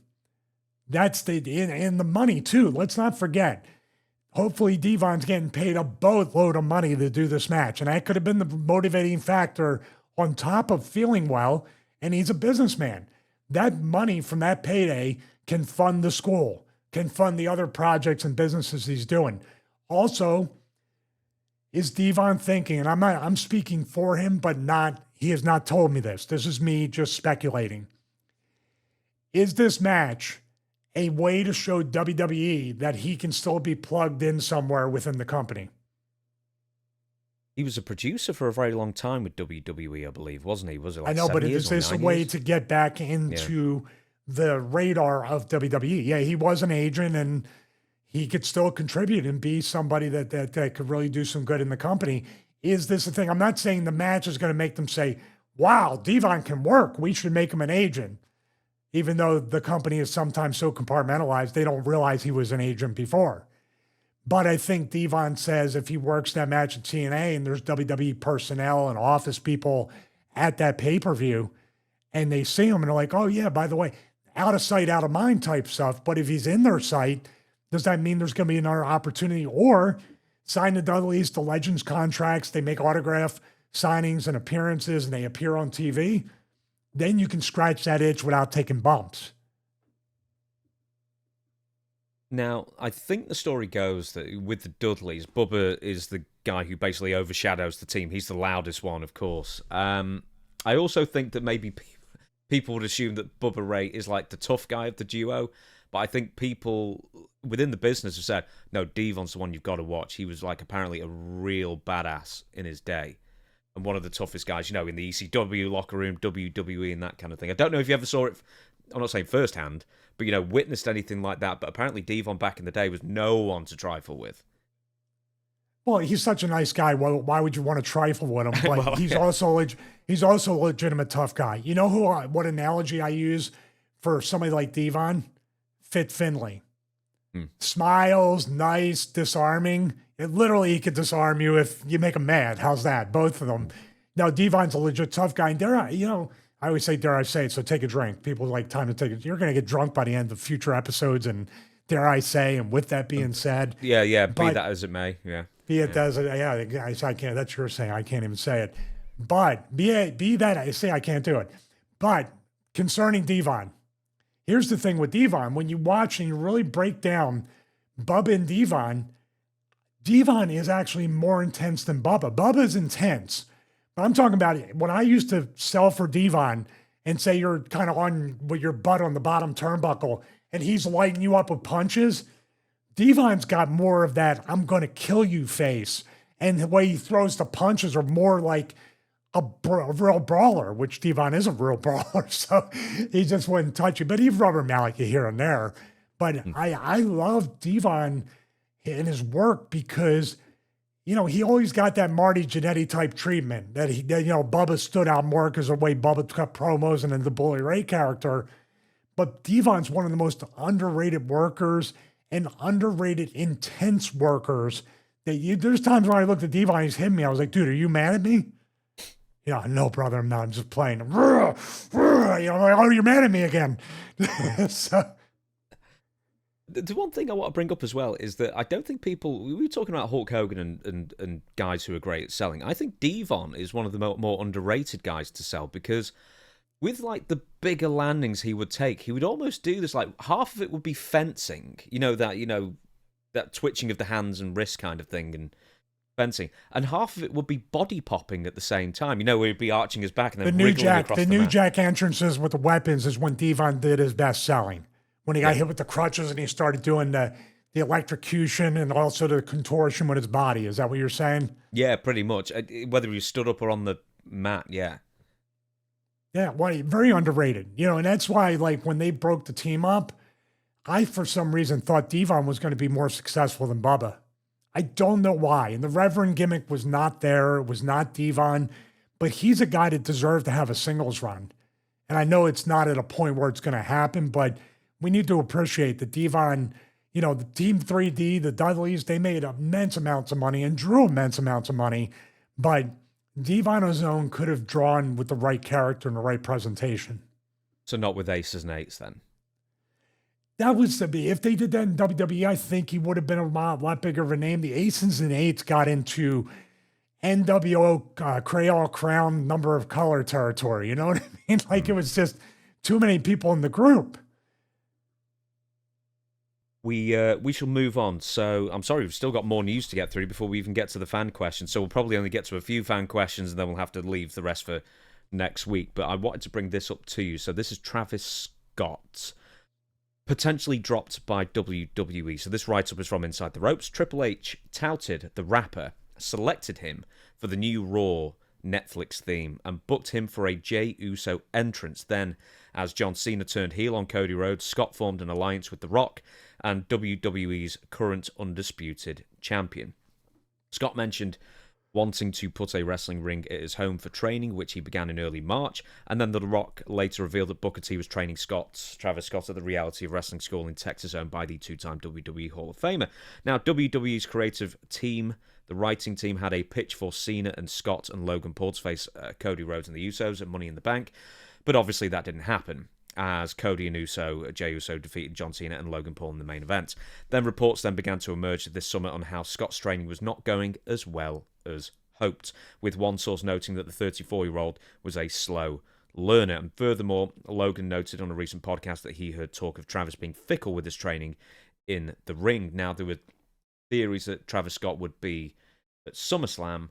That's in the money, too. Let's not forget. Hopefully, Devon's getting paid a boatload of money to do this match. And that could have been the motivating factor on top of feeling well. And he's a businessman. That money from that payday can fund the school, can fund the other projects and businesses he's doing. Also, is Devon thinking, and I'm speaking for him, but he has not told me this. This is me just speculating. Is this match a way to show WWE that he can still be plugged in somewhere within the company? He was a producer for a very long time with WWE, I believe, wasn't he? Was it I know, but is this a way to get back into the radar of WWE? Yeah, he was an agent, and he could still contribute and be somebody that could really do some good in the company. Is this a thing? I'm not saying the match is going to make them say, wow, Devon can work. We should make him an agent. Even though the company is sometimes so compartmentalized, they don't realize he was an agent before. But I think Devon says if he works that match at TNA and there's WWE personnel and office people at that pay-per-view and they see him and they're like, oh yeah, by the way, out of sight, out of mind type stuff. But if he's in their sight, does that mean there's going to be another opportunity? Or sign the Dudleys to Legends contracts, they make autograph signings and appearances and they appear on TV? Then you can scratch that itch without taking bumps. Now, I think the story goes that with the Dudleys, Bubba is the guy who basically overshadows the team. He's the loudest one, of course. I also think that maybe people would assume that Bubba Ray is like the tough guy of the duo, but I think people within the business have said, no, Devon's the one you've got to watch. He was apparently a real badass in his day. And one of the toughest guys, in the ECW locker room, WWE, and that kind of thing. I don't know if you ever saw it, I'm not saying firsthand, but, witnessed anything like that. But apparently Devon back in the day was no one to trifle with. Well, he's such a nice guy. Why would you want to trifle with him? But well, he's also a legitimate tough guy. You know what analogy I use for somebody like Devon? Fit Finlay. Smiles, nice, disarming. He could disarm you if you make him mad. How's that? Both of them. Now, Devon's a legit tough guy. And I always say, dare I say it, so take a drink. People like time to take it. You're going to get drunk by the end of future episodes, and dare I say, and with that being said. Yeah, be that as it may, yeah. Be it as it, I can't, that's your saying, I can't even say it. But be that, I say I can't do it. But concerning Devon, here's the thing with Devon. When you watch and you really break down Bubba and Devon is actually more intense than Bubba. Bubba is intense. But I'm talking about when I used to sell for Devon and say you're kind of on with your butt on the bottom turnbuckle and he's lighting you up with punches, Devon's got more of that I'm going to kill you face. And the way he throws the punches are more like a real brawler, which Devon is a real brawler. So he just wouldn't touch you. But he'd rubber mallet you here and there. But I love Devon and his work because, you know, he always got that Marty Jannetty type treatment that Bubba stood out more because of the way Bubba cut promos and then the Bully Ray character. But Devon's one of the most underrated workers and underrated intense workers there's times when I looked at Devon, he's hitting me. I was like, dude, are you mad at me? No, brother, I'm not. I'm just playing. I'm like, oh, you're mad at me again. So, the one thing I want to bring up as well is that I don't think people, we were talking about Hulk Hogan and guys who are great at selling. I think Devon is one of the more underrated guys to sell because with like the bigger landings he would take, he would almost do this, like half of it would be fencing, that twitching of the hands and wrist kind of thing and fencing, and half of it would be body popping at the same time. Where he'd be arching his back and then wriggling across the New mat. Jack entrances with the weapons is when Devon did his best selling. When he got hit with the crutches and he started doing the electrocution and also the contortion with his body. Is that what you're saying? Yeah, pretty much. Whether he stood up or on the mat, yeah. Yeah, well, very underrated. And that's why, like, when they broke the team up, I, for some reason, thought Devon was going to be more successful than Bubba. I don't know why. And the Reverend gimmick was not there. It was not Devon. But he's a guy that deserved to have a singles run. And I know it's not at a point where it's going to happen, but we need to appreciate that Devon, the Team 3D, the Dudleys, they made immense amounts of money and drew immense amounts of money. But Devon on his own could have drawn with the right character and the right presentation. So not with aces and eights then? That was to be. If they did that in WWE, I think he would have been a lot bigger of a name. The aces and eights got into NWO Creole Crown number of color territory. You know what I mean? Like it was just too many people in the group. We shall move on. So I'm sorry, we've still got more news to get through before we even get to the fan questions. So we'll probably only get to a few fan questions and then we'll have to leave the rest for next week. But I wanted to bring this up to you. So this is Travis Scott, potentially dropped by WWE. So this write-up is from Inside the Ropes. Triple H touted the rapper, selected him for the new Raw Netflix theme, and booked him for a Jey Uso entrance. Then, as John Cena turned heel on Cody Rhodes, Scott formed an alliance with The Rock and WWE's current undisputed champion. Scott mentioned wanting to put a wrestling ring at his home for training, which he began in early March, and then The Rock later revealed that Booker T was training Travis Scott at the Reality of Wrestling School in Texas, owned by the two-time WWE Hall of Famer. Now, WWE's creative team, the writing team, had a pitch for Cena and Scott and Logan Paul to face Cody Rhodes and the Usos at Money in the Bank, but obviously that didn't happen, as Cody and Jey Uso defeated John Cena and Logan Paul in the main event. Then reports began to emerge this summer on how Scott's training was not going as well as hoped, with one source noting that the 34-year-old was a slow learner. And furthermore, Logan noted on a recent podcast that he heard talk of Travis being fickle with his training in the ring. Now, there were theories that Travis Scott would be at SummerSlam,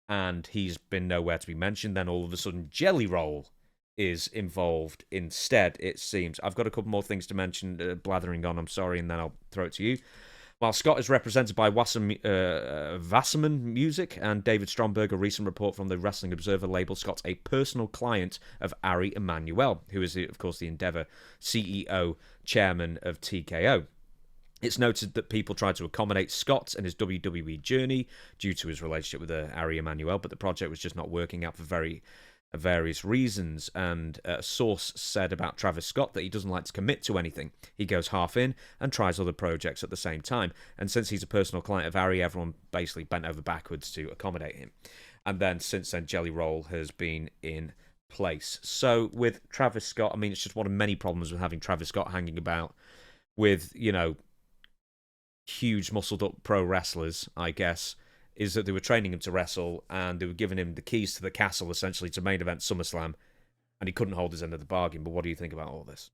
and he's been nowhere to be mentioned. Then all of a sudden, Jelly Roll is involved instead, it seems. I've got a couple more things to mention, blathering on, I'm sorry, and then I'll throw it to you. While Scott is represented by Wasserman Music and David Stromberg, a recent report from the Wrestling Observer labeled Scott a personal client of Ari Emanuel, who is, of course, the Endeavor CEO, chairman of TKO. It's noted that people tried to accommodate Scott and his WWE journey due to his relationship with Ari Emanuel, but the project was just not working out for various reasons. And a source said about Travis Scott that he doesn't like to commit to anything. He goes half in and tries other projects at the same time. And since he's a personal client of Ari, everyone basically bent over backwards to accommodate him. And then since then, Jelly Roll has been in place. So with Travis Scott, I mean, it's just one of many problems with having Travis Scott hanging about with, huge muscled up pro wrestlers, I guess, is that they were training him to wrestle and they were giving him the keys to the castle, essentially, to main event SummerSlam, and he couldn't hold his end of the bargain. But what do you think about all this?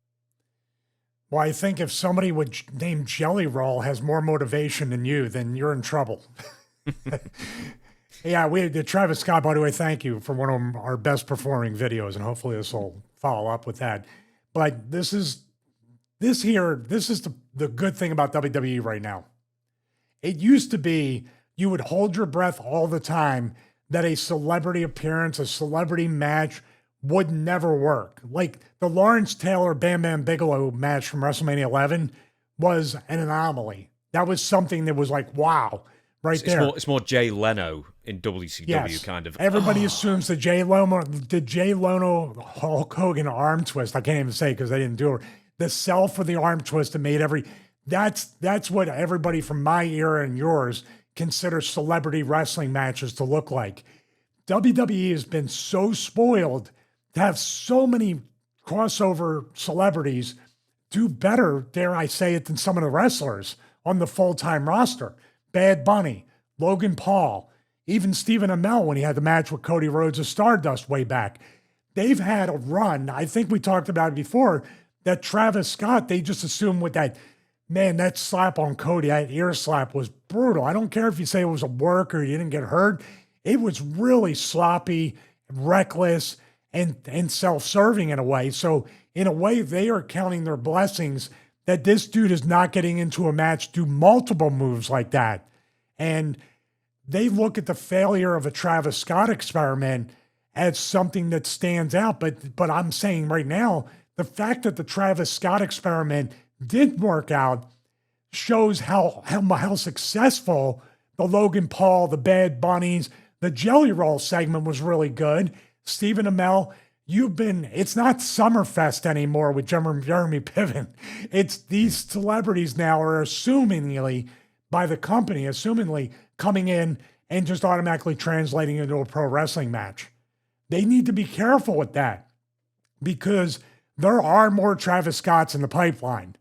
Well, I think if somebody named Jelly Roll has more motivation than you, then you're in trouble. Yeah, the Travis Scott, by the way, thank you for one of our best performing videos, and hopefully this will follow up with that. But this is the good thing about WWE right now. It used to be you would hold your breath all the time that a celebrity appearance, a celebrity match would never work. Like the Lawrence Taylor Bam Bam Bigelow match from WrestleMania 11 was an anomaly. That was something that was like, wow, right there. It's more Jay Leno in WCW kind of. Everybody assumes the Jay Leno Hulk Hogan arm twist. I can't even say because they didn't do it. The sell for the arm twist that made that's what everybody from my era and yours considers celebrity wrestling matches to look like. WWE has been so spoiled to have so many crossover celebrities do better, dare I say it, than some of the wrestlers on the full-time roster. Bad Bunny, Logan Paul, even Stephen Amell when he had the match with Cody Rhodes of Stardust way back. They've had a run, I think we talked about it before, that Travis Scott, they just assumed with that, man, that slap on Cody, that ear slap was brutal. I don't care if you say it was a work or you didn't get hurt. It was really sloppy, reckless, and self-serving in a way. So in a way, they are counting their blessings that this dude is not getting into a match, do multiple moves like that. And they look at the failure of a Travis Scott experiment as something that stands out. But I'm saying right now, the fact that the Travis Scott experiment did work out shows how successful the Logan Paul, the Bad Bunnies, the Jelly Roll segment was really good. Stephen Amell, it's not Summerfest anymore with Jeremy Piven. It's these celebrities now are assumingly by the company, coming in and just automatically translating into a pro wrestling match. They need to be careful with that because there are more Travis Scotts in the pipeline.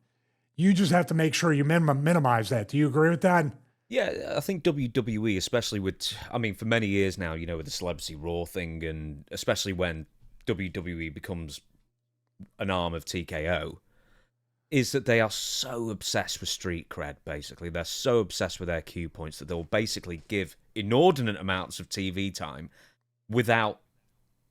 You just have to make sure you minimize that. Do you agree with that? Yeah, I think WWE, especially for many years now, with the Celebrity Raw thing, and especially when WWE becomes an arm of TKO, is that they are so obsessed with street cred, basically. They're so obsessed with their cue points that they'll basically give inordinate amounts of TV time without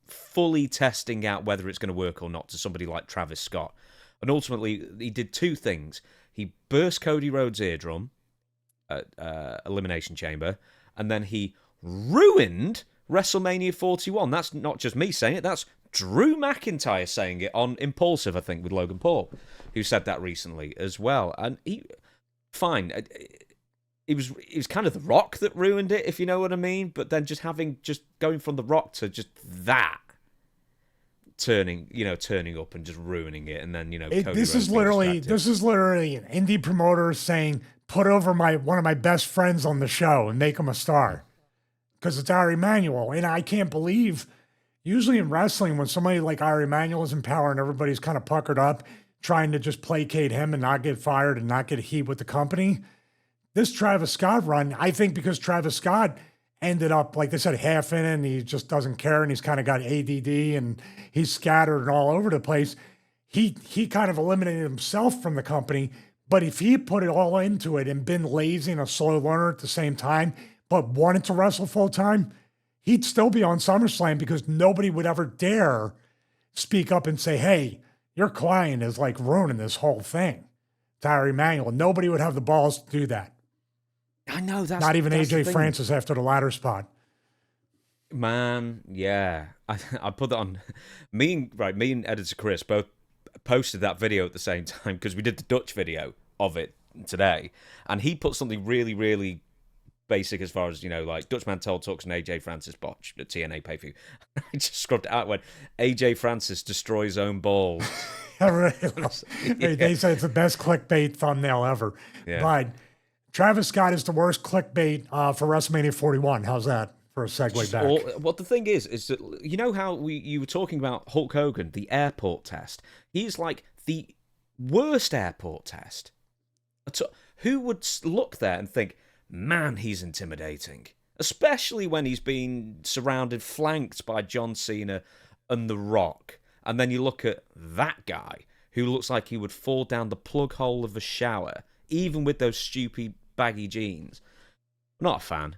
fully testing out whether it's going to work or not to somebody like Travis Scott. And ultimately, he did two things. He burst Cody Rhodes' eardrum at Elimination Chamber, and then he ruined WrestleMania 41. That's not just me saying it, that's Drew McIntyre saying it on Impulsive, I think, with Logan Paul, who said that recently as well. And it was kind of The Rock that ruined it, if you know what I mean, but then just going from The Rock to just that, turning up and just ruining it, and then this is literally an indie promoter saying, put over one of my best friends on the show and make him a star because it's Ari Emanuel. And I can't believe, usually in wrestling, when somebody like Ari Emanuel is in power and everybody's kind of puckered up trying to just placate him and not get fired and not get heat with the company, this Travis Scott run, I think because Travis Scott ended up, like they said, half in it, and he just doesn't care, and he's kind of got ADD, and he's scattered and all over the place. He kind of eliminated himself from the company, but if he put it all into it and been lazy and a slow learner at the same time, but wanted to wrestle full time, he'd still be on SummerSlam because nobody would ever dare speak up and say, hey, your client is like ruining this whole thing. Ari Emanuel. Nobody would have the balls to do that. I know that's not even AJ Francis after the ladder spot. Man, yeah, I put that on. Me and editor Chris both posted that video at the same time because we did the Dutch video of it today, and he put something really, really basic as far as like Dutch Man Told Talks and AJ Francis botch at TNA pay-per-view. I just scrubbed it out when AJ Francis destroys his own balls. Yeah. They say it's the best clickbait thumbnail ever, but Travis Scott is the worst clickbait for WrestleMania 41. How's that for a segue back? Well, the thing is that how you were talking about Hulk Hogan, the airport test. He's like the worst airport test. Who would look there and think, man, he's intimidating? Especially when he's been flanked by John Cena and The Rock. And then you look at that guy who looks like he would fall down the plug hole of a shower, even with those stupid baggy jeans. Not a fan.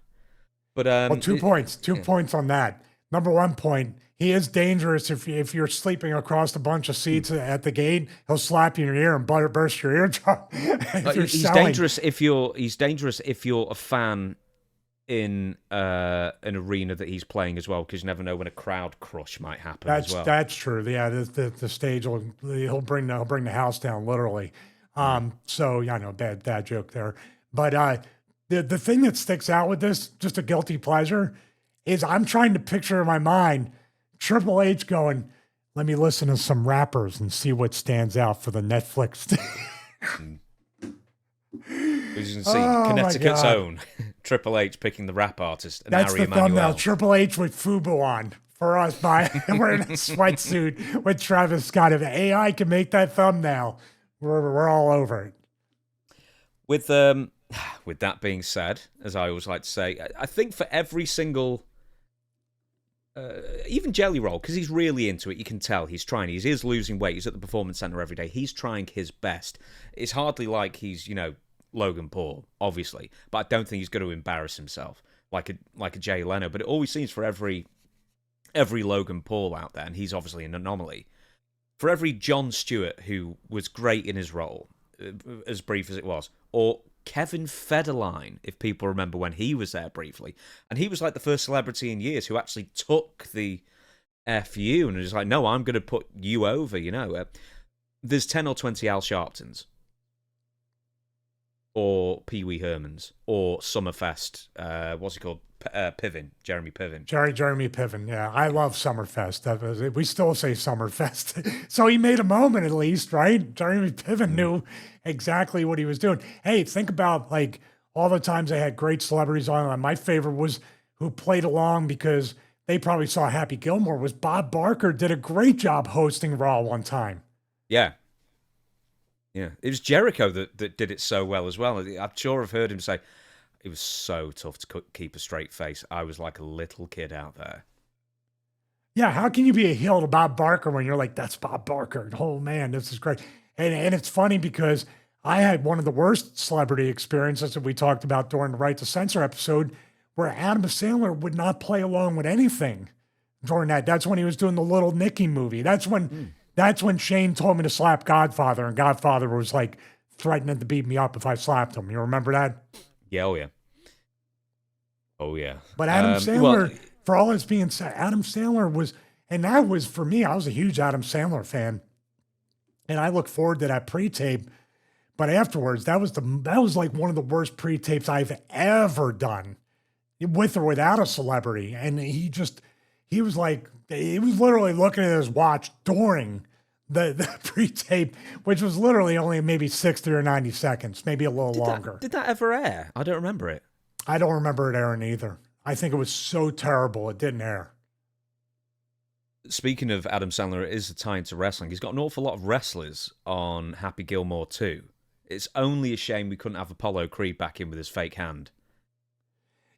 But well, 2 points. Two points on that. Number 1 point, he is dangerous if you're sleeping across a bunch of seats at the gate. He'll slap you in your ear and burst your eardrum. He's dangerous if you're a fan in an arena that he's playing as well, because you never know when a crowd crush might happen as well. That's true. Yeah, the stage he'll bring the house down literally. So yeah, I know bad joke there, but the thing that sticks out with this, just a guilty pleasure, is I'm trying to picture in my mind Triple H going, "Let me listen to some rappers and see what stands out for the Netflix." As you can see, Connecticut's own Triple H picking the rap artist. And That's Harry the thumbnail. Emanuel. Triple H with FUBU on for us by wearing a sweatsuit with Travis Scott. If AI can make that thumbnail, we're all over it. With that being said, as I always like to say, I think for every single, even Jelly Roll, because he's really into it, you can tell he's trying. He is losing weight. He's at the Performance Center every day. He's trying his best. It's hardly like he's, Logan Paul, obviously, but I don't think he's going to embarrass himself like a Jay Leno. But it always seems for every Logan Paul out there, and he's obviously an anomaly. For every Jon Stewart who was great in his role, as brief as it was, or Kevin Federline, if people remember when he was there briefly, and he was like the first celebrity in years who actually took the FU and was like, no, I'm going to put you over. There's 10 or 20 Al Sharptons, or Pee Wee Hermans, or Summerfest. What's he called? Piven, Jeremy Piven. Jeremy Piven. Yeah, I love Summerfest. We still say Summerfest. So he made a moment at least, right? Jeremy Piven knew exactly what he was doing. Hey, think about like all the times they had great celebrities on. My favorite was who played along because they probably saw Happy Gilmore was Bob Barker. Did a great job hosting Raw one time. Yeah. Yeah, it was Jericho that did it so well as well. I'm sure I've heard him say, it was so tough to keep a straight face. I was like a little kid out there. Yeah, how can you be a heel to Bob Barker when you're like, that's Bob Barker? Oh, man, this is great. And it's funny because I had one of the worst celebrity experiences that we talked about during the Right to Censor episode where Adam Sandler would not play along with anything during that. That's when he was doing the Little Nicky movie. That's when Shane told me to slap Godfather, and Godfather was like threatening to beat me up if I slapped him. You remember that? Yeah, oh yeah. Oh yeah. But Adam Sandler, for all it's being said, Adam Sandler was, and that was for me, I was a huge Adam Sandler fan. And I look forward to that pre-tape. But afterwards, that was like one of the worst pre-tapes I've ever done, with or without a celebrity. And he was literally looking at his watch during the pre-tape, which was literally only maybe 60 or 90 seconds, maybe a little longer. Did that ever air? I don't remember it. I don't remember it airing either. I think it was so terrible it didn't air. Speaking of Adam Sandler, it is a tie into wrestling. He's got an awful lot of wrestlers on Happy Gilmore too. It's only a shame we couldn't have Apollo Creed back in with his fake hand.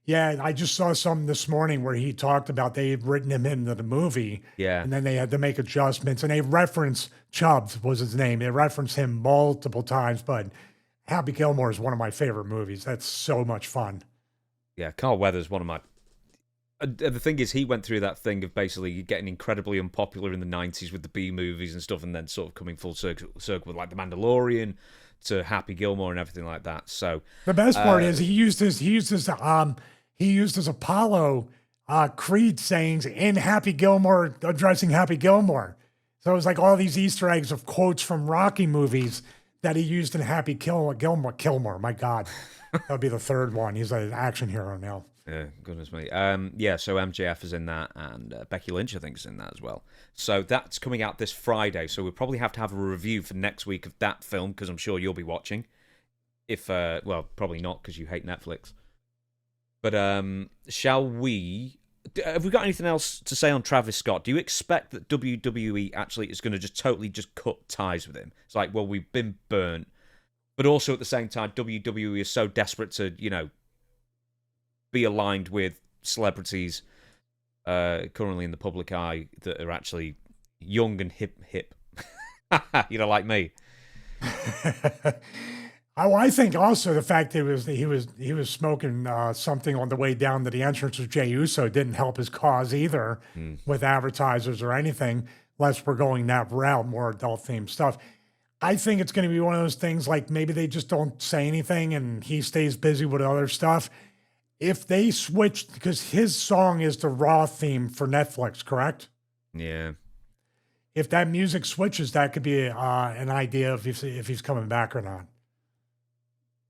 Yeah, I just saw something this morning where he talked about they had written him into the movie. Yeah. And then they had to make adjustments. And they referenced Chubbs was his name. They referenced him multiple times. But Happy Gilmore is one of my favorite movies. That's so much fun. Yeah, Carl Weathers, one of my... The thing is, he went through that thing of basically getting incredibly unpopular in the 90s with the B movies and stuff, and then sort of coming full circle with like The Mandalorian to Happy Gilmore and everything like that. So the best part is he used his Apollo Creed sayings in Happy Gilmore, addressing Happy Gilmore. So it was like all these Easter eggs of quotes from Rocky movies that he used in Happy Gilmore. My God, that'll be the third one. He's an action hero now. Yeah, goodness me. Yeah, so MJF is in that, and Becky Lynch, I think, is in that as well. So that's coming out this Friday. So we'll probably have to have a review for next week of that film, because I'm sure you'll be watching. If, well, probably not, because you hate Netflix. But shall we... Have we got anything else to say on Travis Scott? Do you expect that WWE actually is going to just totally just cut ties with him? It's like, well, we've been burnt. But also at the same time, WWE is so desperate to, be aligned with celebrities currently in the public eye that are actually young and hip. Like me. I think also the fact that he was smoking something on the way down to the entrance with Jey Uso didn't help his cause either with advertisers or anything, unless we're going that route, more adult themed stuff. I think it's going to be one of those things like maybe they just don't say anything and he stays busy with other stuff. If they switched, because his song is the Raw theme for Netflix, correct? Yeah. If that music switches, that could be an idea of if he's coming back or not.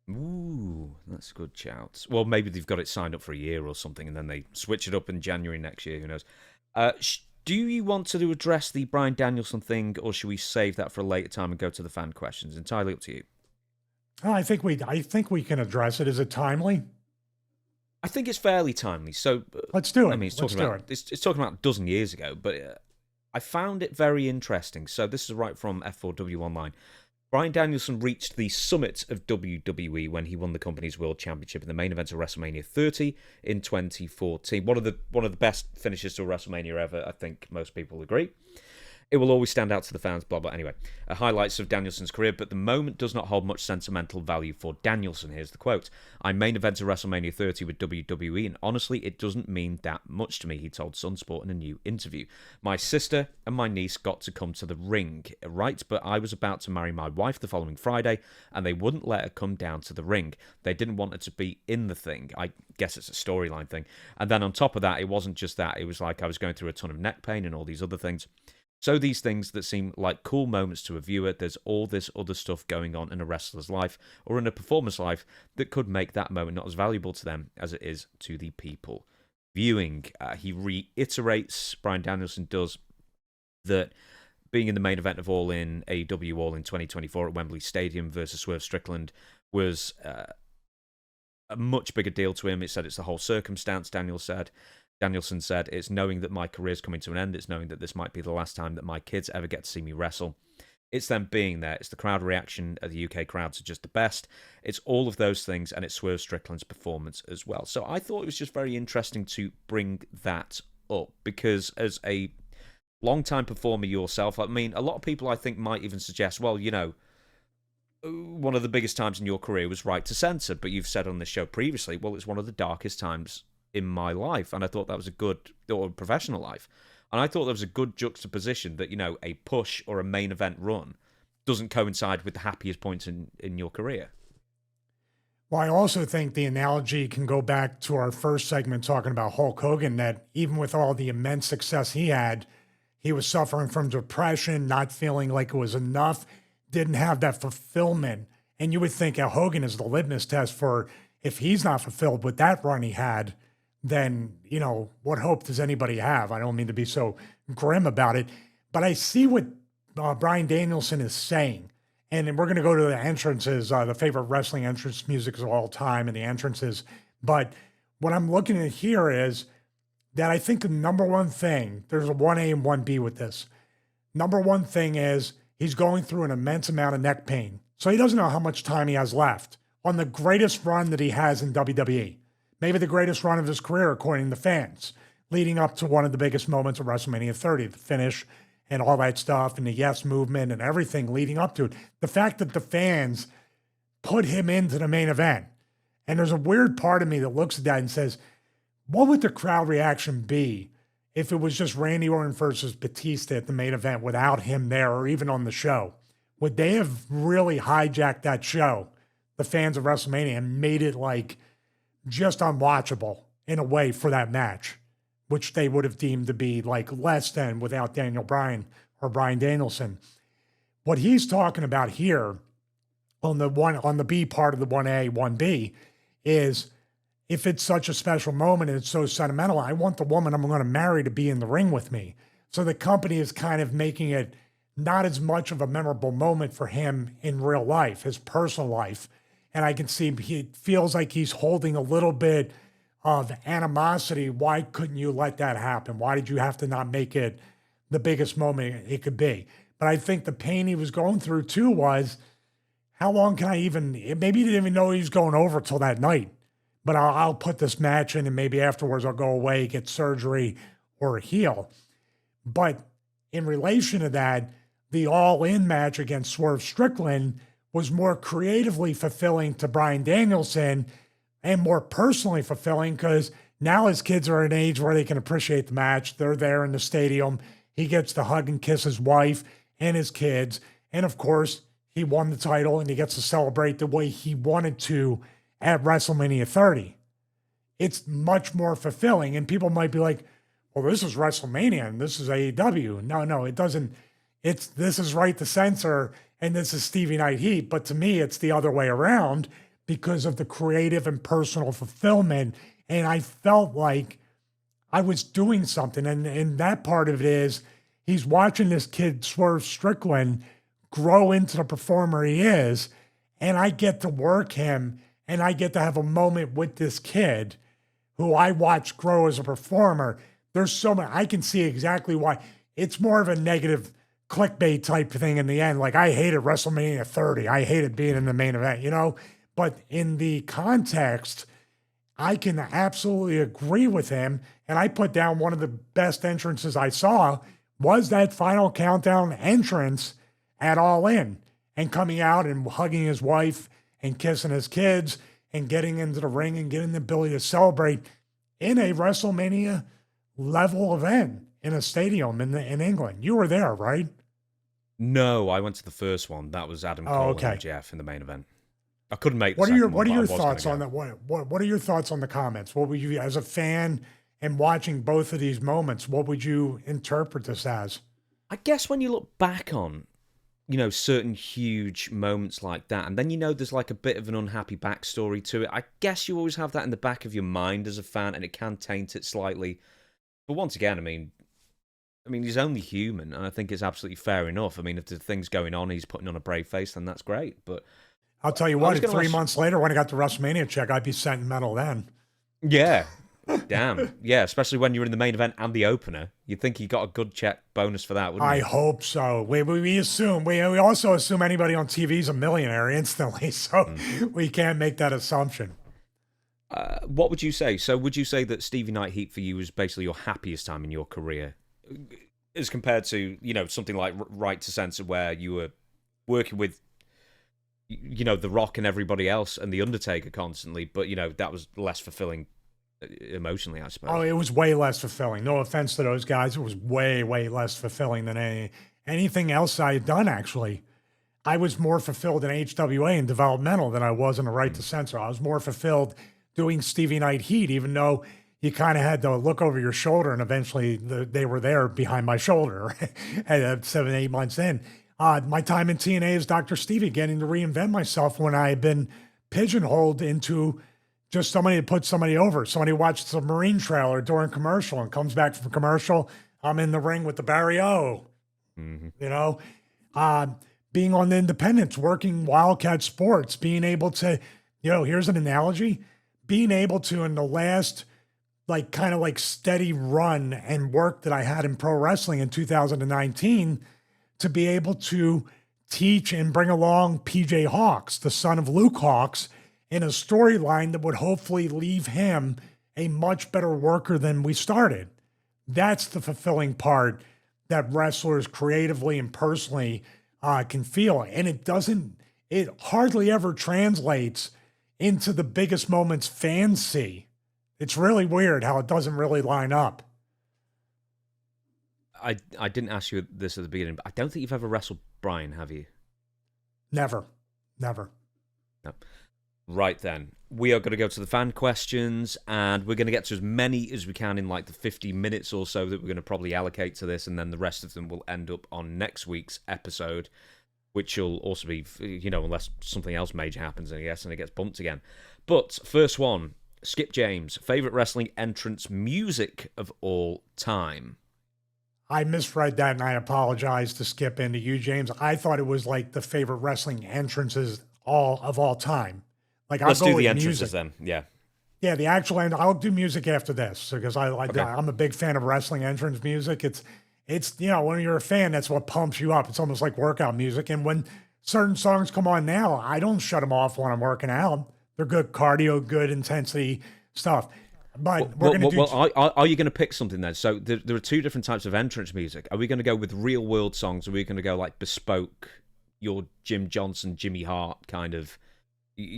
Ooh, that's a good shout. Well, maybe they've got it signed up for a year or something, and then they switch it up in January next year. Who knows? Do you want to address the Bryan Danielson thing, or should we save that for a later time and go to the fan questions? Entirely up to you. I think we can address it. Is it timely? I think it's fairly timely. So let's do it. I mean, it's talking about a dozen years ago, but I found it very interesting. So this is right from F4W Online. Bryan Danielson reached the summit of WWE when he won the company's World Championship in the main event of WrestleMania 30 in 2014. One of the best finishes to a WrestleMania ever, I think most people agree. It will always stand out to the fans, blah, blah. Anyway, highlights of Danielson's career, but the moment does not hold much sentimental value for Danielson. Here's the quote. I main evented WrestleMania 30 with WWE, and honestly, it doesn't mean that much to me, he told Sunsport in a new interview. My sister and my niece got to come to the ring, right? But I was about to marry my wife the following Friday, and they wouldn't let her come down to the ring. They didn't want her to be in the thing. I guess it's a storyline thing. And then on top of that, it wasn't just that. It was like I was going through a ton of neck pain and all these other things. So these things that seem like cool moments to a viewer, there's all this other stuff going on in a wrestler's life or in a performer's life that could make that moment not as valuable to them as it is to the people viewing. He reiterates, Bryan Danielson does, that being in the main event of All In, AEW All In 2024 at Wembley Stadium versus Swerve Strickland was a much bigger deal to him. It said it's the whole circumstance, Danielson said, it's knowing that my career's coming to an end. It's knowing that this might be the last time that my kids ever get to see me wrestle. It's them being there. It's the crowd reaction. The UK crowds are just the best. It's all of those things, and it's Swerve Strickland's performance as well. So I thought it was just very interesting to bring that up, because as a long-time performer yourself, I mean, a lot of people I think might even suggest, well, you know, one of the biggest times in your career was right to censor, but you've said on this show previously, well, it's one of the darkest times in my life, and I thought that was a good, or professional life, and I thought there was a good juxtaposition that, you know, a push or a main event run doesn't coincide with the happiest points in your career. Well, I also think the analogy can go back to our first segment talking about Hulk Hogan, that even with all the immense success he had, he was suffering from depression, not feeling like it was enough, didn't have that fulfillment. And you would think Hogan is the litmus test for, if he's not fulfilled with that run he had, then, you know, what hope does anybody have? I don't mean to be so grim about it, but I see what Bryan Danielson is saying. And we're going to go to the entrances, the favorite wrestling entrance music of all time and the entrances. But what I'm looking at here is that I think the number one thing, there's a 1A and 1B with this. Number one thing is he's going through an immense amount of neck pain. So he doesn't know how much time he has left on the greatest run that he has in WWE. Maybe the greatest run of his career, according to fans, leading up to one of the biggest moments of WrestleMania 30, the finish and all that stuff and the yes movement and everything leading up to it. The fact that the fans put him into the main event. And there's a weird part of me that looks at that and says, what would the crowd reaction be if it was just Randy Orton versus Batista at the main event without him there or even on the show? Would they have really hijacked that show, the fans of WrestleMania, and made it like just unwatchable in a way for that match, which they would have deemed to be like less than without Daniel Bryan or Bryan Danielson? What he's talking about here on the B part of the 1A, 1B is, if it's such a special moment and it's so sentimental, I want the woman I'm going to marry to be in the ring with me. So the company is kind of making it not as much of a memorable moment for him in real life, his personal life. And I can see he feels like he's holding a little bit of animosity. Why couldn't you let that happen? Why did you have to not make it the biggest moment it could be? But I think the pain he was going through too was, how long can I even, maybe he didn't even know he was going over till that night, but I'll put this match in and maybe afterwards I'll go away, get surgery or heal. But in relation to that, the all-in match against Swerve Strickland was more creatively fulfilling to Bryan Danielson and more personally fulfilling, because now his kids are at an age where they can appreciate the match. They're there in the stadium. He gets to hug and kiss his wife and his kids. And of course, he won the title and he gets to celebrate the way he wanted to at WrestleMania 30. it's much more fulfilling. And people might be like, well, this is WrestleMania and this is AEW. No, it doesn't. This is Right to Censor and this is Stevie Night Heat. But to me, it's the other way around because of the creative and personal fulfillment. And I felt like I was doing something. And that part of it is he's watching this kid, Swerve Strickland, grow into the performer he is. And I get to work him and I get to have a moment with this kid who I watched grow as a performer. There's so much, I can see exactly why. It's more of a negative clickbait type thing in the end. Like, I hated WrestleMania 30. I hated being in the main event, you know? But in the context, I can absolutely agree with him. And I put down one of the best entrances I saw was that final countdown entrance at All In and coming out and hugging his wife and kissing his kids and getting into the ring and getting the ability to celebrate in a WrestleMania level event in a stadium in England. You were there, right? No, I went to the first one. That was Adam Cole and MJF in the main event. I couldn't make the What second are your one, thoughts on that? What are your thoughts on the comments? What would you, as a fan and watching both of these moments, what would you interpret this as? I guess when you look back on, certain huge moments like that, and then there's like a bit of an unhappy backstory to it, I guess you always have that in the back of your mind as a fan, and it can taint it slightly. But once again, I mean, he's only human, and I think it's absolutely fair enough. I mean, if there's things going on, he's putting on a brave face, then that's great. But I'll tell you what, 3 months later, when I got the WrestleMania check, I'd be sentimental then. Yeah. Damn. Yeah, especially when you're in the main event and the opener. You'd think you got a good check bonus for that, wouldn't you? I hope so. We assume, we also assume anybody on TV is a millionaire instantly, so we can't make that assumption. What would you say? So would you say that Stevie Night Heat for you was basically your happiest time in your career as compared to, something like Right to Censor where you were working with, The Rock and everybody else and The Undertaker constantly, but, that was less fulfilling emotionally, I suppose. Oh, it was way less fulfilling. No offense to those guys. It was way, way less fulfilling than anything else I had done, actually. I was more fulfilled in HWA and developmental than I was in the Right to Censor. I was more fulfilled doing Stevie Night Heat, even though you kind of had to look over your shoulder, and eventually they were there behind my shoulder at 7, 8 months in. My time in TNA as Dr. Stevie, getting to reinvent myself when I had been pigeonholed into just somebody to put somebody over. Somebody watched the Marine trailer during commercial and comes back from commercial. I'm in the ring with the Barry O. Being on the independents, working Wildcat Sports, being able to, here's an analogy, being able to, in the last kind of steady run and work that I had in pro wrestling in 2019, to be able to teach and bring along PJ Hawks, the son of Luke Hawks, in a storyline that would hopefully leave him a much better worker than we started. That's the fulfilling part that wrestlers creatively and personally can feel. And it hardly ever translates into the biggest moments fans see. It's really weird how it doesn't really line up. I didn't ask you this at the beginning, but I don't think you've ever wrestled Bryan, have you? Never. No. Right then, we are going to go to the fan questions, and we're going to get to as many as we can in the 50 minutes or so that we're going to probably allocate to this, and then the rest of them will end up on next week's episode, which will also be, unless something else major happens, I guess, and it gets bumped again. But first one, Skip James, favorite wrestling entrance music of all time. I misread that, and I apologize to Skip and to you, James. I thought it was the favorite wrestling entrances of all time. Let's do the entrances then. Yeah. Yeah, the actual end. I'll do music after this because I'm a big fan of wrestling entrance music. It's when you're a fan, that's what pumps you up. It's almost like workout music. And when certain songs come on now, I don't shut them off when I'm working out. They're good cardio, good intensity stuff. But are you going to pick something then? So there are two different types of entrance music. Are we going to go with real world songs? Or are we going to go bespoke, your Jim Johnson, Jimmy Hart kind of?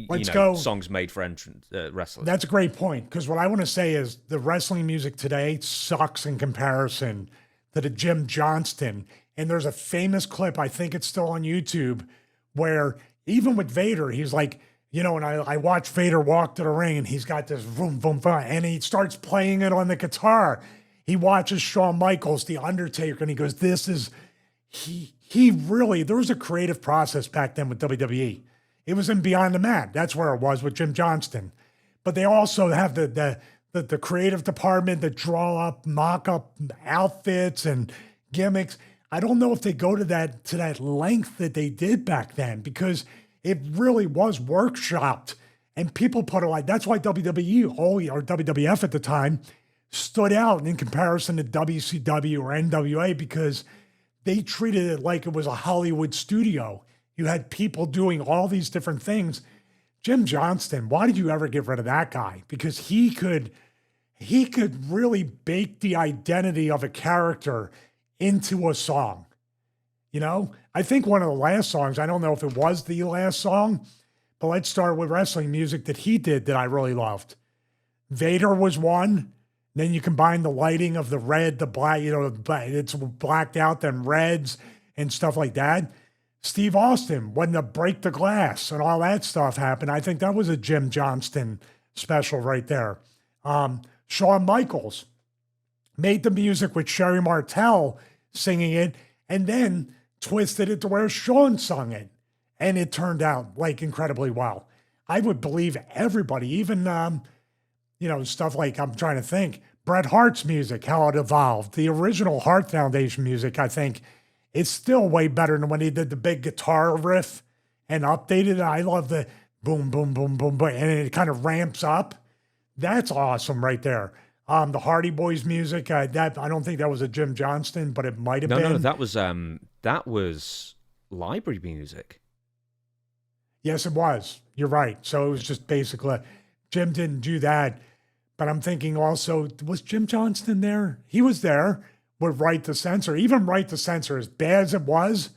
Let's go songs made for entrance wrestlers. That's a great point, because what I want to say is the wrestling music today sucks in comparison to the Jim Johnston. And there's a famous clip, I think it's still on YouTube, where even with Vader, he's And I watch Vader walk to the ring and he's got this boom, boom, boom, and he starts playing it on the guitar. He watches Shawn Michaels, The Undertaker, and he goes, he really, there was a creative process back then with WWE. It was in Beyond the Mat. That's where it was with Jim Johnston. But they also have the creative department that draw up, mock up outfits and gimmicks. I don't know if they go to that length that they did back then, because it really was workshopped, and people put it like, that's why WWE or WWF at the time stood out in comparison to WCW or NWA, because they treated it like it was a Hollywood studio. You had people doing all these different things. Jim Johnston, why did you ever get rid of that guy? Because he could really bake the identity of a character into a song. I think one of the last songs, I don't know if it was the last song, but let's start with wrestling music that he did that I really loved. Vader was one. Then you combine the lighting of the red, the black, it's blacked out, them reds and stuff like that. Steve Austin, when the Break the Glass and all that stuff happened, I think that was a Jim Johnston special right there. Shawn Michaels made the music with Sherry Martel singing it, and then twisted it to where Shawn sung it. And it turned out like incredibly well. I would believe everybody, even, stuff like, I'm trying to think, Bret Hart's music, how it evolved. The original Hart Foundation music, I think, is still way better than when he did the big guitar riff and updated it. I love the boom, boom, boom, boom, boom, and it kind of ramps up. That's awesome right there. The Hardy Boys music, I don't think that was a Jim Johnston, but it might have been. No, that was library music. Yes, it was. You're right. So it was just basically, Jim didn't do that. But I'm thinking also, was Jim Johnston there? He was there with Right to Censor. Even Right to Censor, as bad as it was,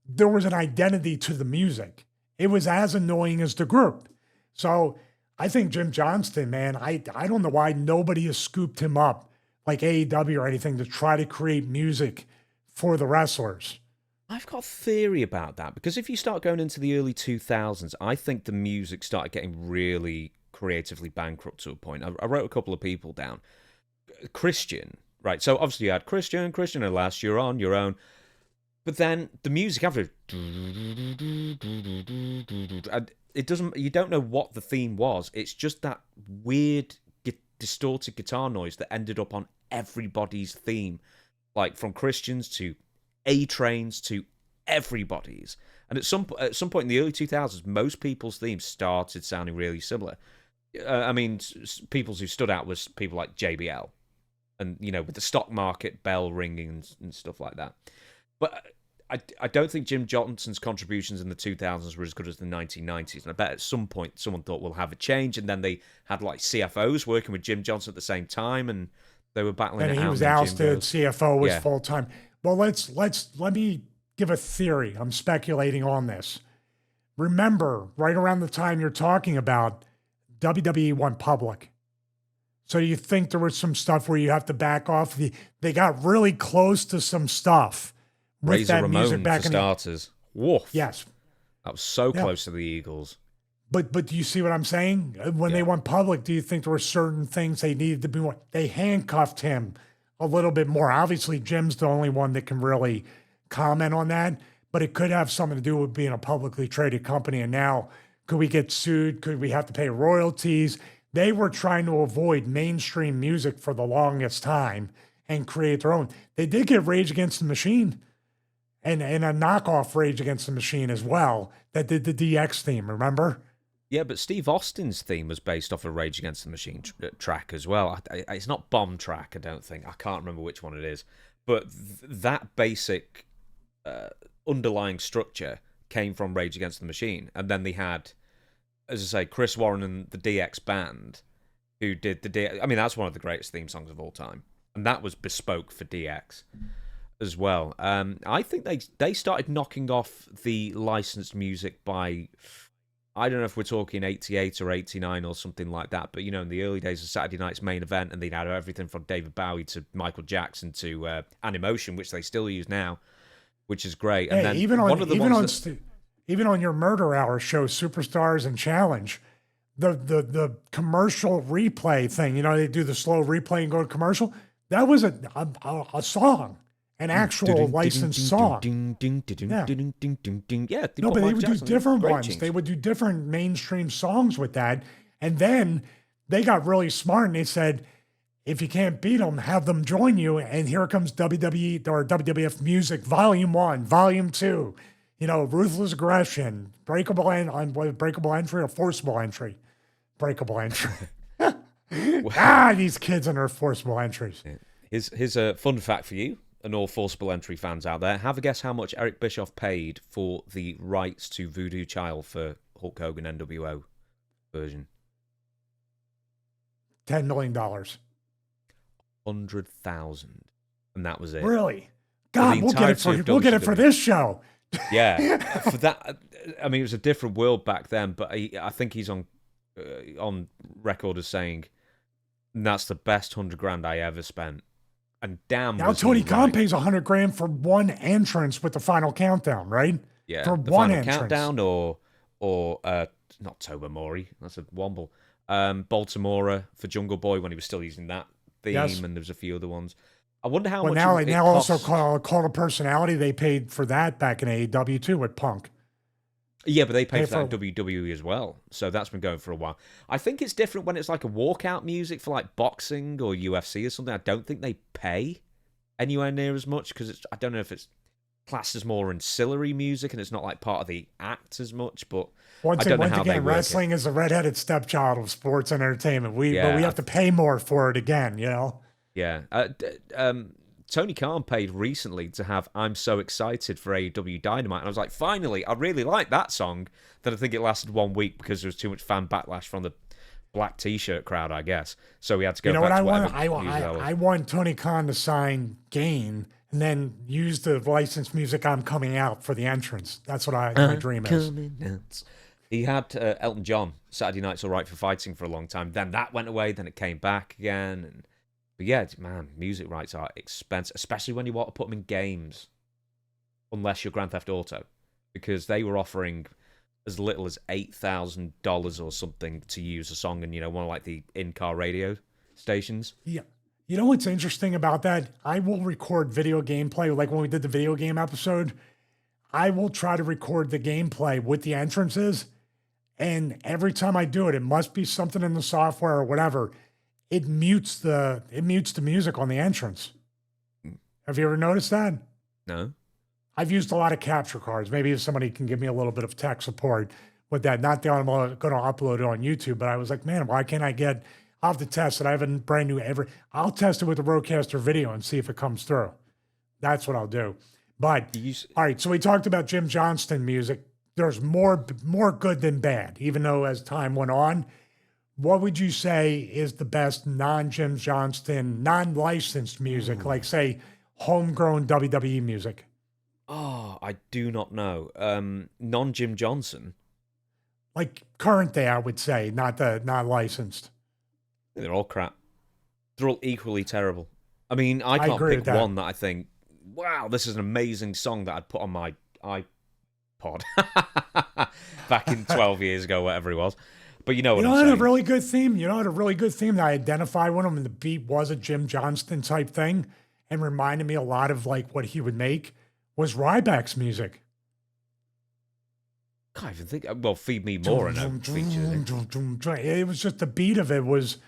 there was an identity to the music. It was as annoying as the group. So I think Jim Johnston, man, I don't know why nobody has scooped him up like AEW or anything to try to create music for the wrestlers. I've got a theory about that, because if you start going into the early 2000s, I think the music started getting really creatively bankrupt to a point. I wrote a couple of people down. Christian, right? So obviously you had Christian, and last you're on your own. But then the music after, it doesn't, you don't know what the theme was. It's just that weird distorted guitar noise that ended up on everybody's theme, like from Christians to A-Trains to everybody's. And at some point in the early 2000s, most people's themes started sounding really similar. People who stood out was people like JBL, and with the stock market bell ringing and stuff like that. But I don't think Jim Johnston's contributions in the 2000s were as good as the 1990s. And I bet at some point someone thought we'll have a change, and then they had like CFOs working with Jim Johnston at the same time, and they were battling it out. And he was ousted. CFO was full time. Well, let me give a theory. I'm speculating on this. Remember, right around the time you're talking about, WWE went public. So you think there was some stuff where you have to back off? They got really close to some stuff with Razor that Ramon, music back for starters. Woof. Yes. That was so close to the Eagles. But do you see what I'm saying? When they went public, do you think there were certain things they needed to be more? They handcuffed him a little bit more. Obviously, Jim's the only one that can really comment on that, but it could have something to do with being a publicly traded company. And now, could we get sued? Could we have to pay royalties? They were trying to avoid mainstream music for the longest time and create their own. They did get Rage Against the Machine and a knockoff Rage Against the Machine as well that did the DX theme, remember? Yeah, but Steve Austin's theme was based off a Rage Against the Machine track as well. It's not Bomb Track, I don't think. I can't remember which one it is. But that basic underlying structure came from Rage Against the Machine. And then they had, as I say, Chris Warren and the DX Band, who did the DX. I mean, that's one of the greatest theme songs of all time. And that was bespoke for DX as well. I think they started knocking off the licensed music by, I don't know if we're talking 88 or 89 or something like that, but, in the early days of Saturday Night's Main Event, and they'd had everything from David Bowie to Michael Jackson to Animotion, which they still use now, which is great. And then even even on your Murder Hour show, Superstars and Challenge, the commercial replay thing, they do the slow replay and go to commercial. That was a song, an actual licensed song. Yeah. No, but they would do different ones. They would do different mainstream songs with that. And then they got really smart and they said, if you can't beat them, have them join you. And here comes WWE or WWF Music Volume 1, Volume 2. Ruthless Aggression, Breakable Entry or Forcible Entry? Breakable Entry. These kids and their forcible entries. Here's a fun fact for you and all forcible entry fans out there. Have a guess how much Eric Bischoff paid for the rights to Voodoo Child for Hulk Hogan NWO version. $10 million. 100,000, and that was it. Really? God, we'll get it for this show. Yeah, for that. I mean, it was a different world back then, but I think he's on record as saying that's the best $100,000 I ever spent. And damn, now Tony Khan pays $100,000 for one entrance with the Final Countdown, right? Yeah, for the one Final entrance. Countdown, or not Tobermory. That's a womble. Baltimore for Jungle Boy when he was still using that theme, and there was a few other ones. I wonder how much. Now also Call to Personality. They paid for that back in AEW too with Punk. Yeah, but they paid for that in WWE as well, so that's been going for a while. I think it's different when it's like a walkout music for like boxing or UFC or something. I don't think they pay anywhere near as much because I don't know if it's classed as more ancillary music and it's not like part of the act as much. But I don't know how they work. Wrestling is a redheaded stepchild of sports and entertainment. But we have to pay more for it again, Yeah. Tony Khan paid recently to have I'm So Excited for AEW Dynamite. And I was like, finally, I really like that song. Then I think it lasted 1 week because there was too much fan backlash from the black T-shirt crowd, I guess. So we had to go back to whatever. I want Tony Khan to sign Gain and then use the licensed music I'm Coming Out for the entrance. That's what my dream is. He had Elton John, Saturday Night's All Right for Fighting for a long time. Then that went away. Then it came back again. But yeah, man, music rights are expensive, especially when you want to put them in games. Unless you're Grand Theft Auto. Because they were offering as little as $8,000 or something to use a song in, one of like the in-car radio stations. Yeah. You know what's interesting about that? I will record video gameplay, like when we did the video game episode. I will try to record the gameplay with the entrances. And every time I do it, it must be something in the software or whatever. It mutes the music on the entrance. Have you ever noticed that? No. I've used a lot of capture cards. Maybe if somebody can give me a little bit of tech support with that. Not that I'm going to upload it on YouTube, but I was like, man, why can't I'll have to test it. I have a brand new I'll test it with the Rodecaster video and see if it comes through. That's what I'll do. But all right, so we talked about Jim Johnston music. There's more good than bad, even though as time went on. What would you say is the best non-Jim Johnston, non-licensed music, like, say, homegrown WWE music? Oh, I do not know. Non-Jim Johnson? Like current day, I would say, not licensed. They're all crap. They're all equally terrible. I mean, I can't pick one that I think, wow, this is an amazing song that I'd put on my iPod back in 12 years ago, whatever it was. But you know what I'm saying. You know, a really good theme. That I identified with him, and the beat was a Jim Johnston type thing, and reminded me a lot of like what he would make was Ryback's music. Can't even think. Well, Feed Me More, and it was just the beat of it was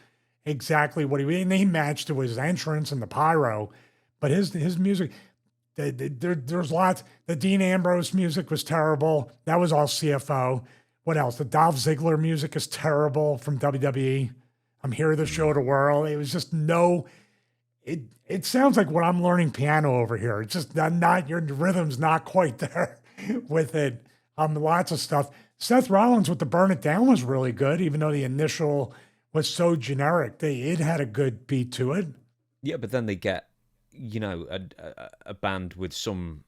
exactly what and he matched to his entrance and the pyro, but his music. There's lots. The Dean Ambrose music was terrible. That was all CFO. What else? The Dolph Ziggler music is terrible from WWE. I'm Here to Show the World. It was just it sounds like what I'm learning piano over here. It's just not your rhythm's not quite there with it. Lots of stuff. Seth Rollins with the Burn It Down was really good, even though the initial was so generic. It had a good beat to it. Yeah, but then they get, a band with some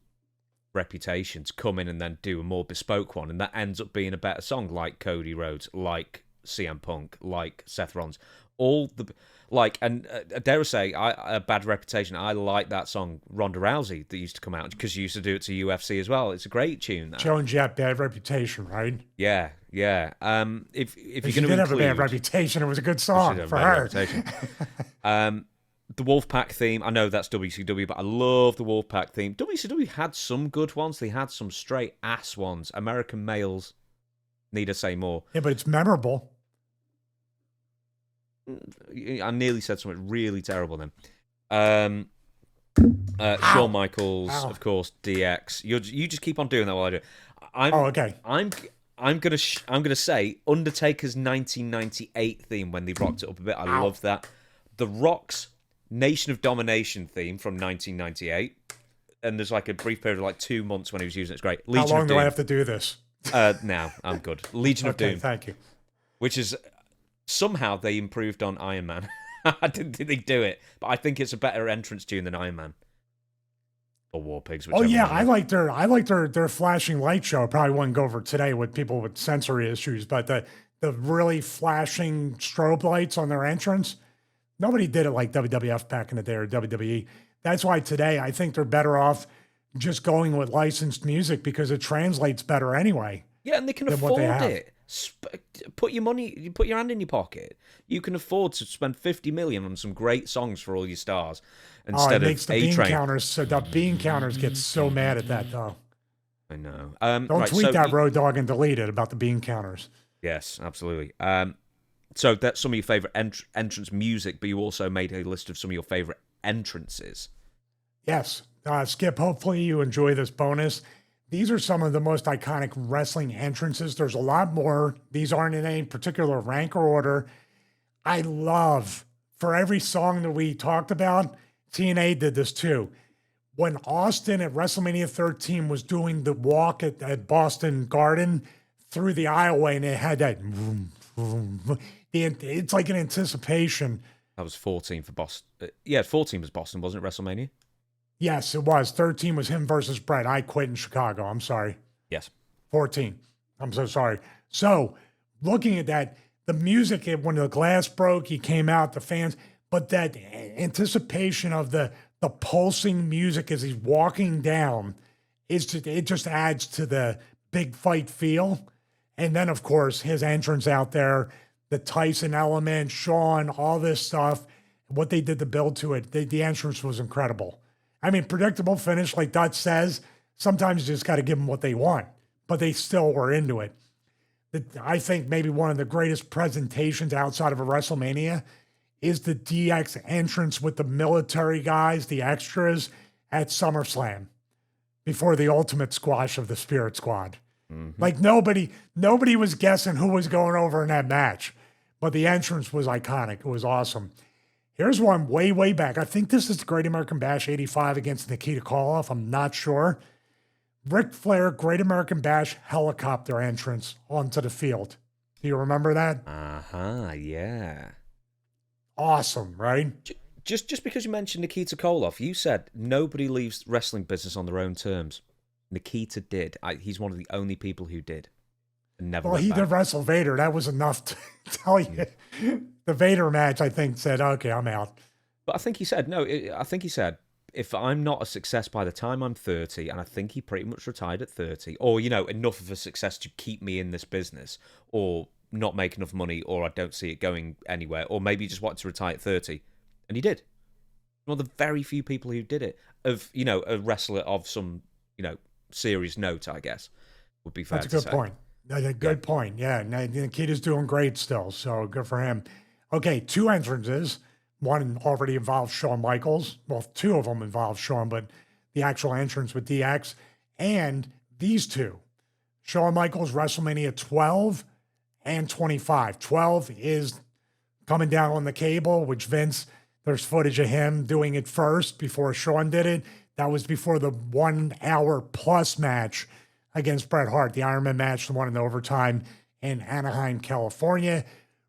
reputation to come in and then do a more bespoke one, and that ends up being a better song, like Cody Rhodes, like CM Punk, like Seth Rollins. all the like, and dare I say, a bad reputation. I like that song Ronda Rousey that used to come out because she used to do it to UFC as well. It's a great tune. That Joan Jett, bad reputation, right? yeah. If you're She going to did have a bad include, reputation. It was a good song for her. The Wolfpack theme. I know that's WCW, but I love the Wolfpack theme. WCW had some good ones. They had some straight ass ones. American Males. Need I say more? Yeah, but it's memorable. I nearly said something really terrible then. Shawn Michaels, of course, DX. You just keep on doing that while I do. Okay. I'm gonna say Undertaker's 1998 theme when they rocked it up a bit. I love that. The Rock's Nation of Domination theme from 1998, and there's like a brief period of like 2 months when he was using it. It's great. How long do I have to do this? Now I'm good. Legion of Doom. Thank you. Which is somehow they improved on Iron Man. I didn't think they'd do it, but I think it's a better entrance tune than Iron Man or War Pigs. Oh yeah, I like their flashing light show. Probably wouldn't go over today with people with sensory issues, but the really flashing strobe lights on their entrance, nobody did it like WWF back in the day or WWE. That's why today I think they're better off just going with licensed music because it translates better anyway. Yeah, and they can afford it. Put your hand in your pocket. You can afford to spend 50 million on some great songs for all your stars instead it makes of the bean A-Train. counters. So the bean counters get so mad at that though. I know. Don't tweet that Road Dogg and delete it about the bean counters. Yes, absolutely. So that's some of your favorite entrance music, but you also made a list of some of your favorite entrances. Yes. Skip, hopefully you enjoy this bonus. These are some of the most iconic wrestling entrances. There's a lot more. These aren't in any particular rank or order. I love, for every song that we talked about, TNA did this too. When Austin at WrestleMania 13 was doing the walk at Boston Garden through the aisleway, and it had that, it's like an anticipation. That was 14 for Boston. Yeah, 14 was Boston, wasn't it, WrestleMania? Yes, it was. 13 was him versus Brett. I quit in Chicago. I'm sorry. Yes. 14. I'm so sorry. So, looking at that, the music, when the glass broke, he came out, the fans, but that anticipation of the pulsing music as he's walking down, it just adds to the big fight feel. And then, of course, his entrance out there, the Tyson element, Shawn, all this stuff, what they did to build to it, the entrance was incredible. I mean, predictable finish, like Dutch says, sometimes you just got to give them what they want, but they still were into it. I think maybe one of the greatest presentations outside of a WrestleMania is the DX entrance with the military guys, the extras at SummerSlam before the ultimate squash of the Spirit Squad. Mm-hmm. Like nobody was guessing who was going over in that match, but the entrance was iconic. It was awesome. Here's one way, way back. I think this is the Great American Bash 85 against Nikita Koloff. I'm not sure. Ric Flair, Great American Bash helicopter entrance onto the field. Do you remember that? Yeah. Awesome, right? Just because you mentioned Nikita Koloff, you said nobody leaves wrestling business on their own terms. Nikita did. He's one of the only people who did. And never well, he back. did wrestle Vader. That was enough to tell you. The Vader match, I think, said, okay, I'm out. But I think he said, if I'm not a success by the time I'm 30, and I think he pretty much retired at 30, or, enough of a success to keep me in this business, or not make enough money, or I don't see it going anywhere, or maybe he just wanted to retire at 30. And he did. One of the very few people who did it, of, a wrestler of some, serious note, I guess, would be fair to say. That's a good point. That's a good point. Yeah, Nikita's doing great still, so good for him. Okay, 2 entrances. One already involved Shawn Michaels. Well, 2 of them involved Shawn, but the actual entrance with DX. And these 2. Shawn Michaels, WrestleMania 12 and 25. 12 is coming down on the cable, which Vince, there's footage of him doing it first before Shawn did it. That was before the 1 hour plus match against Bret Hart, the Iron Man match, the one in overtime in Anaheim, California.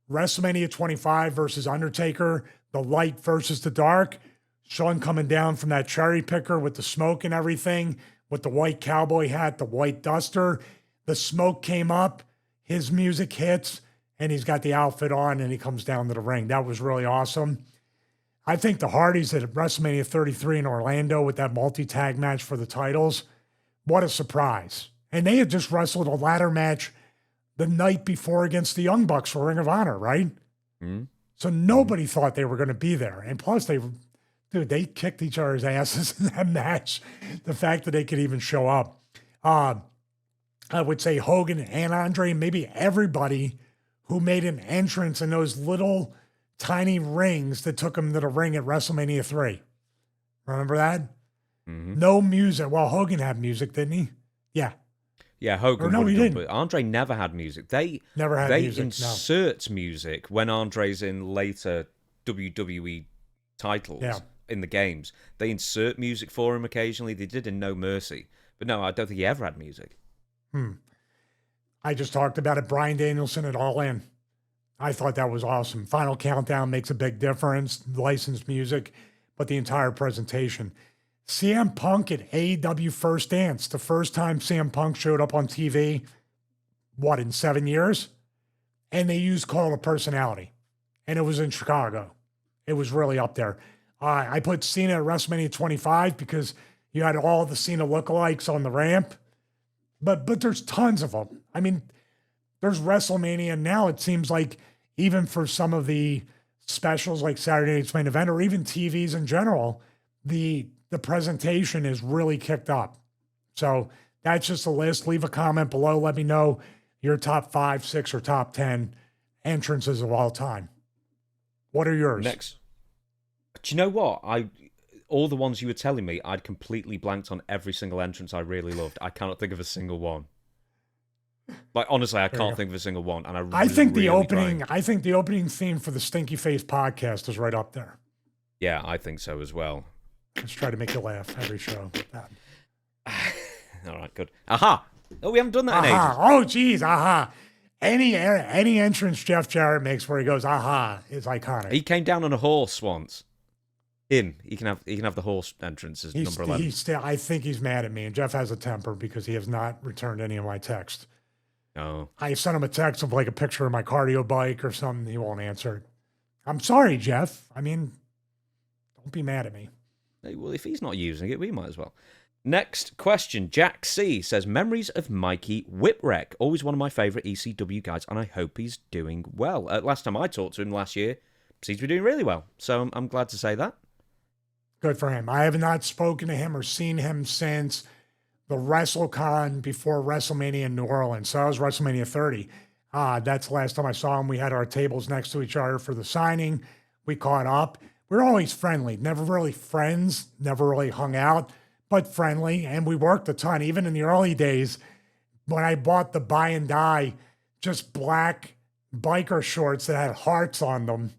WrestleMania 25 versus Undertaker, the light versus the dark. Shawn coming down from that cherry picker with the smoke and everything, with the white cowboy hat, the white duster. The smoke came up, his music hits, and he's got the outfit on and he comes down to the ring. That was really awesome. I think the Hardys at WrestleMania 33 in Orlando with that multi-tag match for the titles, what a surprise. And they had just wrestled a ladder match the night before against the Young Bucks for Ring of Honor, right? Mm-hmm. So nobody thought they were going to be there. And plus they kicked each other's asses in that match. The fact that they could even show up. I would say Hogan and Andre, maybe everybody who made an entrance in those little tiny rings that took him to the ring at WrestleMania 3. Remember that? Mm-hmm. No music. Well, Hogan had music, didn't he? Yeah. Yeah, Hogan No, would he have done, didn't. but Andre never had music. They music, insert music when Andre's in later WWE titles in the games. They insert music for him occasionally. They did in No Mercy. But no, I don't think he ever had music. I just talked about it. Bryan Danielson at All In. I thought that was awesome. Final Countdown makes a big difference. Licensed music, but the entire presentation. CM Punk at AEW First Dance. The first time CM Punk showed up on TV, in 7 years? And they used Call of Personality. And it was in Chicago. It was really up there. I put Cena at WrestleMania 25 because you had all the Cena lookalikes on the ramp. But there's tons of them. I mean, there's WrestleMania now. It seems like even for some of the specials like Saturday Night's Main Event or even TVs in general, the presentation is really kicked up. So that's just a list. Leave a comment below. Let me know your top 5, 6, or top 10 entrances of all time. What are yours? Next. Do you know what? All the ones you were telling me, I'd completely blanked on every single entrance I really loved. I cannot think of a single one. Like, honestly, I can't think of a single one. And I think the opening theme for the Stinky Face podcast is right up there. Yeah, I think so as well. Let's try to make you laugh every show. All right, good. Aha! Oh, we haven't done that in ages. Oh, geez, aha. Any entrance Jeff Jarrett makes where he goes, aha, is iconic. He came down on a horse once. He can have the horse entrance as number 11. I think he's mad at me, and Jeff has a temper because he has not returned any of my texts. Oh. I sent him a text of like a picture of my cardio bike or something. He won't answer it. I'm sorry, Jeff. I mean, don't be mad at me. Hey, well, if he's not using it, we might as well. Next question. Jack C says, memories of Mikey Whipwreck. Always one of my favourite ECW guys, and I hope he's doing well. Last time I talked to him last year, seems to be doing really well. So I'm glad to say that. Good for him. I have not spoken to him or seen him since the WrestleCon before WrestleMania in New Orleans. So that was WrestleMania 30. That's the last time I saw him. We had our tables next to each other for the signing. We caught up. We were always friendly, never really friends, never really hung out, but friendly. And we worked a ton, even in the early days when I bought the buy and die, just black biker shorts that had hearts on them.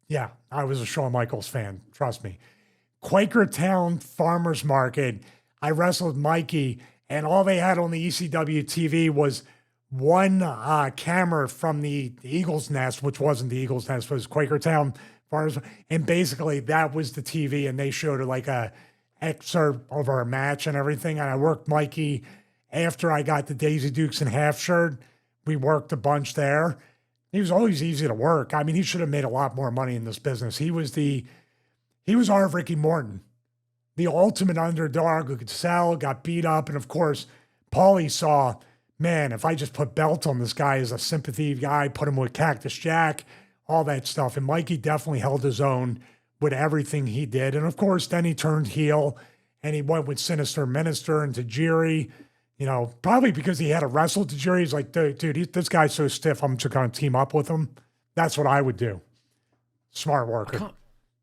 Yeah, I was a Shawn Michaels fan, trust me. Quakertown Farmers Market, I wrestled Mikey, and all they had on the ECW TV was one camera from the Eagle's Nest, which wasn't the Eagle's Nest, but it was Quakertown Farmers. And basically, that was the TV, and they showed like a excerpt of our match and everything. And I worked Mikey after I got the Daisy Dukes and half shirt. We worked a bunch there. He was always easy to work. I mean, he should have made a lot more money in this business. He was our Ricky Morton, the ultimate underdog who could sell, got beat up. And of course, Paulie saw, man, if I just put belt on this guy as a sympathy guy, put him with Cactus Jack, all that stuff. And Mikey definitely held his own with everything he did. And of course, then he turned heel and he went with Sinister Minister and Tajiri, probably because he had to wrestle Tajiri. He's like, dude, this guy's so stiff, I'm just going to team up with him. That's what I would do. Smart worker.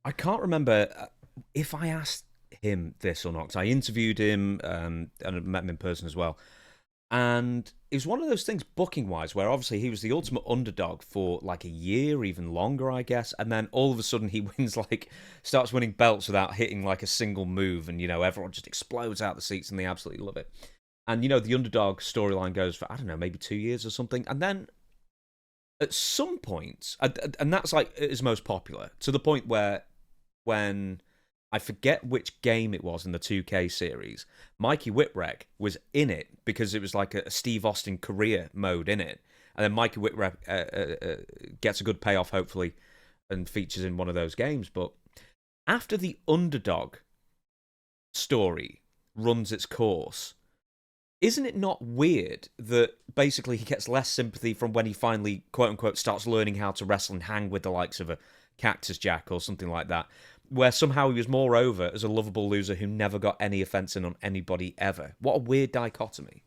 I can't remember if I asked him this or not, because I interviewed him and I met him in person as well. And it was one of those things booking-wise where obviously he was the ultimate underdog for like a year, even longer, I guess. And then all of a sudden he starts winning belts without hitting like a single move. And, everyone just explodes out the seats and they absolutely love it. And, the underdog storyline goes for, I don't know, maybe 2 years or something. And then at some point, and that's like his most popular, to the point where when I forget which game it was in the 2K series, Mikey Whipwreck was in it because it was like a Steve Austin career mode in it. And then Mikey Whipwreck gets a good payoff, hopefully, and features in one of those games. But after the underdog story runs its course, isn't it not weird that basically he gets less sympathy from when he finally, quote-unquote, starts learning how to wrestle and hang with the likes of a Cactus Jack or something like that, where somehow he was more over as a lovable loser who never got any offense in on anybody ever? What a weird dichotomy.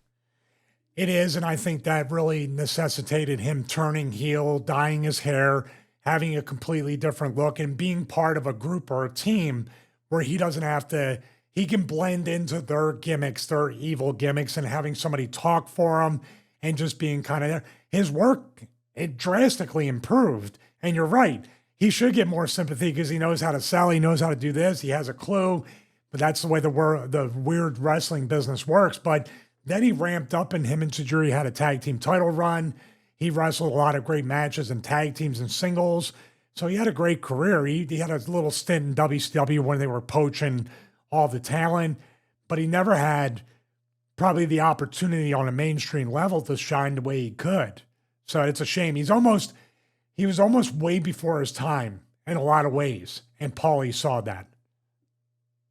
It is, and I think that really necessitated him turning heel, dyeing his hair, having a completely different look, and being part of a group or a team where he doesn't have to, he can blend into their gimmicks, their evil gimmicks, and having somebody talk for him and just being kind of there. His work, it drastically improved. And you're right. He should get more sympathy because he knows how to sell. He knows how to do this. He has a clue. But that's the way the weird wrestling business works. But then he ramped up, and him and Tajiri had a tag team title run. He wrestled a lot of great matches in tag teams and singles. So he had a great career. He had a little stint in WCW when they were poaching all the talent, but he never had probably the opportunity on a mainstream level to shine the way he could. So it's a shame. He was almost way before his time in a lot of ways, and Paulie saw that.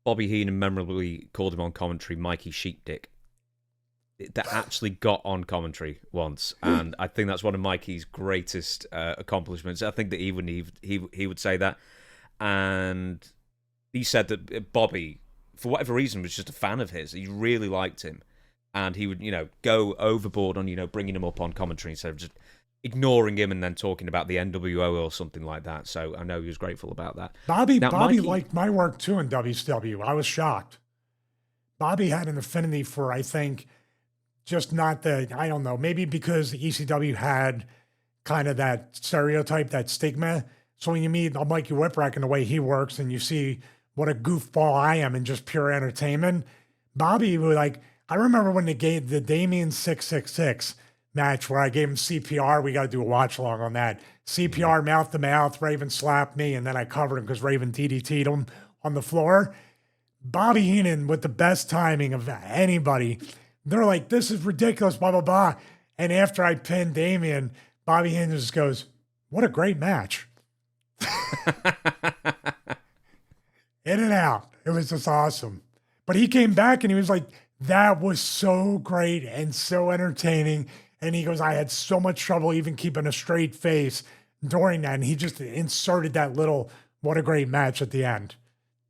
Bobby Heenan memorably called him on commentary Mikey Sheepdick. That actually got on commentary once, and I think that's one of Mikey's greatest accomplishments. I think that he would say that, and he said that Bobby, for whatever reason, was just a fan of his. He really liked him, and he would, go overboard on, bringing him up on commentary instead of just ignoring him and then talking about the NWO or something like that. So I know he was grateful about that. Bobby liked my work too in WCW. I was shocked. Bobby had an affinity for, I think, just not I don't know, maybe because ECW had kind of that stereotype, that stigma. So when you meet Mikey Whipwreck and the way he works and you see what a goofball I am in just pure entertainment, Bobby would I remember when they gave the Damien 666 match where I gave him CPR. We got to do a watch along on that. CPR mouth to mouth. Raven slapped me and then I covered him because Raven DDT'd him on the floor. Bobby Heenan with the best timing of anybody. They're like, this is ridiculous, blah, blah, blah. And after I pinned Damien, Bobby Heenan just goes, what a great match. In and out. It was just awesome. But he came back and he was like, that was so great and so entertaining. And he goes, I had so much trouble even keeping a straight face during that. And he just inserted that little, what a great match at the end.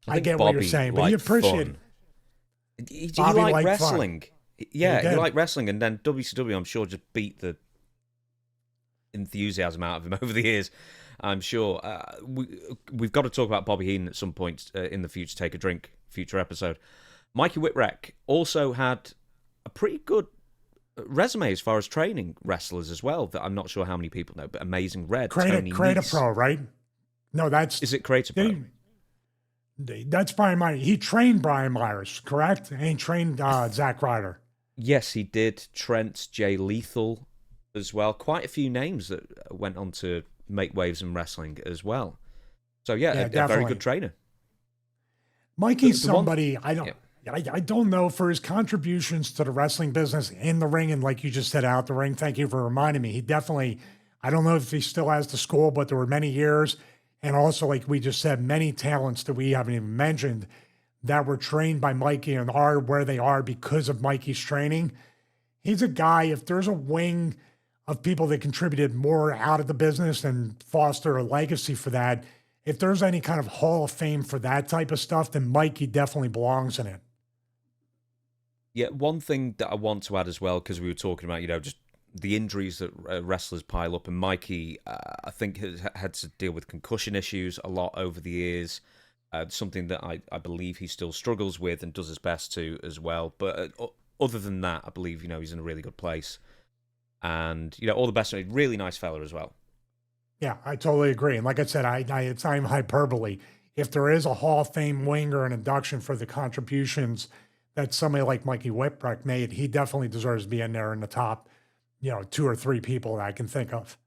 I get what you're saying, but he appreciated it. He liked wrestling. Fun. Yeah, he liked wrestling, and then WCW, I'm sure, just beat the enthusiasm out of him over the years. I'm sure. We've got to talk about Bobby Heenan at some point in the future. Take a drink, future episode. Mikey Whipwreck also had a pretty good resume as far as training wrestlers as well, that I'm not sure how many people know, but Amazing Red, Tony Nese. Pro, right? No, is it Creator Pro? That's Brian Myers. He trained Brian Myers, correct? And he trained Zack Ryder. Yes, he did. Trent, Jay Lethal as well. Quite a few names that went on to make waves in wrestling as well. So yeah, a very good trainer. Mikey's somebody I don't know, for his contributions to the wrestling business in the ring and like you just said, out the ring. Thank you for reminding me. He definitely, I don't know if he still has the school, but there were many years. And also, like we just said, many talents that we haven't even mentioned that were trained by Mikey and are where they are because of Mikey's training. He's a guy, if there's a wing of people that contributed more out of the business and foster a legacy for that, if there's any kind of Hall of Fame for that type of stuff, then Mikey definitely belongs in it. Yeah, one thing that I want to add as well, because we were talking about, just the injuries that wrestlers pile up, and Mikey, I think, has had to deal with concussion issues a lot over the years. Something that I believe he still struggles with and does his best to as well. But other than that, I believe he's in a really good place, and all the best. Really nice fella as well. Yeah, I totally agree. And like I said, it's not even hyperbole. If there is a Hall of Fame wing or an induction for the contributions that somebody like Mikey Whipwreck made, he definitely deserves to be in there in the top 2 or 3 people that I can think of.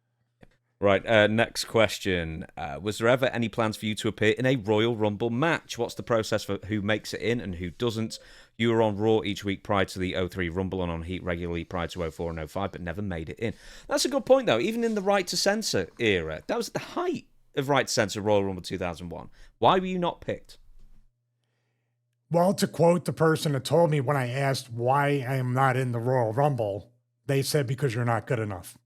Right, next question. Was there ever any plans for you to appear in a Royal Rumble match? What's the process for who makes it in and who doesn't? You were on Raw each week prior to the '03 Rumble and on Heat regularly prior to '04 and '05, but never made it in. That's a good point, though. Even in the Right to Censor era, that was at the height of Right to Censor Royal Rumble 2001. Why were you not picked? Well, to quote the person that told me when I asked why I am not in the Royal Rumble, they said, because you're not good enough.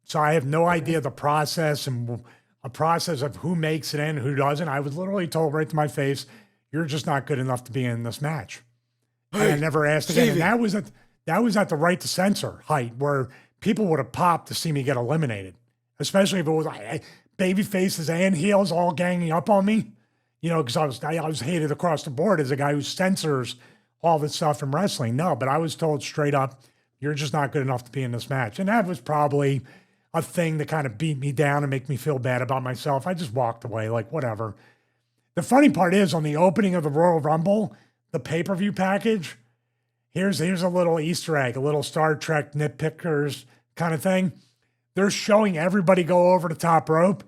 So I have no idea the process and a process of who makes it in, who doesn't. I was literally told right to my face, you're just not good enough to be in this match. And I never asked again. And that was at the Right to Censor height where people would have popped to see me get eliminated, especially if it was baby faces and heels all ganging up on me. You know, because I was hated across the board as a guy who censors all this stuff from wrestling. No, but I was told straight up, you're just not good enough to be in this match. And that was probably a thing to kind of beat me down and make me feel bad about myself. I just walked away, like, whatever. The funny part is, on the opening of the Royal Rumble, the pay-per-view package, here's a little Easter egg, a little Star Trek nitpickers kind of thing. They're showing everybody go over the top rope.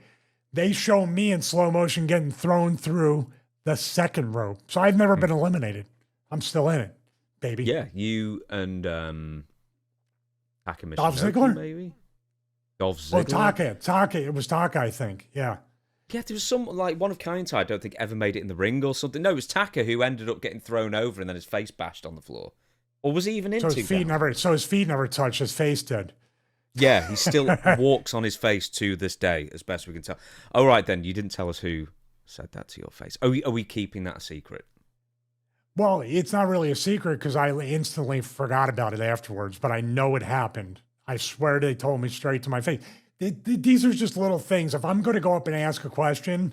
They show me in slow motion getting thrown through the second rope. So I've never been eliminated. I'm still in it, baby. Yeah, you and Taka Dolph Michinoku, Ziggler? maybe? Dolph Ziggler? Well, Taka. It was Taka, I think. Yeah. Yeah, there was some, like, one of Kaintai, I don't think ever made it in the ring or something. No, it was Taka who ended up getting thrown over and then his face bashed on the floor. Or was he even in So his feet never touched, his face did. Yeah, he still walks on his face to this day, as best we can tell. All right, then, you didn't tell us who said that to your face. Are we keeping that a secret? Well, it's not really a secret because I instantly forgot about it afterwards, but I know it happened. I swear they told me straight to my face. These are just little things. If I'm going to go up and ask a question,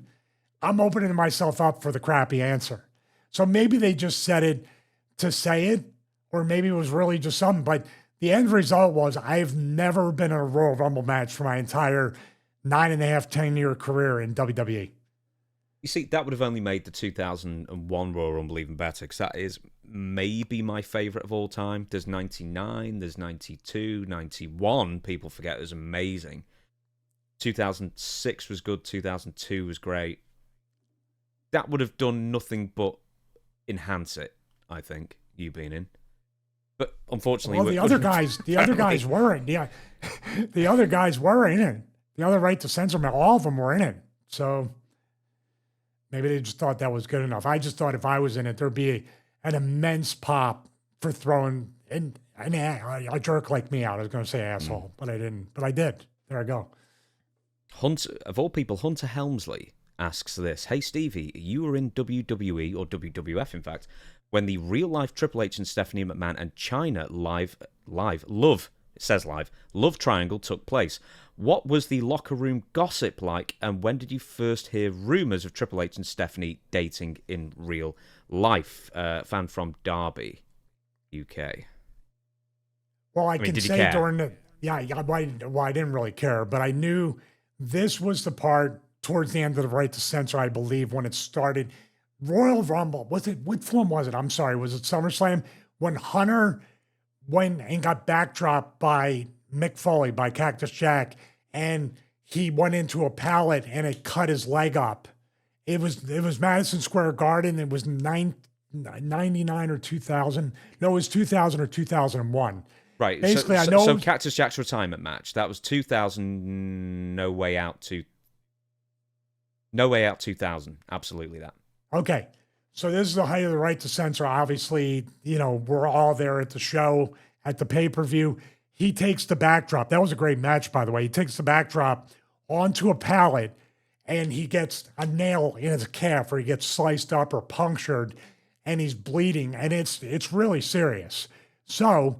I'm opening myself up for the crappy answer. So maybe they just said it to say it, or maybe it was really just something. But the end result was I've never been in a Royal Rumble match for my entire 9.5, 10-year career in WWE. You see, that would have only made the 2001 Royal Rumble even better, because that is maybe my favourite of all time. There's 99, there's 92, 91, people forget, it was amazing. 2006 was good, 2002 was great. That would have done nothing but enhance it, I think, you being in. But unfortunately, well, the other guys weren't. Yeah, the other guys were in it. The other Right to Censor, all of them were in it. So maybe they just thought that was good enough. I just thought if I was in it, there'd be an immense pop for throwing a jerk like me out. I was going to say asshole, but I didn't. But I did. There I go. Hunter, of all people, Hunter Helmsley asks this. Hey, Stevie, you were in WWE, or WWF, in fact, when the real-life Triple H and Stephanie McMahon and Chyna love triangle took place. What was the locker room gossip like, and when did you first hear rumours of Triple H and Stephanie dating in real life? Fan from Derby, UK. Well, I can say during the... Yeah, I didn't really care, but I knew this was the part towards the end of the Right to Censor, I believe, when it started. Royal Rumble, what film was it? I'm sorry, was it SummerSlam? When Hunter went and got backdropped by Mick Foley, by Cactus Jack, and he went into a pallet and it cut his leg up. It was Madison Square Garden. It was 99 or 2000. No, it was 2000 or 2001. Right. Basically, I know. know. So Cactus Jack's retirement match, that was 2000, No Way Out 2000. Absolutely that. Okay. So this is the height of the Right to Censor. Obviously, we're all there at the show, at the pay-per-view. He takes the backdrop. That was a great match, by the way. He takes the backdrop onto a pallet, and he gets a nail in his calf, or he gets sliced up or punctured, and he's bleeding, and it's really serious. So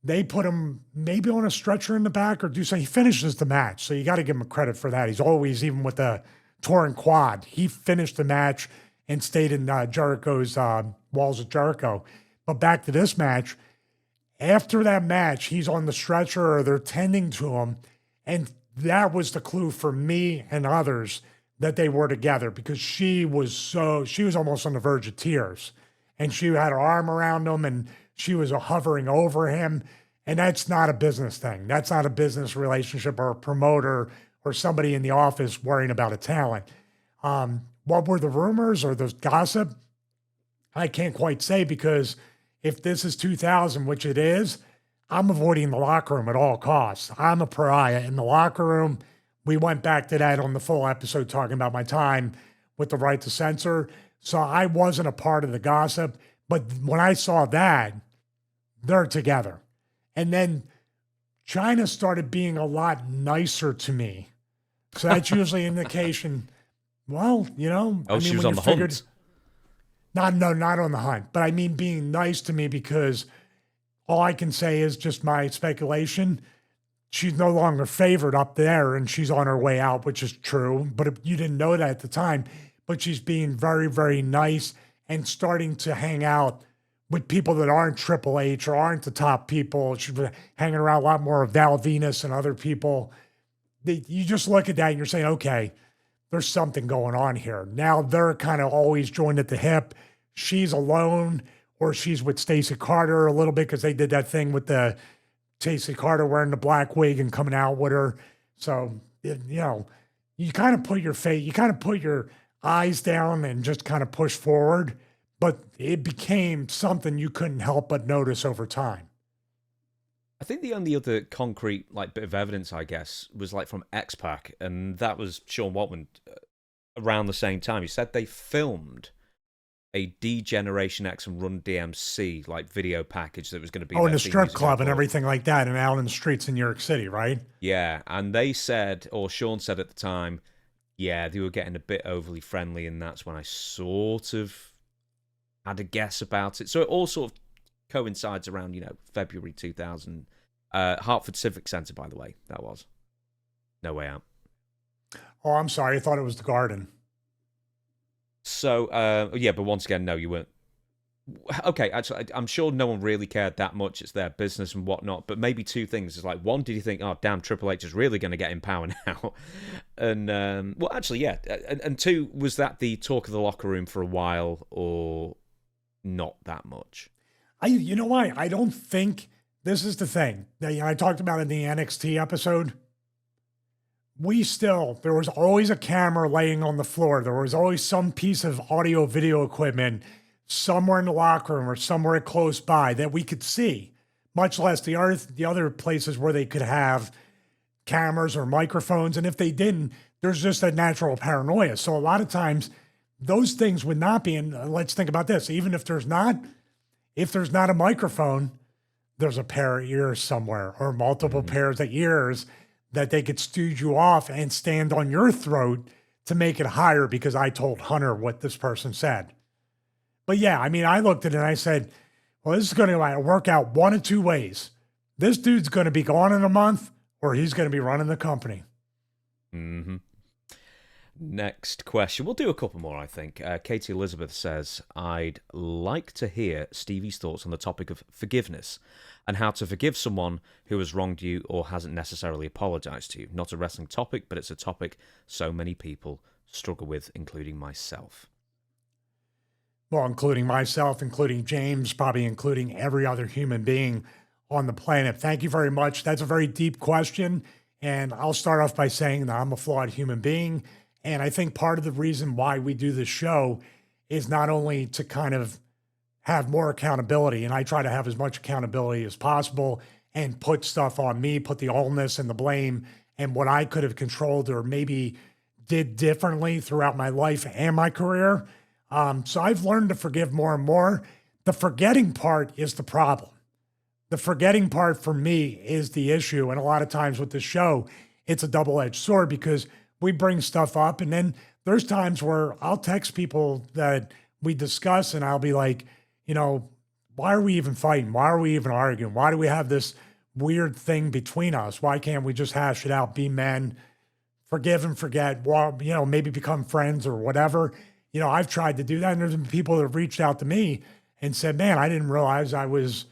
they put him maybe on a stretcher in the back, or do so. He finishes the match, so you got to give him credit for that. He's always, even with the torn quad, he finished the match and stayed in Jericho's Walls of Jericho. But back to this match, after that match, he's on the stretcher, or they're tending to him, and that was the clue for me and others that they were together, because she was almost on the verge of tears, and she had her arm around him, and she was hovering over him, And that's not a business thing. That's not a business relationship or a promoter or somebody in the office worrying about a talent. What were the rumors or the gossip? I can't quite say, because if this is 2000, which it is, I'm avoiding the locker room at all costs. I'm a pariah in the locker room. We went back to that on the full episode talking about my time with the right to censor. So I wasn't a part of the gossip. But when I saw that, they're together. And then China started being a lot nicer to me. So that's usually an indication, well, She was on the hunt. Not on the hunt, but I mean being nice to me, because all I can say is just my speculation. She's no longer favored up there and she's on her way out, which is true. But you didn't know that at the time. But she's being very, very nice and starting to hang out with people that aren't Triple H or aren't the top people. She's hanging around a lot more of Val Venus and other people. You just look at that and you're saying, okay, there's something going on here. Now they're kind of always joined at the hip. She's alone, or she's with Stacey Carter a little bit, because they did that thing with the Stacey Carter wearing the black wig and coming out with her. So, you kind of put your eyes down and just kind of push forward. But it became something you couldn't help but notice over time. I think the only other concrete bit of evidence, I guess, was from X-Pac, and that was Sean Waltman around the same time. He said they filmed a D-Generation X and Run DMC video package that was going to be in the strip club and everything like that, and out in the streets in New York City, right? Yeah, and they said, or Sean said at the time, yeah, they were getting a bit overly friendly, and that's when I sort of had a guess about it. So it all sort of coincides around, February 2000. Hartford Civic Center, by the way, that was. No Way Out. Oh, I'm sorry. I thought it was the Garden. So, but once again, no, you weren't. Okay, actually, I'm sure no one really cared that much. It's their business and whatnot. But maybe two things. It's one, did you think, oh, damn, Triple H is really going to get in power now? And, actually, yeah. And two, was that the talk of the locker room for a while, or not that much? You know why? I don't think, this is the thing. I talked about in the NXT episode. There was always a camera laying on the floor. There was always some piece of audio video equipment somewhere in the locker room or somewhere close by that we could see, much less the other places where they could have cameras or microphones. And if they didn't, there's just a natural paranoia. So a lot of times those things would not be, and let's think about this, even if there's not a microphone, there's a pair of ears somewhere, or multiple pairs of ears that they could stooge you off and stand on your throat to make it higher because I told Hunter what this person said. But yeah, I looked at it and I said, well, this is going to work out one of two ways. This dude's going to be gone in a month, or he's going to be running the company. Mm-hmm. Next question. We'll do a couple more, I think. Katie Elizabeth says, I'd like to hear Stevie's thoughts on the topic of forgiveness and how to forgive someone who has wronged you or hasn't necessarily apologized to you. Not a wrestling topic, but it's a topic so many people struggle with, including myself. Well, including myself, including James, probably including every other human being on the planet. Thank you very much. That's a very deep question. And I'll start off by saying that I'm a flawed human being. And I think part of the reason why we do this show is not only to kind of have more accountability, and I try to have as much accountability as possible and put stuff on me, put the onus and the blame and what I could have controlled or maybe did differently throughout my life and my career. So I've learned to forgive more and more. The forgetting part is the problem. The forgetting part for me is the issue. And a lot of times with this show, it's a double-edged sword because we bring stuff up, and then there's times where I'll text people that we discuss and I'll be like, why are we even fighting? Why are we even arguing? Why do we have this weird thing between us? Why can't we just hash it out, be men, forgive and forget, maybe become friends or whatever? I've tried to do that, and there's been people that have reached out to me and said, man, I didn't realize I was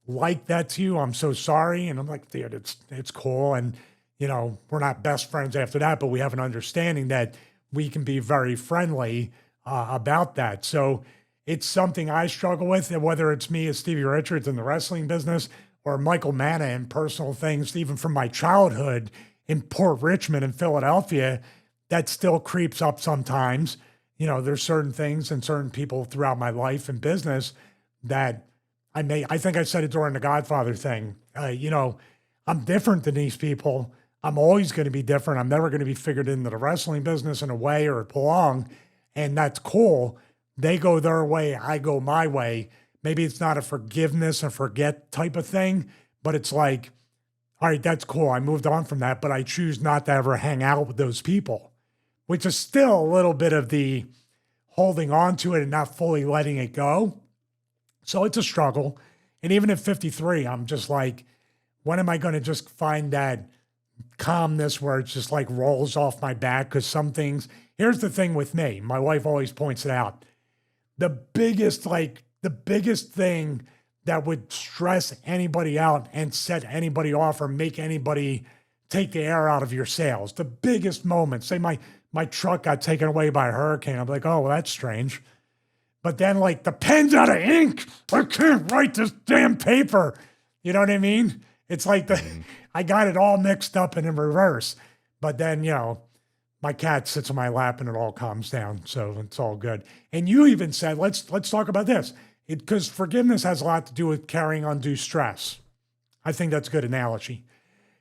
like that to you. I'm so sorry. And I'm like, dude, it's cool. And we're not best friends after that, but we have an understanding that we can be very friendly about that. So it's something I struggle with, and whether it's me as Stevie Richards in the wrestling business or Michael Manna and personal things, even from my childhood in Port Richmond in Philadelphia, that still creeps up sometimes. There's certain things and certain people throughout my life and business that I think I said it during the Godfather thing. I'm different than these people. I'm always going to be different. I'm never going to be figured into the wrestling business in a way or belong. And that's cool. They go their way. I go my way. Maybe it's not a forgiveness and forget type of thing, but it's like, all right, that's cool. I moved on from that, but I choose not to ever hang out with those people, which is still a little bit of the holding on to it and not fully letting it go. So it's a struggle. And even at 53, I'm just like, when am I going to just find that calmness where it's just like rolls off my back? Because some things, here's the thing with me, my wife always points it out. The biggest thing that would stress anybody out and set anybody off or make anybody take the air out of your sails, the biggest moment, say my truck got taken away by a hurricane. I'm like, oh, well, that's strange. But then like the pen's out of ink. I can't write this damn paper. You know what I mean? It's like I got it all mixed up and in reverse. But then, my cat sits on my lap and it all calms down. So it's all good. And you even said, let's talk about this. Because forgiveness has a lot to do with carrying undue stress. I think that's a good analogy.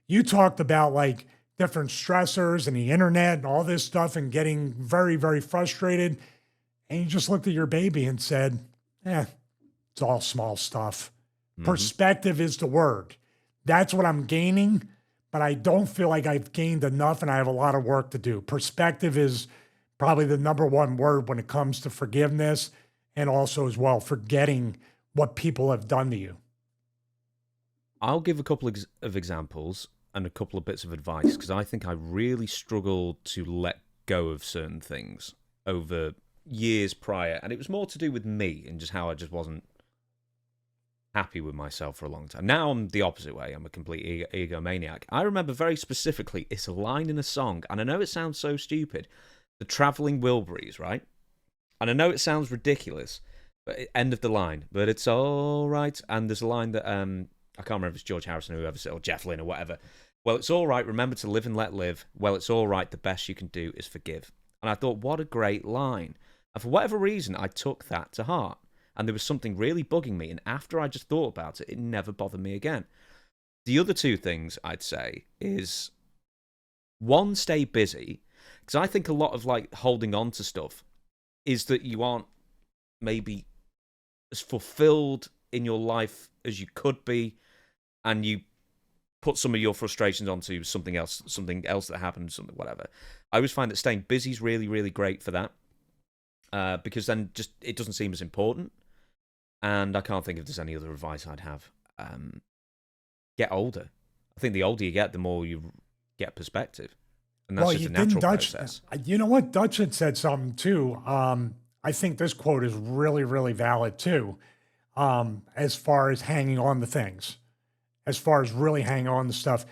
You talked about like different stressors and the internet and all this stuff and getting very, very frustrated. And you just looked at your baby and said, it's all small stuff. Mm-hmm. Perspective is the word. That's what I'm gaining, but I don't feel like I've gained enough and I have a lot of work to do. Perspective is probably the number one word when it comes to forgiveness and also as well forgetting what people have done to you. I'll give a couple of examples and a couple of bits of advice because I think I really struggled to let go of certain things over years prior, and it was more to do with me and just how I just wasn't happy with myself for a long time. Now I'm the opposite way. I'm a complete egomaniac. I remember very specifically, it's a line in a song, and I know it sounds so stupid, the Traveling Wilburys, right? And I know it sounds ridiculous, but end of the line, but it's all right. And there's a line that, I can't remember if it's George Harrison or whoever said, or Jeff Lynne or whatever. Well, it's all right. Remember to live and let live. Well, it's all right. The best you can do is forgive. And I thought, what a great line. And for whatever reason, I took that to heart. And there was something really bugging me. And after I just thought about it, it never bothered me again. The other two things I'd say is, one, stay busy. Because I think a lot of like holding on to stuff is that you aren't maybe as fulfilled in your life as you could be. And you put some of your frustrations onto something else that happened, something, whatever. I always find that staying busy is really, really great for that. Because then just it doesn't seem as important. And I can't think if there's any other advice I'd have. Get older. I think the older you get, the more you get perspective. And that's just a natural process. You know what? Dutch had said something too. I think this quote is really, really valid too. As far as hanging on to things. As far as really hanging on to stuff.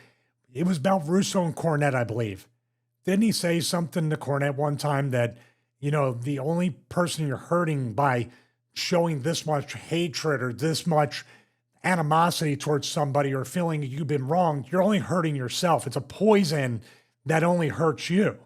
It was about Russo and Cornette, I believe. Didn't he say something to Cornette one time that, the only person you're hurting by showing this much hatred or this much animosity towards somebody or feeling you've been wronged, you're only hurting yourself. It's a poison that only hurts you.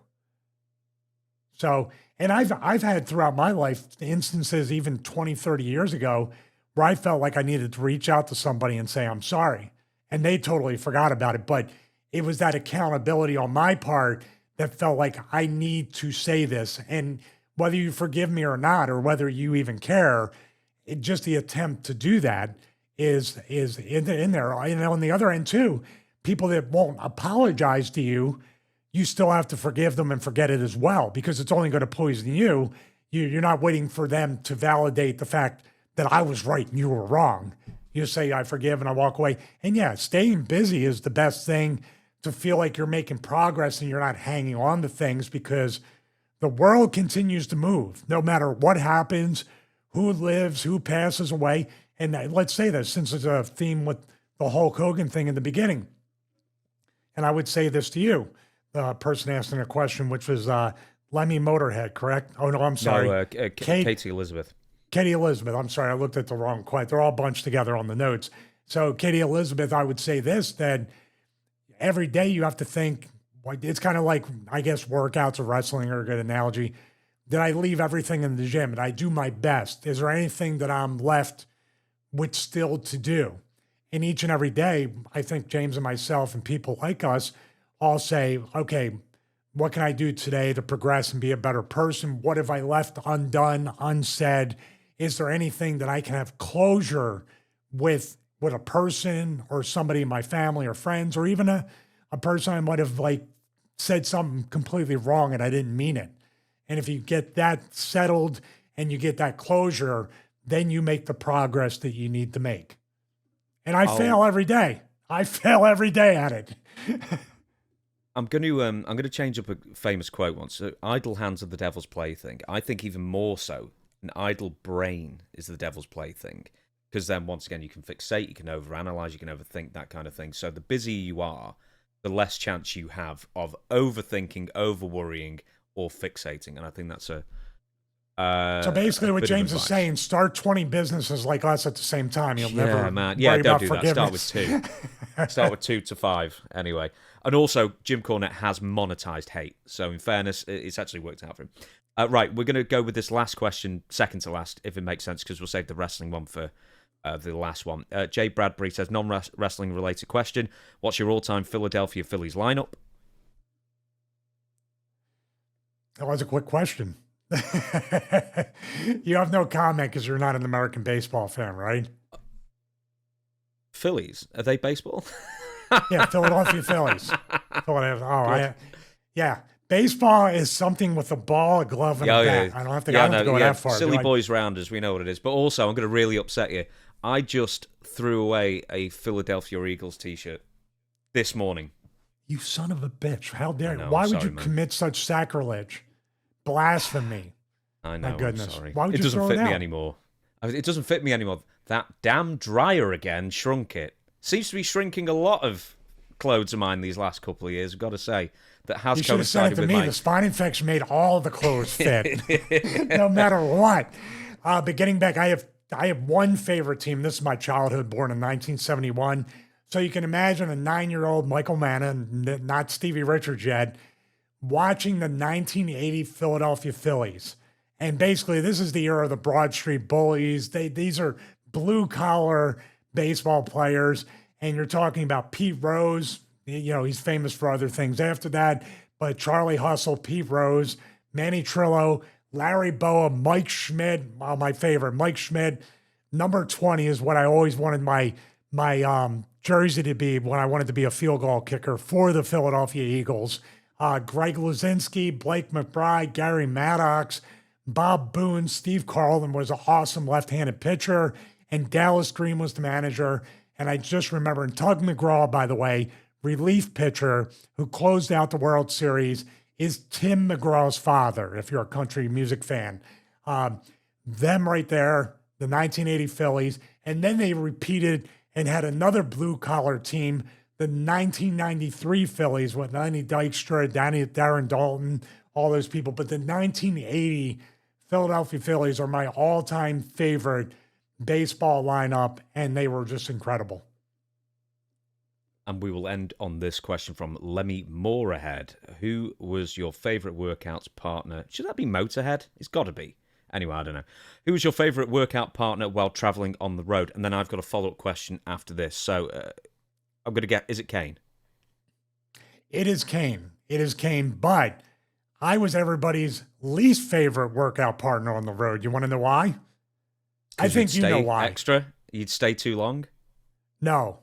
So, and I've had throughout my life instances, even 20, 30 years ago, where I felt like I needed to reach out to somebody and say, I'm sorry. And they totally forgot about it. But it was that accountability on my part that felt like I need to say this. And whether you forgive me or not, or whether you even care, just the attempt to do that is in there. On the other end too, people that won't apologize to you, you still have to forgive them and forget it as well, because it's only going to poison you. You're not waiting for them to validate the fact that I was right and you were wrong. You say, I forgive, and I walk away. And yeah, staying busy is the best thing to feel like you're making progress and you're not hanging on to things, because the world continues to move no matter what happens, who lives, who passes away. And let's say this, since it's a theme with the Hulk Hogan thing in the beginning. And I would say this to you, the person asking a question, which was Lemmy Motorhead, correct? Oh, no, I'm sorry. No, Katie Elizabeth. Katie Elizabeth. I'm sorry. I looked at the wrong quote. They're all bunched together on the notes. So, Katie Elizabeth, I would say this, that every day you have to think, like, it's kind of like, I guess, workouts or wrestling are a good analogy. Did I leave everything in the gym? And I do my best? Is there anything that I'm left with still to do? And each and every day, I think James and myself and people like us all say, okay, what can I do today to progress and be a better person? What have I left undone, unsaid? Is there anything that I can have closure with a person or somebody in my family or friends, or even a person I might have like said something completely wrong and I didn't mean it? And if you get that settled and you get that closure, then you make the progress that you need to make. And I fail every day. I fail every day at it. I'm going to change up a famous quote once. So, idle hands are the devil's plaything. I think even more so, an idle brain is the devil's plaything. Because then, once again, you can fixate, you can overanalyze, you can overthink, that kind of thing. So the busier you are, the less chance you have of overthinking, overworrying, or fixating. And I think that's so basically what James is saying, start 20 businesses like us at the same time. You'll never man. worry Don't about do forgiveness. Start with 2. Start with 2 to 5, anyway. And also, Jim Cornette has monetized hate. So in fairness, it's actually worked out for him. Right, we're going to go with this last question, second to last, if it makes sense, because we'll save the wrestling one for the last one. Jay Bradbury says, non-wrestling related question. What's your all-time Philadelphia Phillies lineup? That was a quick question. You have no comment because you're not an American baseball fan, right? Phillies? Are they baseball? Yeah, Philadelphia Phillies. Philadelphia. Yeah. Baseball is something with a ball, a glove, and a bat. I don't have to go that far. Silly boys rounders, we know what it is. But also, I'm going to really upset you. I just threw away a Philadelphia Eagles t-shirt this morning. You son of a bitch. How dare you? Why would you commit such sacrilege? Blasphemy. I know. My goodness. I'm sorry. Why would it you doesn't throw fit it me out? anymore. It doesn't fit me anymore. That damn dryer again shrunk it. Seems to be shrinking a lot of clothes of mine these last couple of years, I've got to say. That has you should have sent it to me. The spine infection made all the clothes fit, no matter what. But getting back, I have one favorite team. This is my childhood, born in 1971. So you can imagine a 9-year-old Michael Manna, not Stevie Richards yet, watching the 1980 Philadelphia Phillies. And basically, this is the era of the Broad Street Bullies. These are blue-collar baseball players. And you're talking about Pete Rose. You know, he's famous for other things after that. But Charlie Hustle, Pete Rose, Manny Trillo, Larry Boa, Mike Schmidt, my favorite. Mike Schmidt, number 20 is what I always wanted my jersey to be when I wanted to be a field goal kicker for the Philadelphia Eagles. Greg Luzinski, Blake McBride, Gary Maddox, Bob Boone, Steve Carlin was an awesome left-handed pitcher, and Dallas Green was the manager. And I just remember, and Tug McGraw, by the way, relief pitcher who closed out the World Series, is Tim McGraw's father, if you're a country music fan. Them right there, the 1980 Phillies. And then they repeated and had another blue-collar team, the 1993 Phillies with Lenny Dykstra, Darren Dalton, all those people. But the 1980 Philadelphia Phillies are my all-time favorite baseball lineup, and they were just incredible. And we will end on this question from Lemmy Moorhead. Who was your favorite workouts partner? Should that be Motorhead? It's got to be. Anyway, I don't know. Who was your favorite workout partner while traveling on the road? And then I've got a follow-up question after this. So I'm going to get, is it Kane? It is Kane. It is Kane, but I was everybody's least favorite workout partner on the road. You want to know why? I think you know why. Extra? You'd stay too long? No.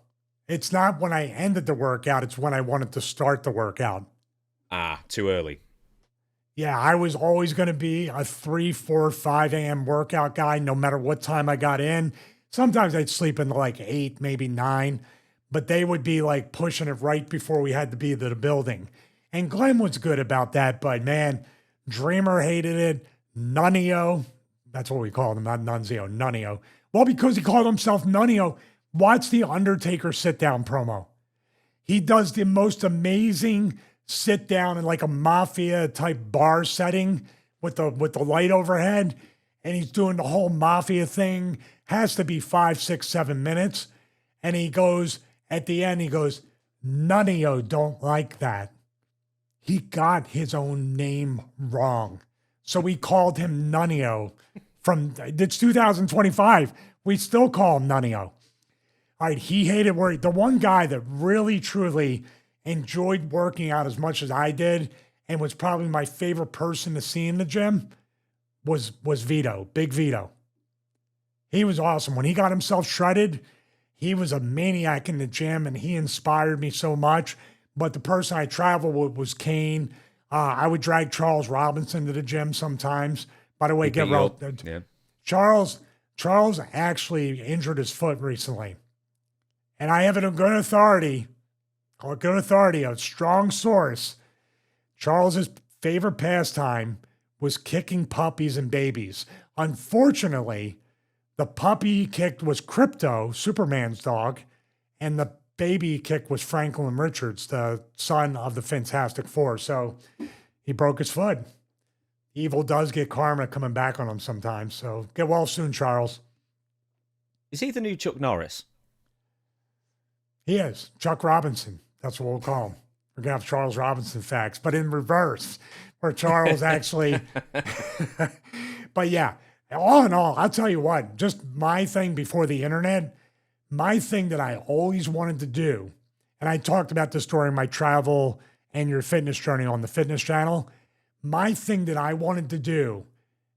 It's not when I ended the workout. It's when I wanted to start the workout. Too early. Yeah, I was always going to be a 3, 4, 5 a.m. workout guy, no matter what time I got in. Sometimes I'd sleep in like 8, maybe 9, but they would be like pushing it right before we had to be to the building. And Glenn was good about that, but man, Dreamer hated it. Nunio, that's what we called him, not Nunzio, Nunio. Well, because he called himself Nunio, watch the Undertaker sit-down promo. He does the most amazing sit-down in like a mafia-type bar setting with the light overhead, and he's doing the whole mafia thing. Has to be 5, 6, 7 minutes. And he goes, at the end, he goes, none of you don't like that. He got his own name wrong. So we called him Nunnio it's 2025. We still call him Nunnio. All right, he hated work. The one guy that really, truly enjoyed working out as much as I did and was probably my favorite person to see in the gym was Vito, Big Vito. He was awesome. When he got himself shredded, he was a maniac in the gym and he inspired me so much. But the person I traveled with was Kane. I would drag Charles Robinson to the gym sometimes. By the way, Charles actually injured his foot recently. And I have it on good authority, a strong source. Charles's favorite pastime was kicking puppies and babies. Unfortunately, the puppy he kicked was Crypto, Superman's dog, and the baby he kicked was Franklin Richards, the son of the Fantastic Four. So he broke his foot. Evil does get karma coming back on him sometimes. So get well soon, Charles. Is he the new Chuck Norris? He is. Chuck Robinson. That's what we'll call him. We're going to have Charles Robinson facts, but in reverse, where Charles actually. But yeah, all in all, I'll tell you what, just my thing before the internet, my thing that I always wanted to do, and I talked about this during my travel and your fitness journey on the fitness channel. My thing that I wanted to do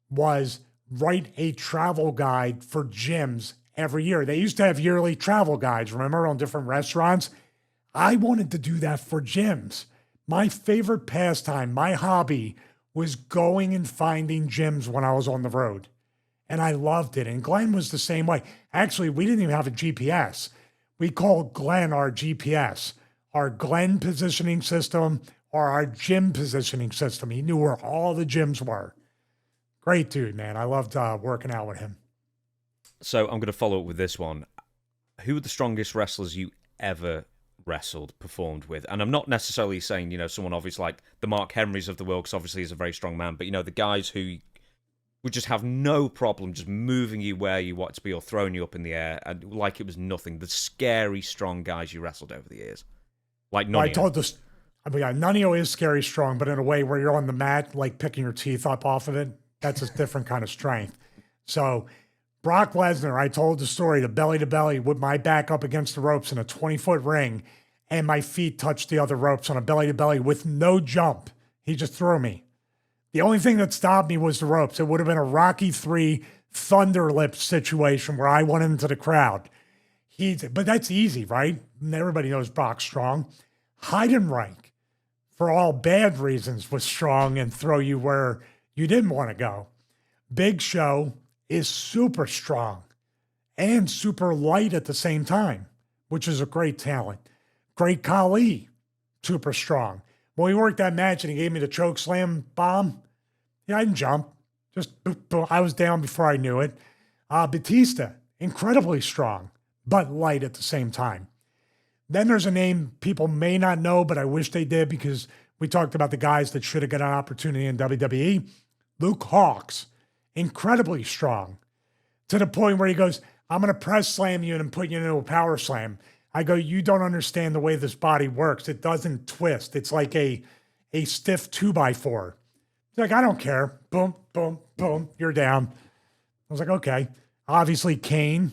was write a travel guide for gyms every year. They used to have yearly travel guides, remember, on different restaurants. I wanted to do that for gyms. My favorite pastime, my hobby, was going and finding gyms when I was on the road. And I loved it. And Glenn was the same way. Actually, we didn't even have a GPS. We called Glenn our GPS, our Glenn positioning system, or our gym positioning system. He knew where all the gyms were. Great dude, man. I loved working out with him. So I'm going to follow up with this one. Who are the strongest wrestlers you ever performed with? And I'm not necessarily saying, someone obvious like the Mark Henrys of the world, because obviously he's a very strong man, but, the guys who would just have no problem just moving you where you want to be or throwing you up in the air and like it was nothing. The scary, strong guys you wrestled over the years. Like Nunnio. I told this. Nunnio is scary strong, but in a way where you're on the mat, like picking your teeth up off of it. That's a different kind of strength. So Brock Lesnar, I told the story, the belly to belly with my back up against the ropes in a 20-foot ring, and my feet touched the other ropes on a belly to belly with no jump. He just threw me. The only thing that stopped me was the ropes. It would have been a Rocky III Thunder Lips situation where I went into the crowd. But that's easy, right? Everybody knows Brock's strong. Heidenreich, for all bad reasons, was strong and throw you where you didn't want to go. Big Show is super strong and super light at the same time, which is a great talent. Great Khali, super strong. When we worked that match and he gave me the choke slam bomb, I didn't jump. Just boop, boop. I was down before I knew it. Batista, incredibly strong, but light at the same time. Then there's a name people may not know, but I wish they did because we talked about the guys that should have got an opportunity in WWE. Luke Hawx, incredibly strong, to the point where he goes, I'm going to press slam you and put you into a power slam. I go, you don't understand the way this body works. It doesn't twist. It's like a stiff 2x4. He's like, I don't care. Boom, boom, boom. You're down. I was like, okay. Obviously, Kane,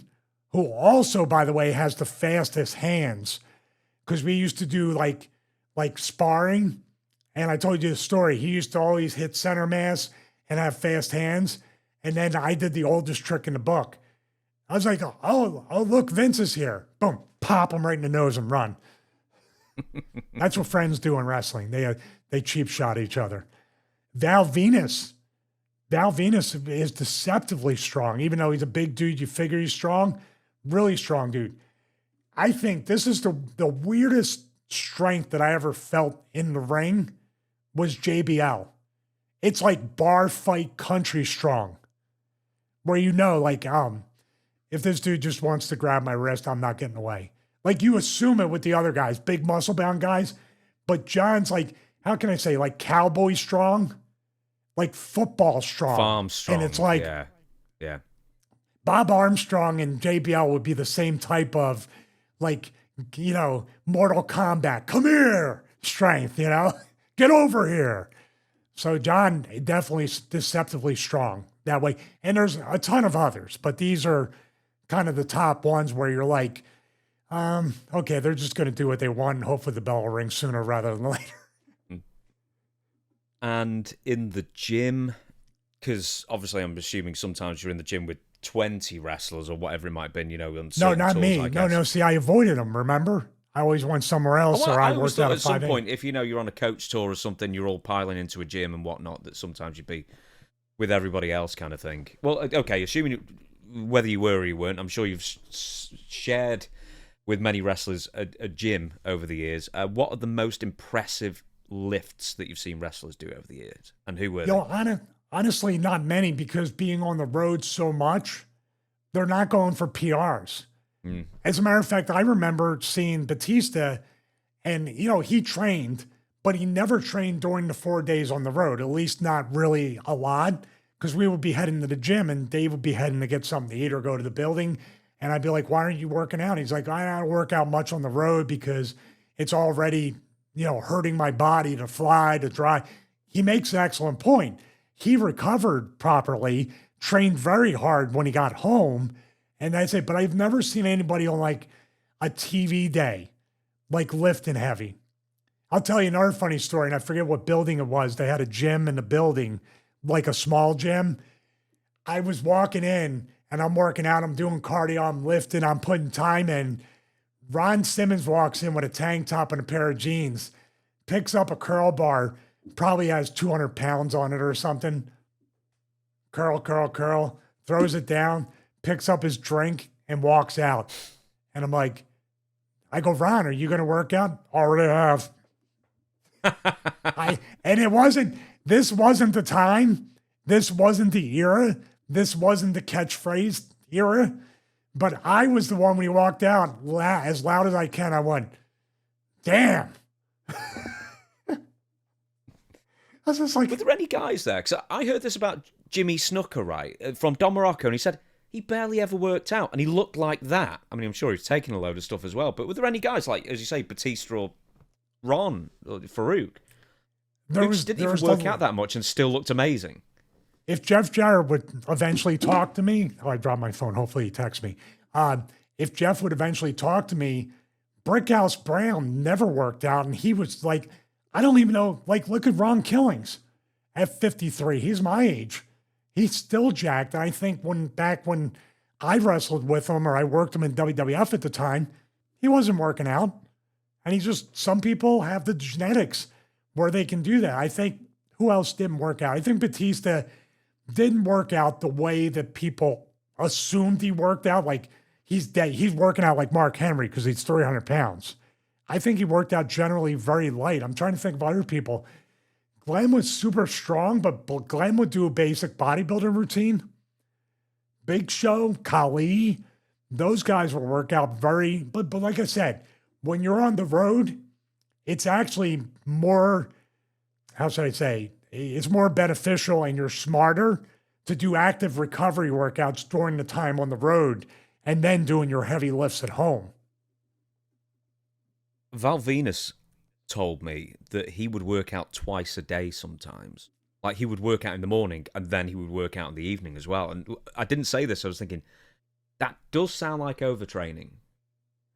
who also, by the way, has the fastest hands, because we used to do like sparring. And I told you the story. He used to always hit center mass and have fast hands. And then I did the oldest trick in the book. I was like, oh, look, Vince is here. Boom, pop him right in the nose and run. That's what friends do in wrestling. They cheap shot each other. Val Venus is deceptively strong. Even though he's a big dude, you figure he's strong. Really strong dude. I think this is the weirdest strength that I ever felt in the ring was JBL. It's like bar fight country strong. Where if this dude just wants to grab my wrist, I'm not getting away. Like you assume it with the other guys, big muscle bound guys. But John's like, how can I say, like cowboy strong? Like football strong. Farm strong. And it's like, yeah. Bob Armstrong and JBL would be the same type of like, Mortal Kombat, come here, strength, get over here. So John definitely deceptively strong that way. And there's a ton of others, but these are kind of the top ones where you're like, okay, they're just going to do what they want, and hopefully the bell will ring sooner rather than later. And in the gym, because obviously I'm assuming sometimes you're in the gym with 20 wrestlers or whatever it might have been, on No, certain not tours, me. I guess. No. See, I avoided them, remember? I always went somewhere else, or I always worked thought out at at some 5 point, if you're on a coach tour or something, you're all piling into a gym and whatnot, that sometimes you'd be with everybody else kind of thing. Well, okay, assuming whether you were or you weren't, I'm sure you've shared with many wrestlers a gym over the years. What are the most impressive lifts that you've seen wrestlers do over the years, and who were they? Honestly, not many, because being on the road so much, they're not going for PRs. As a matter of fact, I remember seeing Batista, and he trained, but he never trained during the 4 days on the road, at least not really a lot, because we would be heading to the gym and Dave would be heading to get something to eat or go to the building. And I'd be like, why aren't you working out? He's like, I don't work out much on the road because it's already, hurting my body to fly, to drive. He makes an excellent point. He recovered properly, trained very hard when he got home. And I say, but I've never seen anybody on like a TV day, like lifting heavy. I'll tell you another funny story, and I forget what building it was. They had a gym in the building, like a small gym. I was walking in and I'm working out, I'm doing cardio, I'm lifting, I'm putting time in. Ron Simmons walks in with a tank top and a pair of jeans, picks up a curl bar, probably has 200 pounds on it or something. Curl, throws it down, picks up his drink and walks out. And I'm like, I go, Ron, are you going to work out? Already have. This wasn't the time. This wasn't the era. This wasn't the catchphrase era. But I was the one when he walked out, as loud as I can. I went, damn. I was just like, were there any guys there? Because I heard this about Jimmy Snooker, right, from Don Morocco, and he said he barely ever worked out, and he looked like that. I mean, I'm sure he's taking a load of stuff as well. But were there any guys like, as you say, Batista or Ron or Farouk, who didn't even work out that much and still looked amazing? If Jeff Jarrett would eventually talk to me, I dropped my phone. Hopefully he texts me. If Jeff would eventually talk to me, Brickhouse Brown never worked out. And he was like, I don't even know, like, look at Ron Killings at 53. He's my age. He's still jacked. And I think back when I wrestled with him or I worked him in WWF at the time, he wasn't working out. And some people have the genetics where they can do that. I think, who else didn't work out? I think Batista didn't work out the way that people assumed he worked out. Like he's working out like Mark Henry because he's 300 pounds. I think he worked out generally very light. I'm trying to think of other people. Glenn was super strong, but Glenn would do a basic bodybuilding routine. Big Show, Khali, those guys will work out but like I said, when you're on the road, it's actually more, how should I say, it's more beneficial and you're smarter to do active recovery workouts during the time on the road and then doing your heavy lifts at home. Val Venus told me that he would work out twice a day sometimes. Like he would work out in the morning and then he would work out in the evening as well. And I didn't say this, I was thinking, that does sound like overtraining,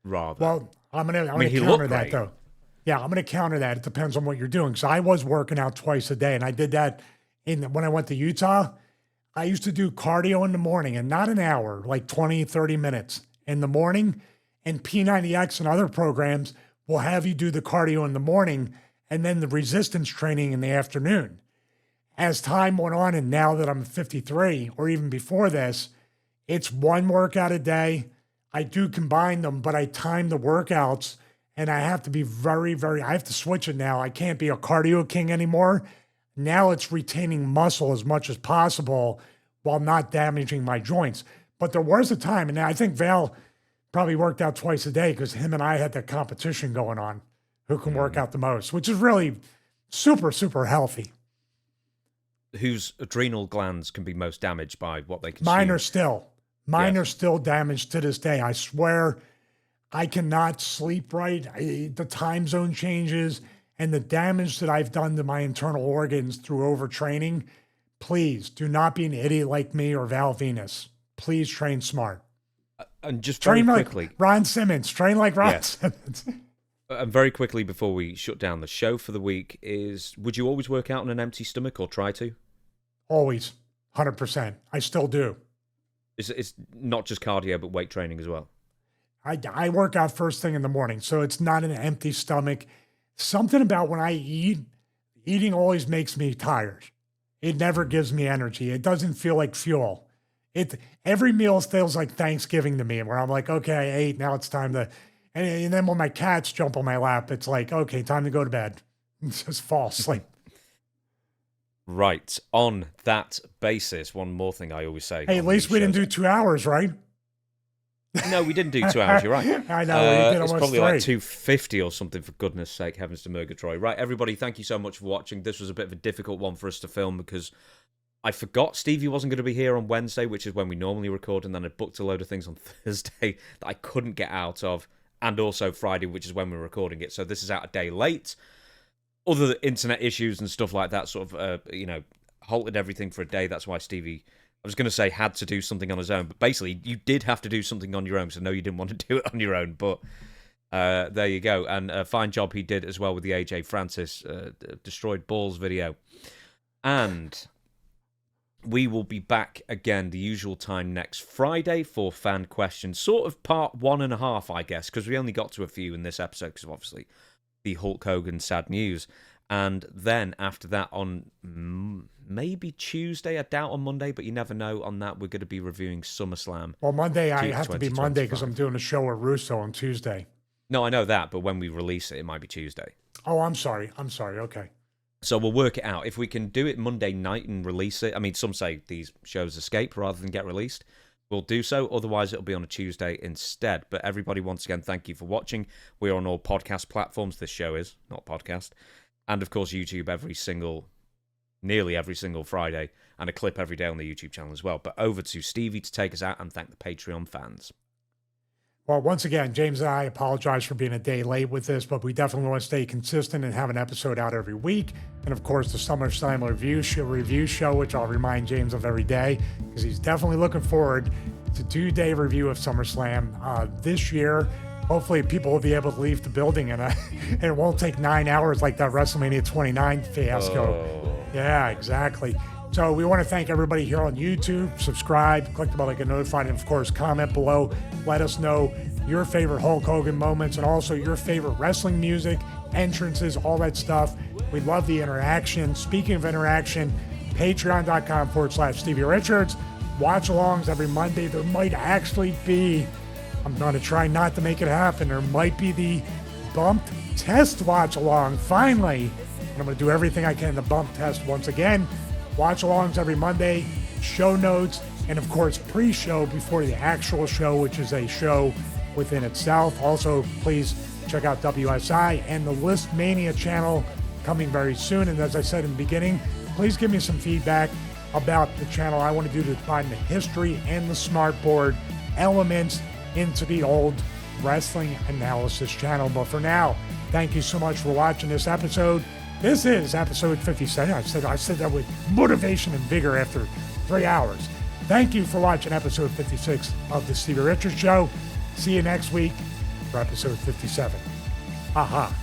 rather. Well, I'm gonna counter that though. Yeah, I'm going to counter that. It depends on what you're doing. So I was working out twice a day, and I did that when I went to Utah. I used to do cardio in the morning, and not an hour, like 20, 30 minutes in the morning. And P90X and other programs will have you do the cardio in the morning and then the resistance training in the afternoon. As time went on, and now that I'm 53, or even before this, it's one workout a day. I do combine them, but I time the workouts. And I have to be I have to switch it now. I can't be a cardio king anymore. Now it's retaining muscle as much as possible while not damaging my joints. But there was a time, and I think Val probably worked out twice a day because him and I had that competition going on, who can work out the most, which is really super, super healthy. Whose adrenal glands can be most damaged by what they consume? Mine are still damaged to this day. I swear, I cannot sleep right. The time zone changes and the damage that I've done to my internal organs through overtraining. Please do not be an idiot like me or Val Venus. Please train smart. And just very quickly, like Ron Simmons. Train like Ron Simmons. And very quickly before we shut down the show for the week is, would you always work out on an empty stomach or try to? Always. 100%. I still do. It's not just cardio, but weight training as well. I work out first thing in the morning, so it's not an empty stomach. Something about when I eat, eating always makes me tired. It never gives me energy. It doesn't feel like fuel. Every meal feels like Thanksgiving to me, where I'm like, okay, I ate, now it's time to, and then when my cats jump on my lap, it's like, okay, time to go to bed. Just fall asleep. Right. On that basis, one more thing I always say. Hey, at least we didn't do 2 hours, right? No, we didn't do 2 hours. You're right. I know. We did it's almost probably 3. like 250 or something, for goodness sake, heavens to Murgatroyd. Right, everybody, thank you so much for watching. This was a bit of a difficult one for us to film because I forgot Stevie wasn't going to be here on Wednesday, which is when we normally record, and then I booked a load of things on Thursday that I couldn't get out of, and also Friday, which is when we're recording it. So this is out a day late. Other internet issues and stuff like that sort of, halted everything for a day. That's why Stevie, I was going to say, had to do something on his own, but basically you did have to do something on your own, so no, you didn't want to do it on your own, but there you go. And a fine job he did as well with the AJ Francis Destroyed Balls video. And we will be back again the usual time next Friday for fan questions, sort of part 1.5, I guess, because we only got to a few in this episode because of obviously the Hulk Hogan sad news. And then after that on maybe Tuesday, I doubt on Monday, but you never know. On that, we're going to be reviewing SummerSlam. Well, Monday, I have to be Monday because I'm doing a show with Russo on Tuesday. No, I know that, but when we release it, it might be Tuesday. Oh, I'm sorry. Okay. So we'll work it out. If we can do it Monday night and release it, I mean, some say these shows escape rather than get released. We'll do so. Otherwise, it'll be on a Tuesday instead. But everybody, once again, thank you for watching. We're on all podcast platforms. This show is, not podcast. And, of course, YouTube nearly every single Friday, and a clip every day on the YouTube channel as well. But over to Stevie to take us out and thank the Patreon fans. Well, once again, James and I apologize for being a day late with this, but we definitely want to stay consistent and have an episode out every week. And, of course, the SummerSlam review show, which I'll remind James of every day, because he's definitely looking forward to 2-day review of SummerSlam this year. Hopefully people will be able to leave the building and it won't take 9 hours like that WrestleMania 29 fiasco. Oh. Yeah, exactly. So we want to thank everybody here on YouTube. Subscribe, click the bell to get notified, and of course, comment below. Let us know your favorite Hulk Hogan moments and also your favorite wrestling music, entrances, all that stuff. We love the interaction. Speaking of interaction, patreon.com/Stevie Richards. Watch-alongs every Monday. There might actually be, I'm going to try not to make it happen, there might be the bumped test watch-along, finally. And I'm going to do everything I can to bump test once again. Watch-alongs every Monday, show notes, and of course pre-show before the actual show, which is a show within itself. Also, please check out WSI and the List Mania channel coming very soon. And as I said in the beginning, please give me some feedback about the channel. I want to do to find the history and the smartboard elements into the old wrestling analysis channel. But for now, thank you so much for watching this episode. This is episode 57. I said that with motivation and vigor after 3 hours. Thank you for watching episode 56 of the Stevie Richards Show. See you next week for episode 57. Aha.